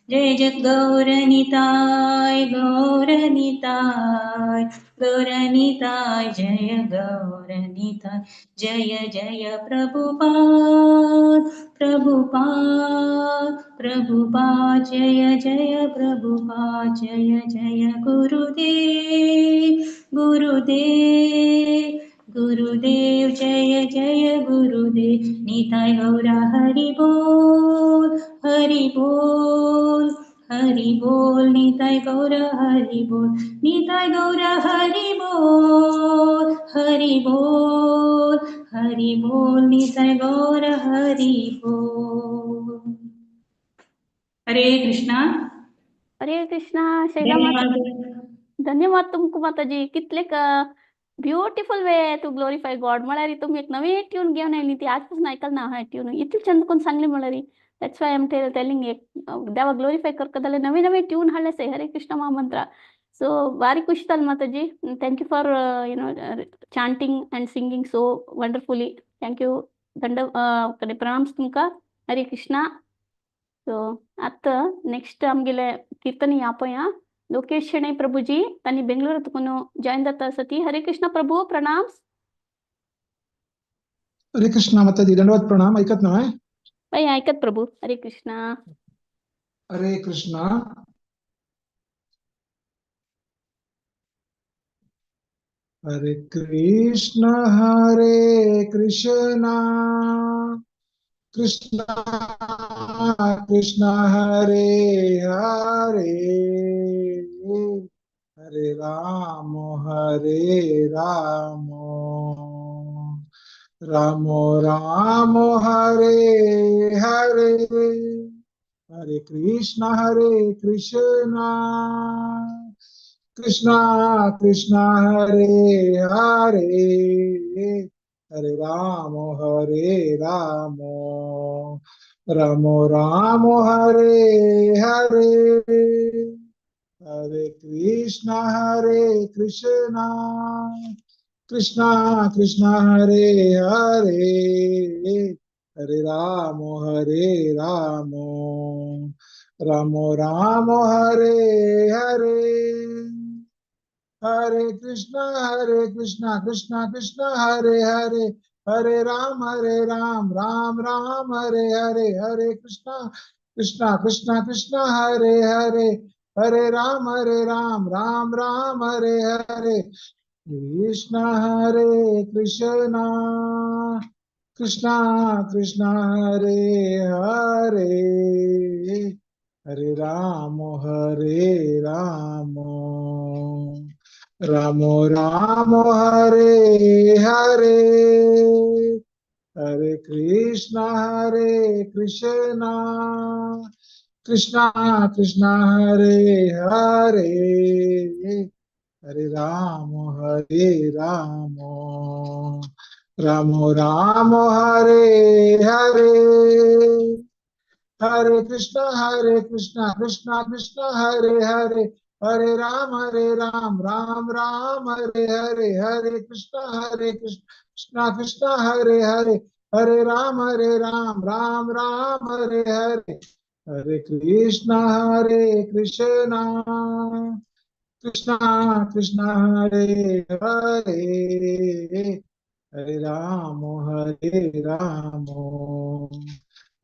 Jai Gauranitai, Gauranitai, Jaya Gauranitai. Jaya Jaya Prabhupada, Jaya Jaya Prabhupada, Jaya Jaya Gurudev, Jaya Jaya Gurudev. Nitai Gaura Hari Bol, Hari Bol, Hari Bol. Nitai Gaura Hari Bol, Nitai Gaura Hari Bol, Hari Bol, Hari Bol. Nitai Gaura Hari Bol. Hare Krishna. हरे कृष्णा. शैला माता, धन्यवाद तुमको माताजी. कितले beautiful way to glorify God म्हळ्यार तुमी एक नवी tune घेवन oily ती आजपासून आयकल ना हांवें ट्यून. इतली चंद करून सांगली म्हळ्यार दॅट्स वाय एम टेलिंग एक देवा ग्लोरिफाय करता जाल्यार नवे नवे ट्यून हाडले से हरे कृष्ण महामंत्र. सो भारी खुशी जाली माताजी. Thank you for chanting and singing so wonderfully. Thank you. कडेन प्रणाम्स तुमकां. हरे कृष्णा. सो आतां नेक्स्ट आमगेले कीर्तन या पळय आं. लोकेश शेणे प्रभूजी त्यांनी बेंगळुरूतून जॉईन जाता सती. हरे कृष्ण प्रभू, प्रणाम. हरे कृष्णा माताजी, दंडवत प्रणाम. ऐकत ना बाई ऐकत प्रभू. हरे कृष्ण. हरे कृष्णा. हरे कृष्णा कृष्णा कृष्णा हरे हरे, हरे राम राम राम हरे हरे, हरे कृष्णा कृष्णा कृष्णा हरे हरे, हरे राम राम राम हरे हरे, हरे कृष्णा कृष्णा कृष्णा हरे हरे, हरे राम राम राम हरे हरे, हरे कृष्णा कृष्णा कृष्णा हरे हरे, हरे राम राम राम हरे हरे, हरे कृष्णा कृष्णा कृष्णा हरे हरे, हरे राम राम राम हरे हरे, कृष्णा कृष्णा कृष्णा हरे हरे, हरे राम राम राम हरे हरे, हरे कृष्णा कृष्णा कृष्णा हरे हरे, हरे राम राम राम हरे हरे, हरे कृष्णा कृष्णा कृष्णा हरे हरे, हरे राम राम राम हरे हरे, हरे कृष्णा कृष्णा कृष्णा हरे हरे, हरे राम राम राम हरे हरे, हरे कृष्णा कृष्णा कृष्णा हरे हरे, हरे राम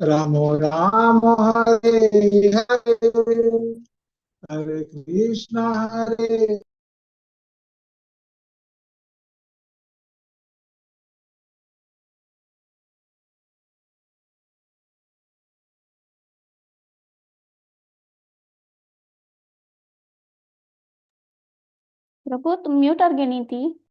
राम राम हरे हरे, हरे कृष्णा प्रभू तुम म्यूट आर गेनी ती.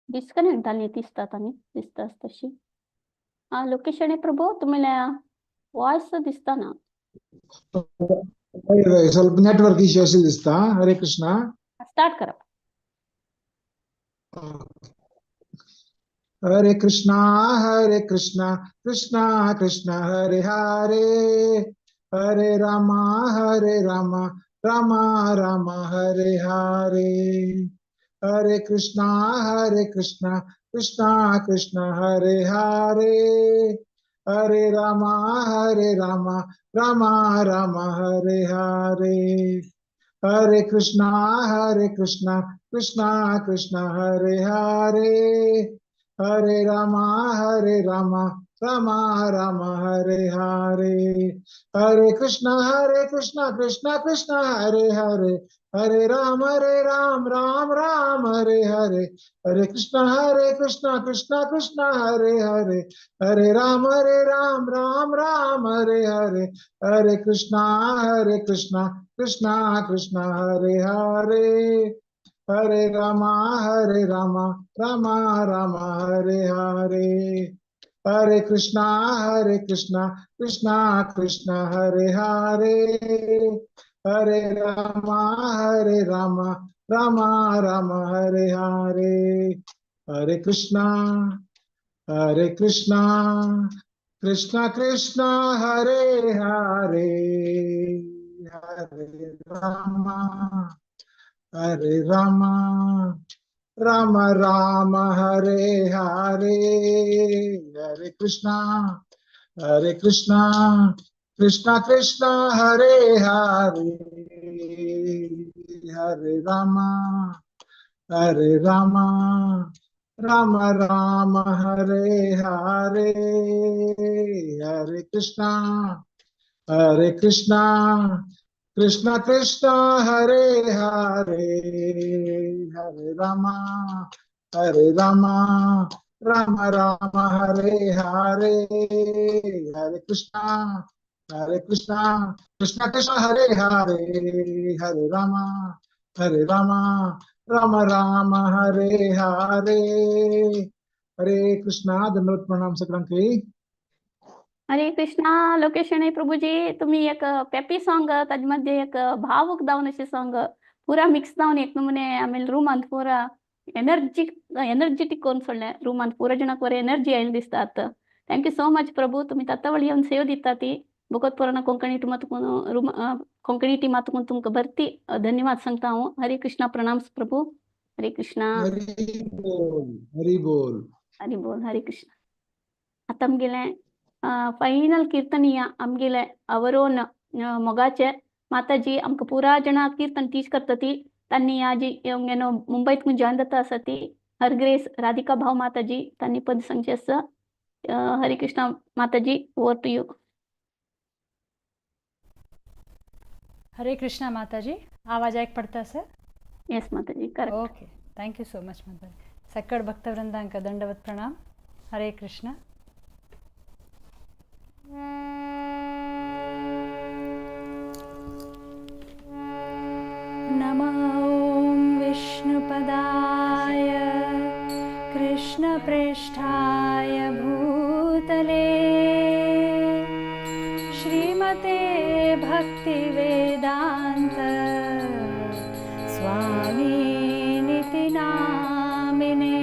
डिस्कनेक्ट झाली दिसतात आणि दिसतात तशी. हा लोकेश शेणे प्रभू तुम्हाला वाಯ್ಸ್ दिसताना. ಸ್ವಲ್ಪ network issue ದಿಸ್ತಾ. Hare Krishna. Start करा. हरे कृष्णा कृष्णा कृष्णा हरे हरे, हरे रामा राम राम हरे हरे, हरे कृष्णा कृष्णा कृष्णा हरे हरे, हरे रामा राम राम हरे हरे, हरे कृष्णा कृष्णा कृष्णा हरे हरे, हरे रामा राम राम हरे हरे, हरे कृष्णा कृष्णा हरे हरे, हरे राम राम राम हरे हरे, हरे कृष्णा कृष्णा हरे हरे, हरे राम राम राम हरे हरे, हरे कृष्णा कृष्णा हरे हरे, हरे राम राम हरे हरे, हरे कृष्णा कृष्णा हरे हरे, हरे राम राम हरे हरे, हरे Krishna Krishna Krishna Hare Hare, Hare Ram Hare Rama, Rama Rama, Hare Hare, Hare Krishna, Krishna Krishna, Hare Hare, Hare Rama, Rama Rama, Hare Hare, Hare Krishna, Krishna Krishna, Hare Hare, Hare Rama, Rama Rama, Hare Hare, Hare Krishna, Krishna Krishna, Hare Hare, Hare Rama, Rama Rama, Hare Hare. हरे कृष्णा. धन्यवाद. प्रणाम सगळ्यांकी. हरे कृष्णा. लोकेशने प्रभूजी तुम्ही एक peppy song ताज्मध्ये एक भावुक दावन अशें song पुरा mix दावन एक नमुने आमेಲೆ रूमांत पुरा एनर्जेटिक करून सोडलें. रूमांत पुरा जणांक बरें एनर्जी आयली दिसतात. थँक्यू सो मच प्रभू. तुम्ही तातावळी येवन सेव दिता ती भगवत पुराण कोंकणी कोंकणी टिमातून तुमकां भरती धन्यवाद सांगता हांव. हरे कृष्णा. प्रणाम प्रभू. हरे कृष्णा. हरी बोल, हरी बोल. हरी बोल. हरे कृष्ण. आता आमगेलें फायनल कीर्तनीय आमगेले अवरोन मोगाचे माताजी आमकां पुरा जाणां कीर्तन टीच करता ती. तांणी आजी येनो मुंबईत जॉइन जाता आसा ती हरग्रेस राधिका भाव माताजी तांणी पद सांगचे आसा. हरे कृष्णा माताजी. Over to you. Hare Krishna माताजी. आवाज आयक पडता सर? येस माताजी. Correct. Okay. Thank you so much माताजी. सकळ भक्तवृंदांक दंडवत प्रणाम. हरे कृष्णा. नमः ॐ विष्णुपदाय कृष्णप्रेष्ठाय भूतले श्रीमते भक्तिवेदान्त स्वामिनिति नामिने.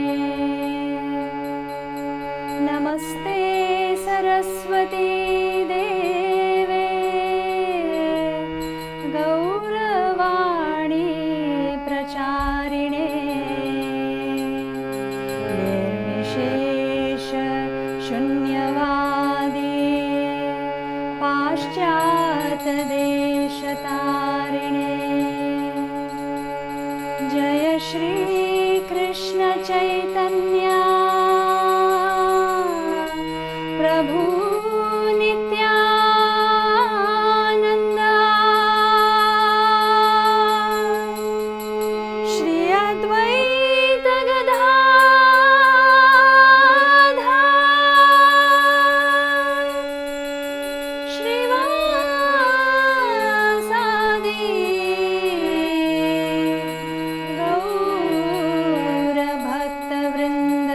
नमस्ते सरस्वती देवे गौरवाणी प्रचारिणे निर्विशेष शून्यवादी पाश्चात्य देशतारिणे. जय श्री कृष्ण चैतन्य प्रभु नित्यानंद श्री अद्वैत गदाधर श्रीवासादि गौर भक्तवृंद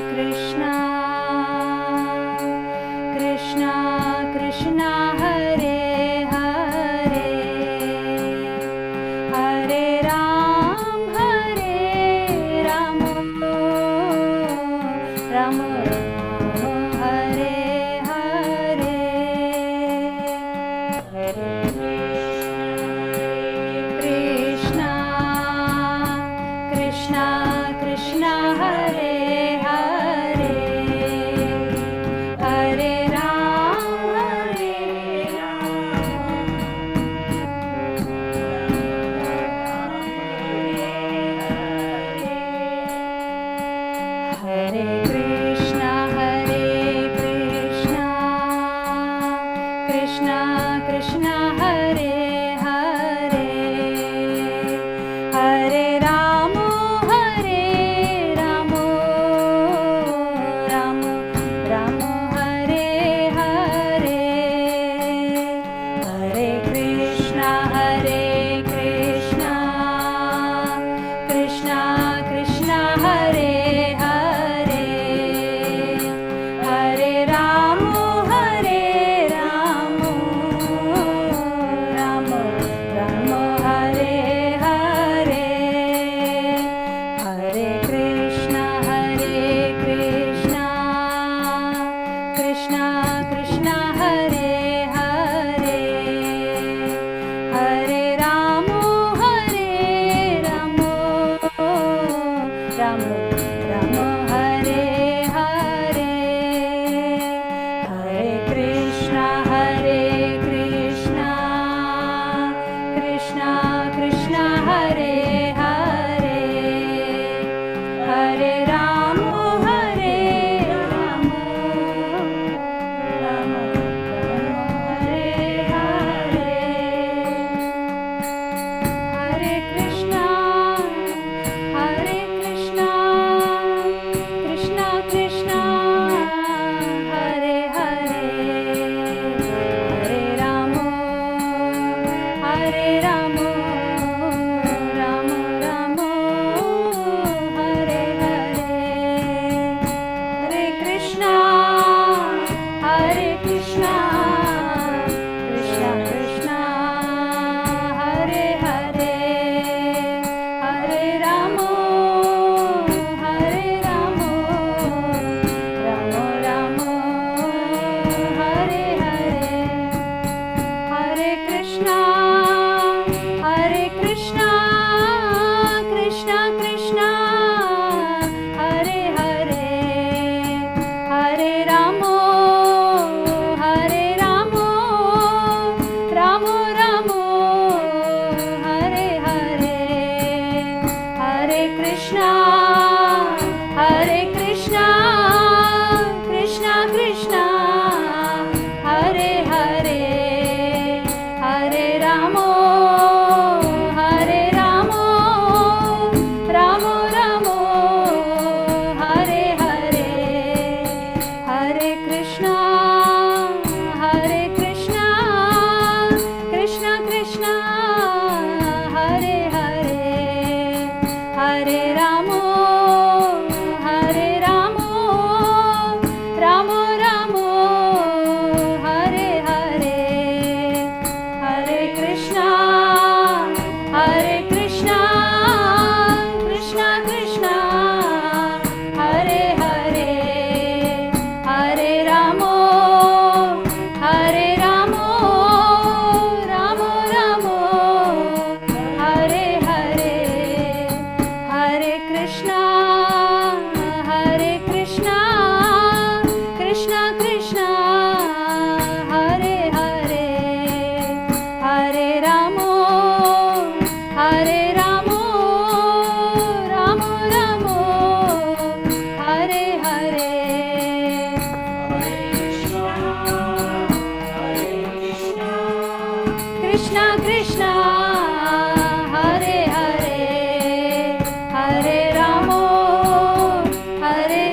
कृष्णा कृष्णा हरे हरे राम राम हरे हरे हरे कृष्णा कृष्णा कृष्णा हरे हरे हरे राम हरे राम राम हरे हरे हरे कृष्णा कृष्णा कृष्णा हरे हरे हरे राम राम राम हरे हरे हरे कृष्णा कृष्णा कृष्णा हरे हरे हरे राम राम राम हरे हरे हरे कृष्णा कृष्णा कृष्णा हरे हरे हरे राम राम राम हरे हरे हरे कृष्णा कृष्णा कृष्णा हरे हरे हरे राम राम हरे हरे हरे कृष्णा कृष्णा कृष्णा हरे हरे हरे राम राम हरे हरे हरे कृष्णा कृष्णा कृष्णा हरे हरे हरे राम राम हरे हरे हरे कृष्णा कृष्णा कृष्णा हरे हरे हरे राम राम हरे हरे कृष्णा कृष्णा हरे हरे हरे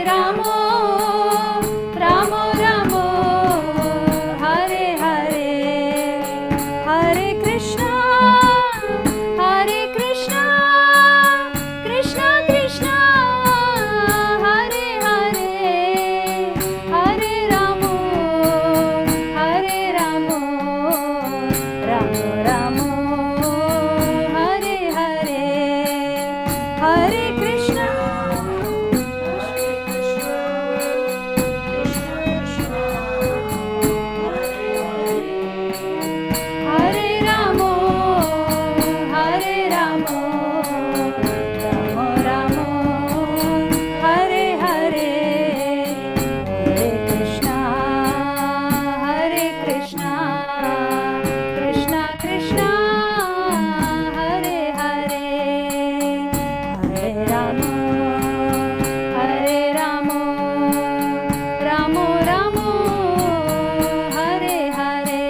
राम राम हरे हरे हरे कृष्णा कृष्णा कृष्णा हरे हरे हरे राम राम हरे हरे हरे कृष्णा हरे राम राम हरे हरे हरे कृष्णा कृष्णा कृष्णा हरे हरे हरे राम राम हरे हरे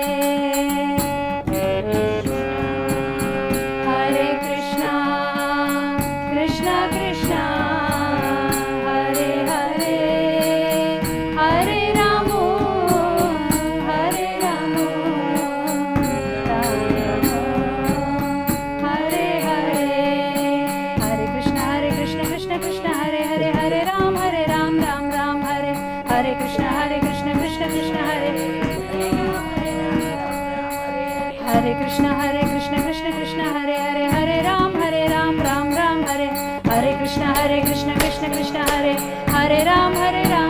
हरे कृष्णा कृष्णा हरे हरे हरे राम हरे हरे हरे कृष्णा कृष्ण हरे हरे हरे राम राम हरे हरे कृष्ण कृष्ण हरे हरे कृष्ण कृष्ण हरे हरे हरे राम राम हरे हरे कृष्ण कृष्ण हरे हरे राम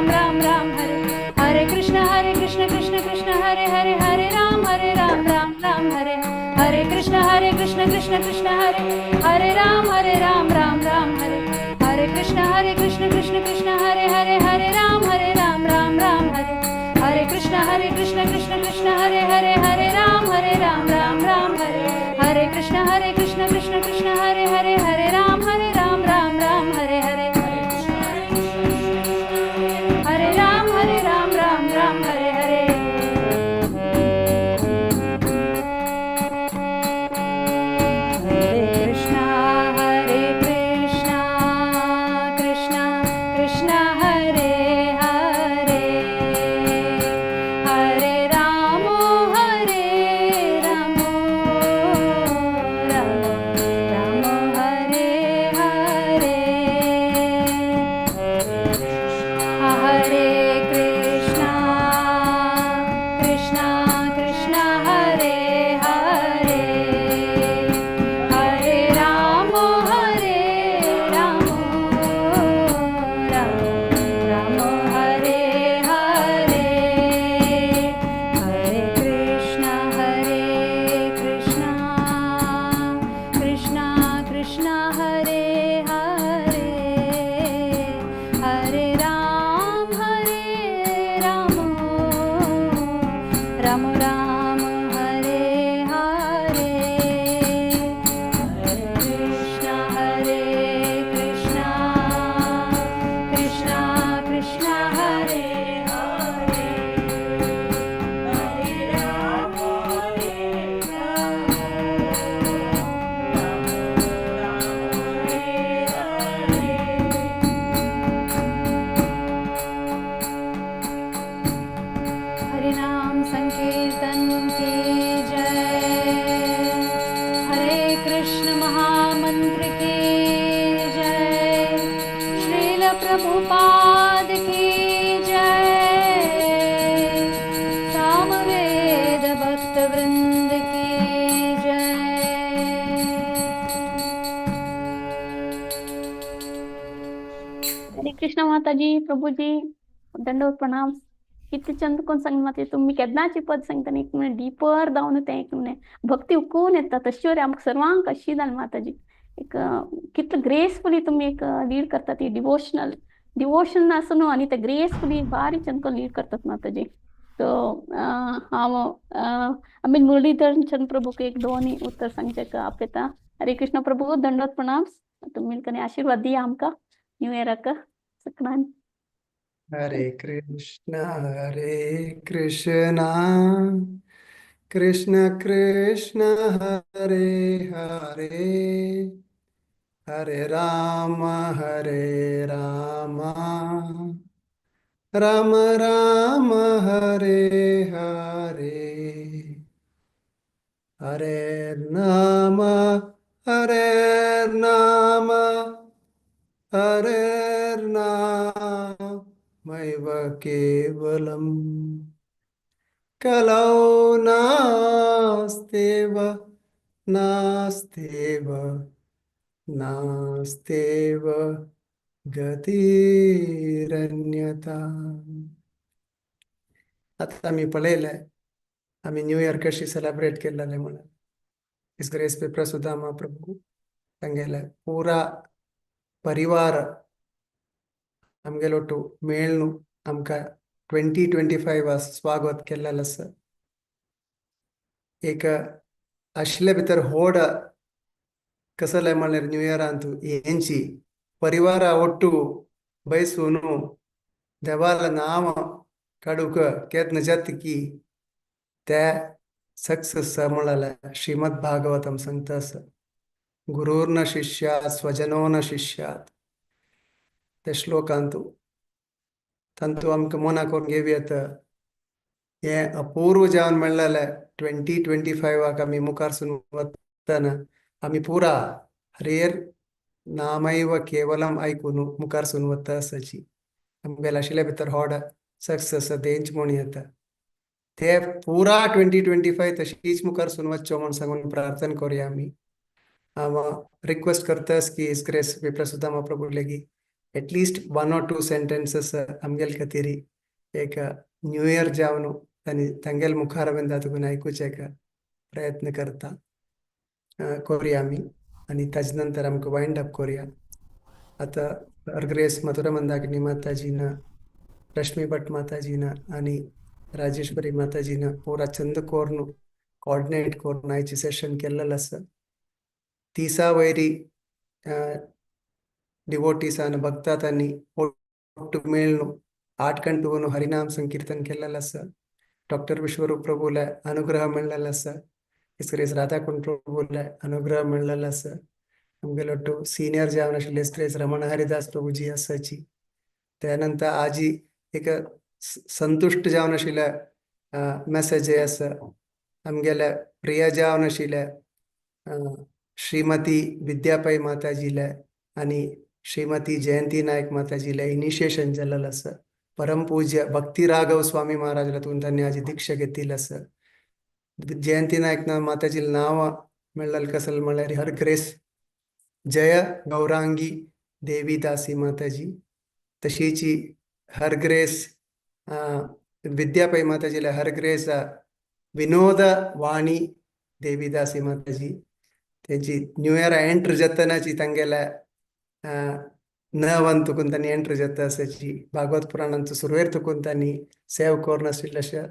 राम हरे हरे कृष्ण कृष्ण हरे हरे हरे राम राम हरे हरे कृष्ण कृष्ण हरे हरे राम राम हरे हरे कृष्ण कृष्ण कृष्ण हरे हरे हरे राम राम राम हरे हरे कृष्ण कृष्ण कृष्ण हरे हरे हरे राम राम राम हरे हरे कृष्ण कृष्ण कृष्ण हरे हरे हरे राम राम हरे हरे हरे राम राम हरे हरे कृष्ण कृष्ण हरे हरे हरे राम राम हरे हरे हरे कृष्ण कृष्ण कृष्ण हरे हरे हरे राम राम हरे हरे हरे कृष्ण कृष्ण कृष्ण हरे हरे हरे राम राम हरे हरे हरे कृष्ण कृष्ण कृष्ण हरे हरे हरे राम हरे नाम संकीर्तन की जय हरे कृष्ण महामंत्र की जय श्रील प्रभुपाद की जय सामवेद भक्त वृंद की जय हरे कृष्ण माताजी प्रभूजी दंडवत प्रणाम. किती चंद कोण सांग माते तुम्ही केदनाची पद सांगता एक म्हणे डीपर जाऊन ते एक म्हणे भक्ती उकून येतात तशी आमक सर्वांक अशी जाण माताजी एक कितलं ग्रेसफुली तुम्ही एक लीड करतात ती डिवोशन असं न्हू आणि ते ग्रेसफुली बारी चंद कोण लीड करतात माताजी. सो हांव आमी मुरलीधर चंद प्रभूक एक दोन उत्तर सांगचे आपयता. हरे कृष्ण प्रभू दंडवत प्रणाम. तुम्ही कने आशीर्वाद दिया आमकां न्यू इयराक सकलान. हरे कृष्ण कृष्ण कृष्ण हरे हरे हरे राम राम राम हरे हरे हरे नाम हरे नामैव केवलम् कलौ नास्तेव गतिरन्यथा. आता आम्ही पळयलें आम्ही न्यू इयर कशी सेलिब्रेट केलेले म्हणून इस ग्रेस पेपर सुद्धा महाप्रभू तांगेले पुरा परिवार आमगेलो टू मेळून आमकां 2025 स्वागत केलेलें आसा. एक आशिल्ले भितर होड कसले म्हणल्यार न्यू इयरांत हेंची परिवार ಒಟ್ಟು ಬಯಸೂನು देवाल नाम काडूक केतन जतकी ते सक्सेस म्हणल्यार श्रीमद भागवतम सांगता आसा गुरुर्न शिष्यात स्वजनो न शिष्यात ते श्लोकांतू तांतू आमकां मना करून घेवयात. हे अपूर्व जावन म्हणलेले 2025 आमी मुखारसून वतना आमी पुरा हरेर नामैव केवलम आयकून मुखारसून वता आसाची आमगेले आशिल्ले भितर होड सक्सेस देंच म्हूण येता. ते पुरा 2025 तशीच मुखारसून वच्चो म्हूण सांगून प्रार्थना करूया आमी. हांव रिक्वेस्ट करतास की इस ग्रेस विप्रसुद्धा महाप्रभू लेगी एटलीस्ट 1 or 2 सेंटेन्सेस आमगेल खातीर एक न्यू इयर जावन तांणी तांगेल मुखार बीन तातूंत आयकुचेक प्रयत्न करता करूया आमी आनी ताजे नंतर आमकां वायंड अप करूया. आतां हर ग्रेस मधुरा मंदाकिनी माताजीनं, रश्मी भट माताजीनं आणि राजेश्वरी माताजीनं पुरा चंद कोरनु कोऑर्डिनेट करून आयची सेशन केलेलं असं. तिसा वैरी डिवोटीस आणि भक्तात आणि ಒಟ್ಟು ಮೇಲ್ನು 8 ಗಂಟೆಗೂ ಹರಿನಾಮ ಸಂಕೀರ್ತನ केलेलं असं. डॉक्टर विश्वरूप प्रभूला अनुग्रह मिळालेला असं. इसकरेस राधाकुंड प्रभूला अनुग्रह मिळालेला असं. आमगे लोटू सिनियर जावन आशिल्ले इसकरेस रमण हरिदास प्रभूजी असाची. त्यानंतर आजी एक संतुष्ट जावन आशिल्ले मेसेज असं. आमगेल्या प्रिय जावन आशिल्ले श्रीमती विद्यापै माताजीला आणि श्रीमती जयंती नायक माताजीला इनिशिएशन झालेलं असं. परमपूज्य भक्ती राघव स्वामी महाराजला त्यांनी आजी दीक्षा घेतली असं. जयंती नायक माताजीला नाव मिळालं कसं म्हळ्यार हर ग्रेस जय गौरांगी देवीदासी माताजी. तशीची हर ग्रेस विद्यापै माताजीला हर ग्रेस विनोद वाणी देवीदासी माताजी. त्यांची न्यू इयर एंटर जतनाची तांगेला न वन तुकून त्यांनी एंटर जात असायची. भागवत पुराणांचं सुरवेर तुकून त्यांनी सेव करून आशिल्लें.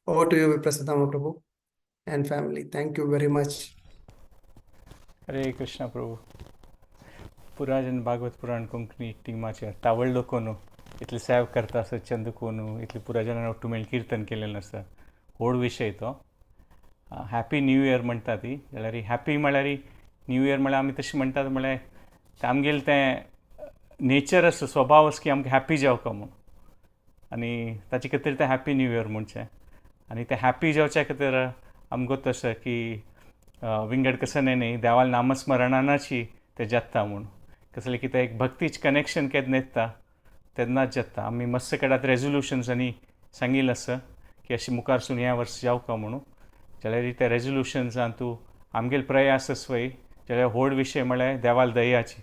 ओवर टू यू प्रसादामा प्रभू and family. Thank you very much. Hare Krishna प्रभू. पुराजन भागवत पुराण कोंकणी टिमाचे तावळ्ळो कोनू इतले सेव करता असं चंद कोनू इतले पुराजनान ಒಟ್ಟು मेळ कीर्तन केलेलं आसा. व्हड विशय तो. हॅपी न्यू इयर म्हणटा ती जाल्यार हॅपी म्हळ्यार न्यू इयर म्हळ्यार आमी तशें म्हणटात म्हळ्यार आमगेलें तें नेचर असो स्वभाव असो की आमकां हॅपी जावका म्हणून आनी ताचे खातीर तें हॅपी न्यू इयर म्हणचें. आनी तें हॅपी जावच्या खातीर आमकां तसो की विंगड कसं न्ही देवाल नामस्मरणाची तें जाता म्हणून कसलें की तें एक भक्तीच कनेक्शन केन्ना येता तेन्नाच जाता. आमी मस्त केडात रेजोल्युशन्स आनी सांगिल्लें आसा की अशें मुखारसून ह्या वर्स जावका म्हणून. जाल्यार त्या रेजोल्युशन्सान तूं आमगेले प्रयास आसवय जाल्यार व्हड विशय म्हळ्यार देवाल दयाची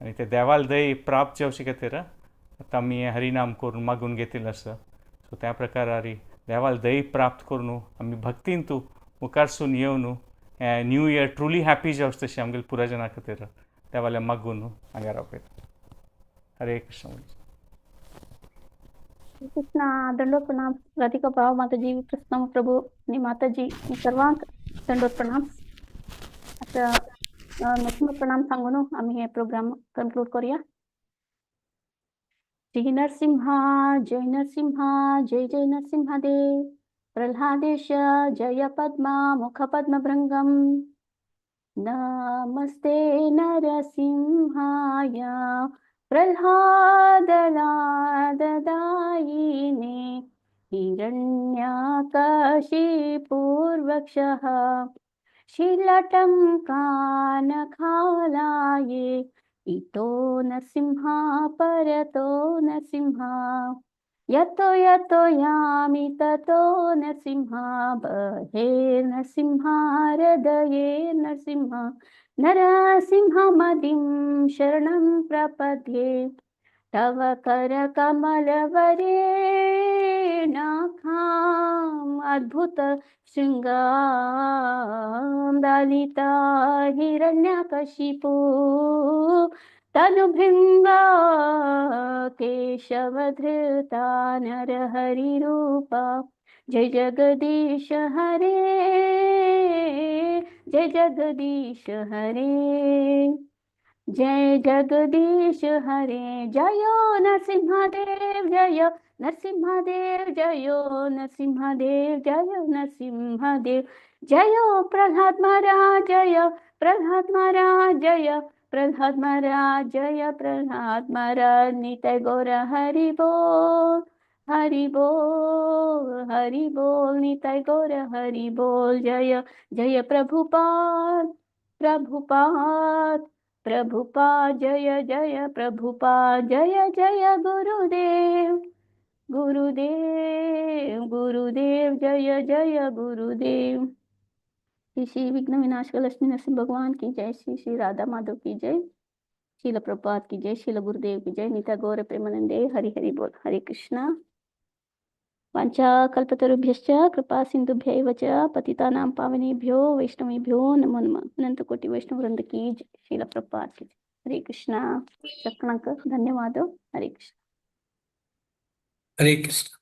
आनी ते देवाल दय प्राप्त जावचे खातीर आतां आमी हें हरिनाम करून मागून घेतिल्लें आसा. सो त्या प्रकारार देवाल दय प्राप्त करून आमी भक्तीन तूं मुखारसून येवन हें न्यू इयर ट्रुली हॅपी जावचें तशें आमगेल्या पुराजना खातीर देवाले मागून हांगा रावपयता. हरे कृष्ण. कृष्णा दंडोत प्रणाम. राधिका भाव माताजी प्रसन्न प्रभू आणि माताजी सर्वांक दंडोत प्रणाम. आता नरसिंह प्रणाम सांगून आम्ही हे प्रोग्राम कन्क्लूड करूया. जय नरसिंहा जय नरसिंहा जय जय नरसिंहदेव. प्रल्हादेश जय पद्मा मुख पद्मभृंगम. नमस्ते नरसिंहाय प्रह्लादलाददायिने हिरण्यकशिपूर्वक्षः शीलटङ्कानखालाये इतो नरसिंहा परतो नरसिंहा. यतो यतो यामि ततो नरसिंहा. बहिर्नरसिंहा हृदये नरसिंहा. नरसिंहमदिं शरणं प्रपद्ये. तव करकमलवरेणाखाम् अद्भुत शृङ्गां दलिता हिरण्यकशिपु. तनुभृङ्गा केशवधृता नरहरिरूपा. जय जगदीश हरे जय जगदीश हरे जय जगदीश हरे. जयो नरसिंहदेव जय नरसिंहदेव जयो नरसिंहदेव जयो नरसिंहदेव. जयो प्रह्लाद महाराज जय प्रह्लाद महाराज जय प्रह्लाद महाराज जय प्रह्लाद महाराज. निताय गौर हरि बोल हरि बोल हरि बोल. निताय गौर हरि बोल. जय जय प्रभुपाद प्रभुपाद प्रभुपाद. जय जय प्रभुपाद. जय जय गुरुदेव गुरुदेव गुरुदेव. जय जय गुरुदेव. श्री विघ्न विनाशक लक्ष्मी नरसिंह भगवान की जय. श्री श्री राधा माधव की जय. शील प्रभुपाद की जय. शील गुरुदेव की जय. नित्य गौर प्रेमानंदे. हरि हरि बोल. हरे कृष्णा. वाञ्छा कल्पतरुभ्यश्च कृपा सिन्धुभ्यैव च पतितानां पावनेभ्यो वैष्णवेभ्यो नमो नमः. अनंत कोटि वैष्णव वृंद की जय. शील प्रभुपाद की जय. హరే కృష్ణ చక్కనక ధన్యవాదం హరే కృష్ణ हरे कृष्ण